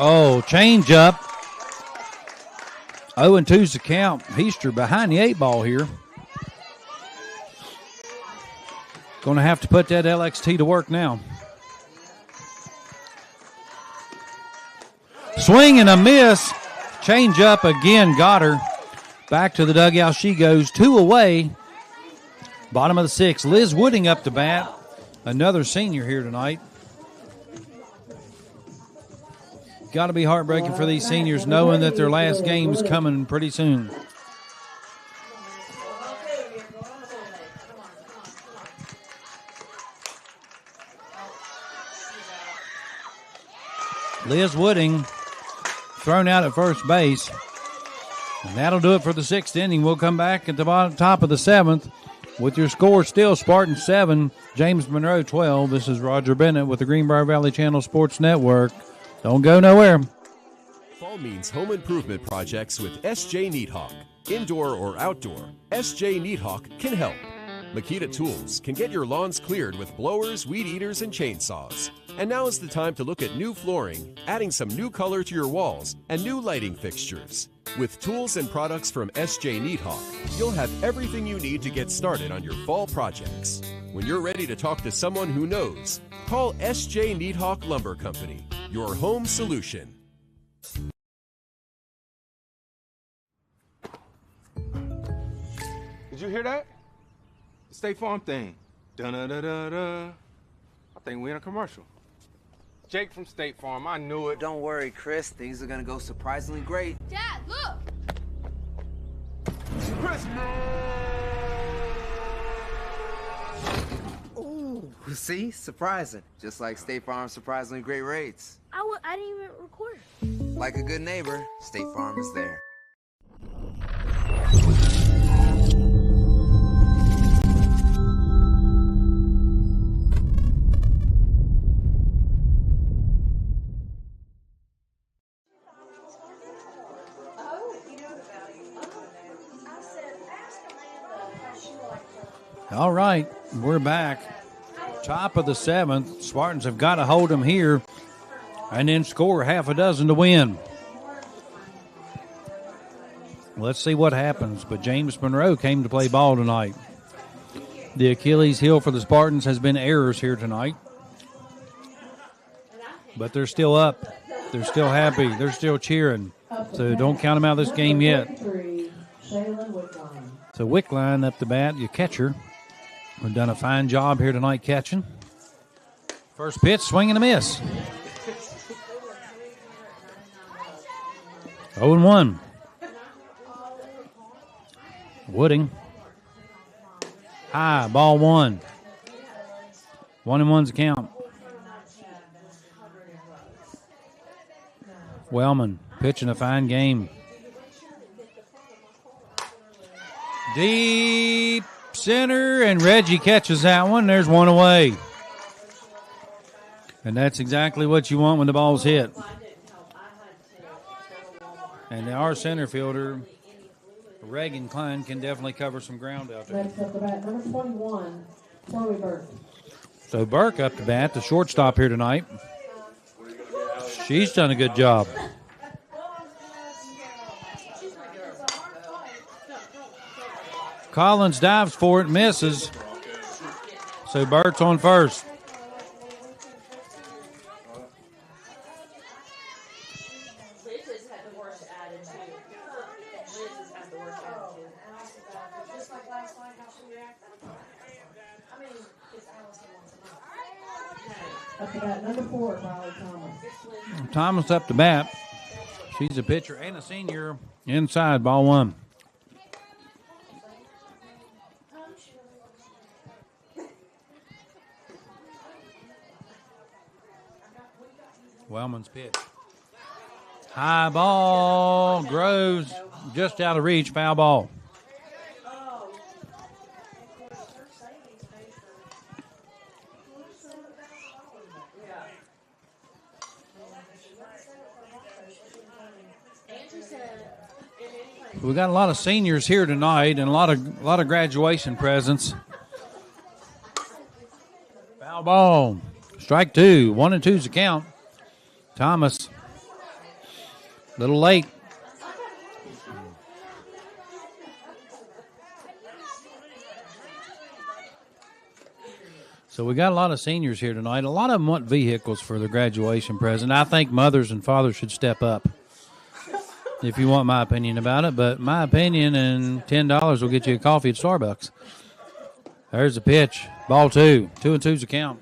Oh, change up. 0-2's the count. Heaster behind the 8-ball here. Going to have to put that LXT to work now. Swing and a miss. Change up again. Got her. Back to the dugout she goes. 2 away. Bottom of the 6th. Liz Wooding up to bat. Another senior here tonight. Got to be heartbreaking for these seniors knowing that their last game is coming pretty soon. Liz Wooding thrown out at first base. And that'll do it for the 6th inning. We'll come back at the top of the 7th with your score still Spartan 7, James Monroe 12. This is Roger Bennett with the Greenbrier Valley Channel Sports Network. Don't go nowhere. Fall means home improvement projects with S.J. Neathawk. Indoor or outdoor, S.J. Neathawk can help. Makita Tools can get your lawns cleared with blowers, weed eaters, and chainsaws. And now is the time to look at new flooring, adding some new color to your walls, and new lighting fixtures. With tools and products from S.J. Neathawk, you'll have everything you need to get started on your fall projects. When you're ready to talk to someone who knows, call S.J. Neathawk Lumber Company, your home solution. Did you hear that? The State Farm thing. Dun-da-da-da-da. I think we're in a commercial. Jake from State Farm, I knew it. Don't worry, Chris. Things are gonna go surprisingly great. Dad, look! Ooh, see? Surprising. Just like State Farm's surprisingly great rates. I didn't even record. Like a good neighbor, State Farm is there. All right, we're back. Top of the 7th. Spartans have got to hold them here and then score half a dozen to win. Let's see what happens. But James Monroe came to play ball tonight. The Achilles heel for the Spartans has been errors here tonight. But they're still up. They're still happy. They're still cheering. So don't count them out of this game yet. So Wickline up the bat, your catcher. We've done a fine job here tonight catching. First pitch, swing and a miss. 0-1. Wooding. High, ball 1. 1-1's the count. Wellman pitching a fine game. Deep center, and Reggie catches that one. There's one away. And that's exactly what you want when the ball's hit. And our center fielder, Reagan Klein, can definitely cover some ground out there. Next up the bat, number 21, Chloe Burke. So Burke up the bat, the shortstop here tonight. She's done a good job. Collins dives for it, misses. So Burke's on first. Up the bat, number 4, Riley Thomas. Thomas up the bat. She's a pitcher and a senior. Inside, ball 1. Wellman's pitch. High ball. Groves just out of reach. Foul ball. We got a lot of seniors here tonight and a lot of graduation presents. Foul ball. Strike two. 1-2's the count. Thomas. A little late. So we got a lot of seniors here tonight. A lot of them want vehicles for their graduation present. I think mothers and fathers should step up, if you want my opinion about it. But my opinion, and $10 will get you a coffee at Starbucks. There's the pitch. Ball two. 2-2's the count.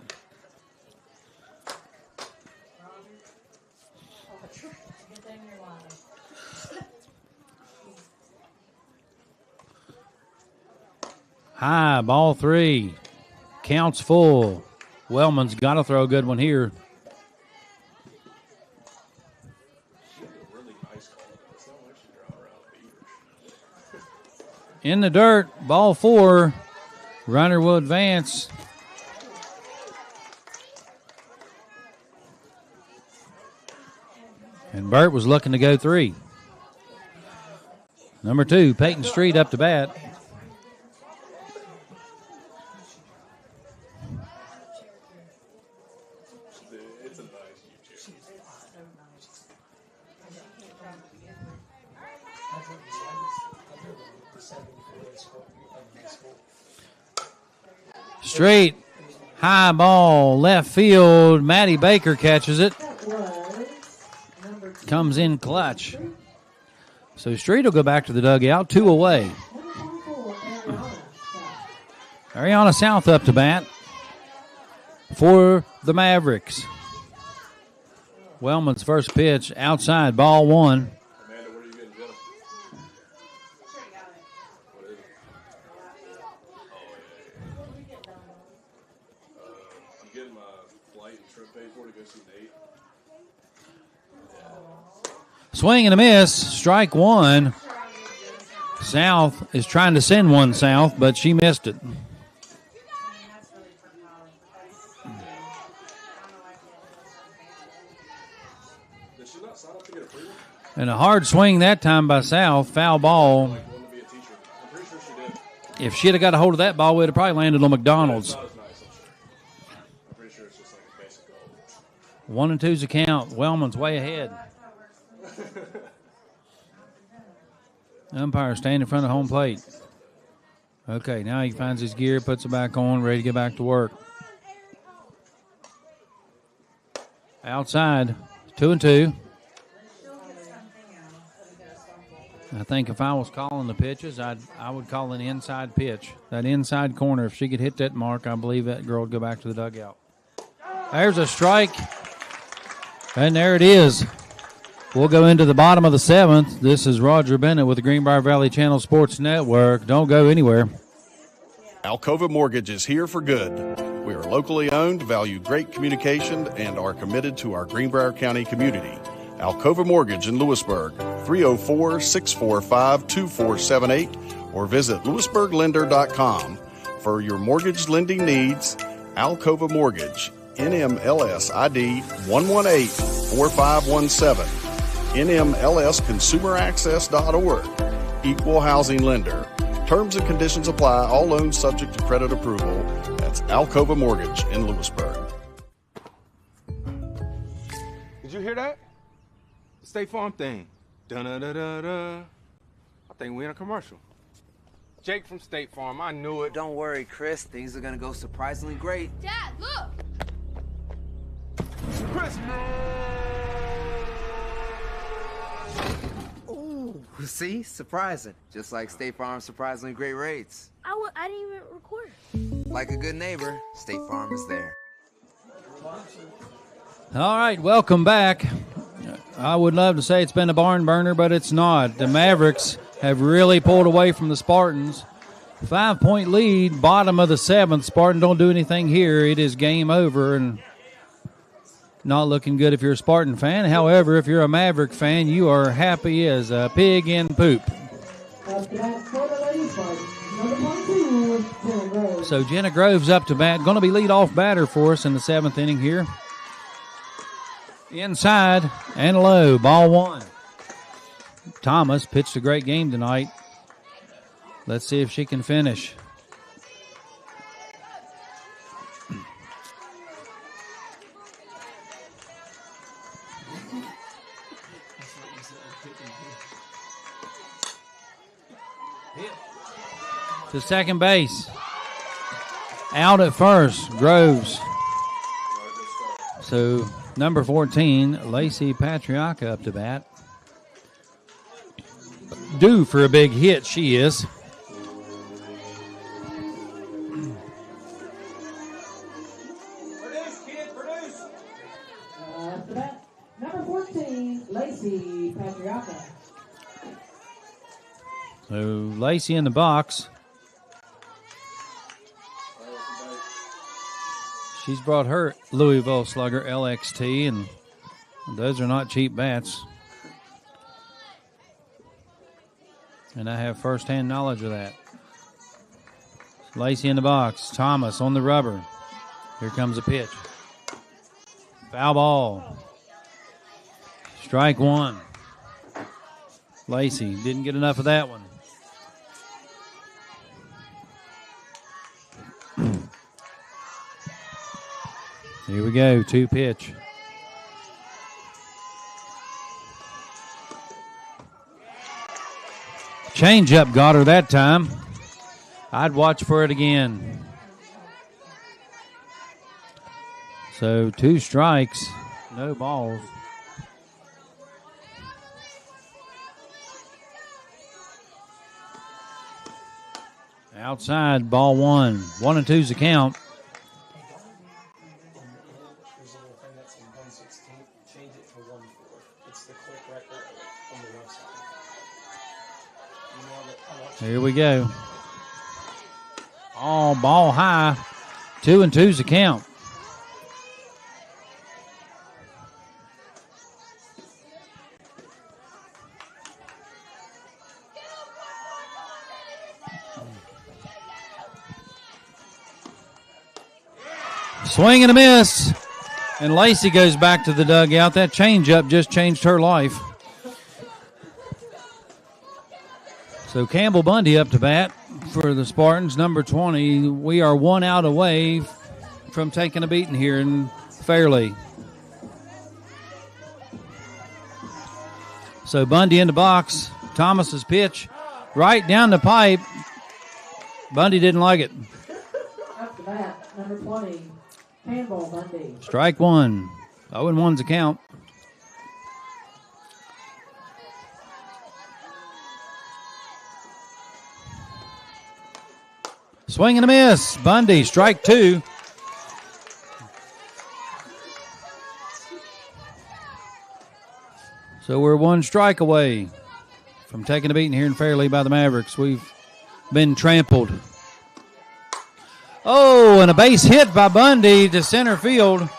High, ball three. Counts full. Wellman's got to throw a good one here. In the dirt, ball four. Runner will advance. And Burt was looking to go three. Number two, Peyton Street up to bat. Straight, high ball, left field. Maddie Baker catches it. Comes in clutch. So Street will go back to the dugout, 2 away. Ariana South up to bat for the Mavericks. Wellman's first pitch, outside, ball one. Swing and a miss, strike one. South is trying to send one south, but she missed it. And a hard swing that time by South, foul ball. If she'd have got a hold of that ball, it would have probably landed on McDonald's. 1-2's the count. Wellman's way ahead. Umpire standing in front of home plate. Okay, now he finds his gear, puts it back on, ready to get back to work. Outside, 2-2. I think if I was calling the pitches, I would call an inside pitch. That inside corner, if she could hit that mark, I believe that girl would go back to the dugout. There's a strike. And there it is. We'll go into the bottom of the 7th. This is Roger Bennett with the Greenbrier Valley Channel Sports Network. Don't go anywhere. Alcova Mortgage is here for good. We are locally owned, value great communication, and are committed to our Greenbrier County community. Alcova Mortgage in Lewisburg, 304-645-2478, or visit lewisburglender.com. For your mortgage lending needs, Alcova Mortgage, NMLS ID 118-4517. NMLSconsumeraccess.org. Equal housing lender. Terms and conditions apply. All loans subject to credit approval. That's Alcova Mortgage in Lewisburg. Did you hear that? The State Farm thing. Dun-da-da-da-da. I think we're in a commercial. Jake from State Farm, I knew it. Don't worry, Chris. Things are gonna go surprisingly great. Dad, look! Chris! Ooh, see? Surprising. Just like State Farm's surprisingly great rates. I didn't even record. Like a good neighbor, State Farm is there. All right, welcome back. I would love to say it's been a barn burner, but it's not. The Mavericks have really pulled away from the Spartans. 5-point lead, bottom of the 7th. Spartan don't do anything here. It is game over, and not looking good if you're a Spartan fan. However, if you're a Maverick fan, you are happy as a pig in poop. Up to bat for the Lady Spartans. Number 22, Jenna Groves. So Jenna Groves up to bat. Going to be leadoff batter for us in the 7th inning here. Inside and low, ball 1. Thomas pitched a great game tonight. Let's see if she can finish. To second base. Out at first, Groves. So number 14, Lacey Patriarca up to bat. Due for a big hit, she is. Up to bat, number 14, Lacey Patriarca. So Lacey in the box. She's brought her Louisville Slugger LXT, and those are not cheap bats. And I have firsthand knowledge of that. Lacey in the box. Thomas on the rubber. Here comes a pitch. Foul ball. Strike 1. Lacey didn't get enough of that one. Here we go, 2 pitch. Change-up got her that time. I'd watch for it again. So 2 strikes, no balls. Outside, ball 1. 1-2's the count. Here we go. Oh, ball high. 2-2's the count. Swing and a miss. And Lacey goes back to the dugout. That changeup just changed her life. So Campbell Bundy up to bat for the Spartans, number 20. We are 1 out away from taking a beating here in Fairleigh. So Bundy in the box. Thomas's pitch right down the pipe. Bundy didn't like it. Up to bat, number 20, Campbell Bundy. Strike 1. 0-1's the count. Swing and a miss. Bundy, strike 2. So we're 1 strike away from taking a beating here in Fairleigh by the Mavericks. We've been trampled. Oh, and a base hit by Bundy to center field.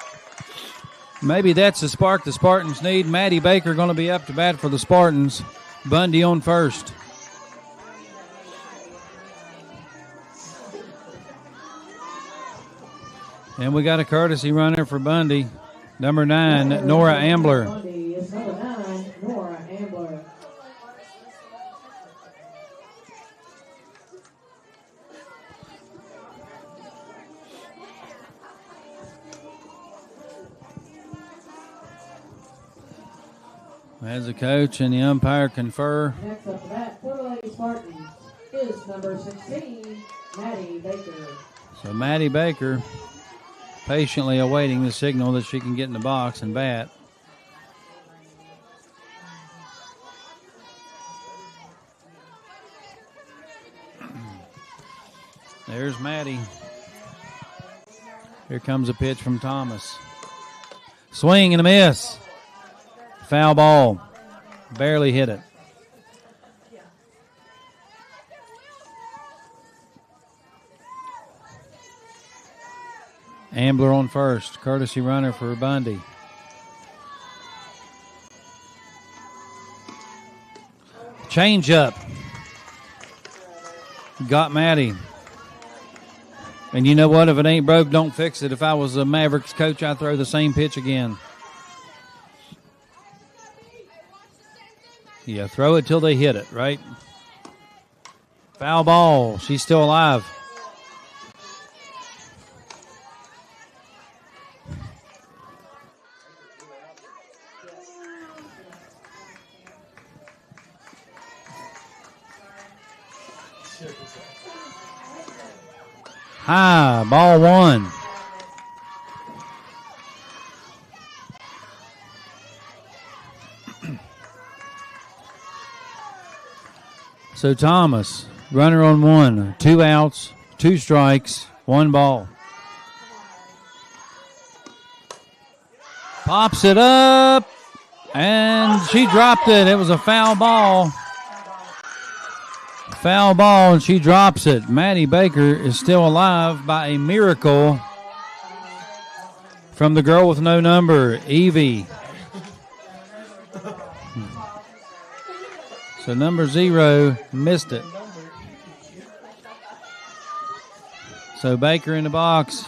Maybe that's the spark the Spartans need. Maddie Baker going to be up to bat for the Spartans. Bundy on first. And we got a courtesy runner for Bundy. Number 9, Nora Ambler. Bundy is number 9, Nora Ambler. As the coach and the umpire confer. Next up to bat for the Lady Spartans is number 16, Maddie Baker. So Maddie Baker patiently awaiting the signal that she can get in the box and bat. There's Maddie. Here comes a pitch from Thomas. Swing and a miss. Foul ball. Barely hit it. Ambler on first. Courtesy runner for Bundy. Change up. Got Maddie. And you know what? If it ain't broke, don't fix it. If I was a Mavericks coach, I'd throw the same pitch again. Yeah, throw it till they hit it, right? Foul ball. She's still alive. High, ball one. So Thomas, runner on one, 2 outs, 2 strikes, 1 ball. Pops it up, and she dropped it. It was a foul ball. Foul ball, and she drops it. Maddie Baker is still alive by a miracle from the girl with no number, Evie. So number 0 missed it. So Baker in the box.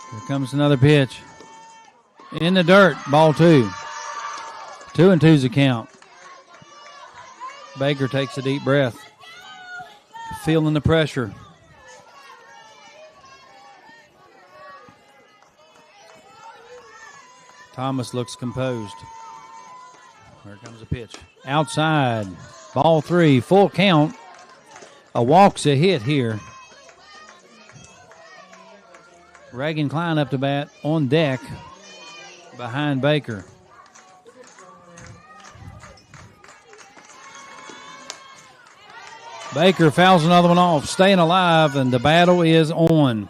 Here comes another pitch. In the dirt, ball 2. 2-2's the count. Baker takes a deep breath, feeling the pressure. Thomas looks composed. Here comes a pitch. Outside, ball 3, full count. A walk's a hit here. Reagan Klein up to bat on deck behind Baker. Baker fouls another one off, staying alive, and the battle is on.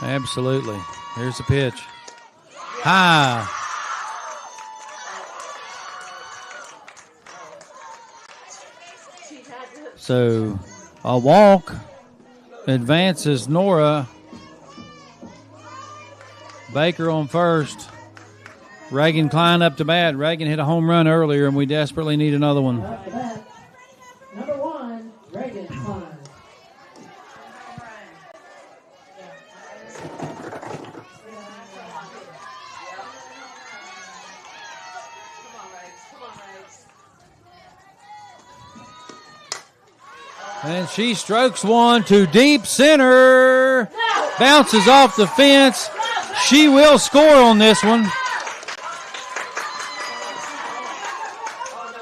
Absolutely. Here's the pitch. High. So a walk advances Nora. Baker on first. Reagan Klein up to bat. Reagan hit a home run earlier, and we desperately need another one. Number 1, Reagan Klein. And she strokes one to deep center. Bounces off the fence. She will score on this one.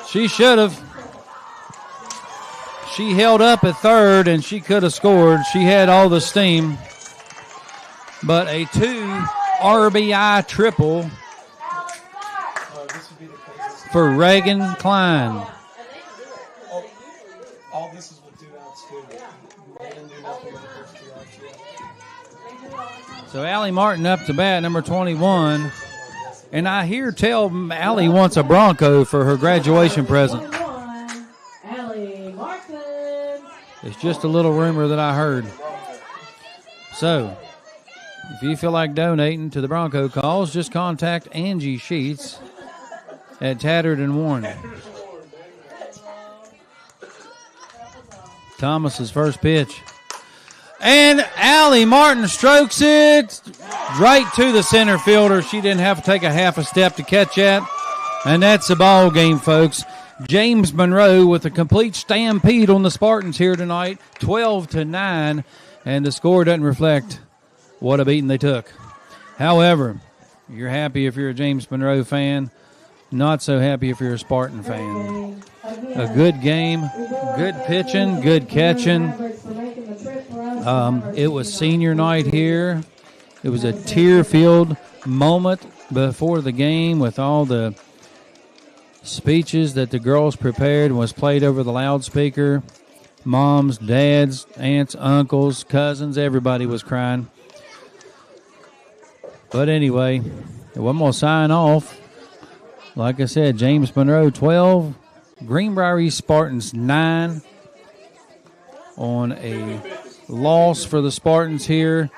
She should have. She held up at third, and she could have scored. She had all the steam. But a 2 RBI triple for Reagan Klein. All this is with 2 outs, too. They didn't do nothing with the first 2 outs yet. So Allie Martin up to bat, number 21. And I hear tell Allie wants a Bronco for her graduation present. Allie Martin. It's just a little rumor that I heard. So, if you feel like donating to the Bronco cause, just contact Angie Sheets at Tattered and Worn. Thomas's first pitch. And Allie Martin strokes it right to the center fielder. She didn't have to take a half a step to catch that. And that's the ball game, folks. James Monroe with a complete stampede on the Spartans here tonight, 12-9. And the score doesn't reflect what a beating they took. However, you're happy if you're a James Monroe fan. Not so happy if you're a Spartan fan. A good game, good pitching, good catching. It was senior night here. It was a tear-filled moment before the game with all the speeches that the girls prepared and was played over the loudspeaker. Moms, dads, aunts, uncles, cousins, everybody was crying. But anyway, I'm going to sign off. Like I said, James Monroe 12, Greenbrier Spartans 9 on a loss for the Spartans here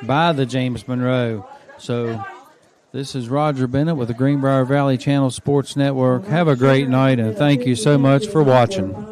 by the James Monroe. So this is Roger Bennett with the Greenbrier Valley Channel Sports Network. Have a great night, and thank you so much for watching.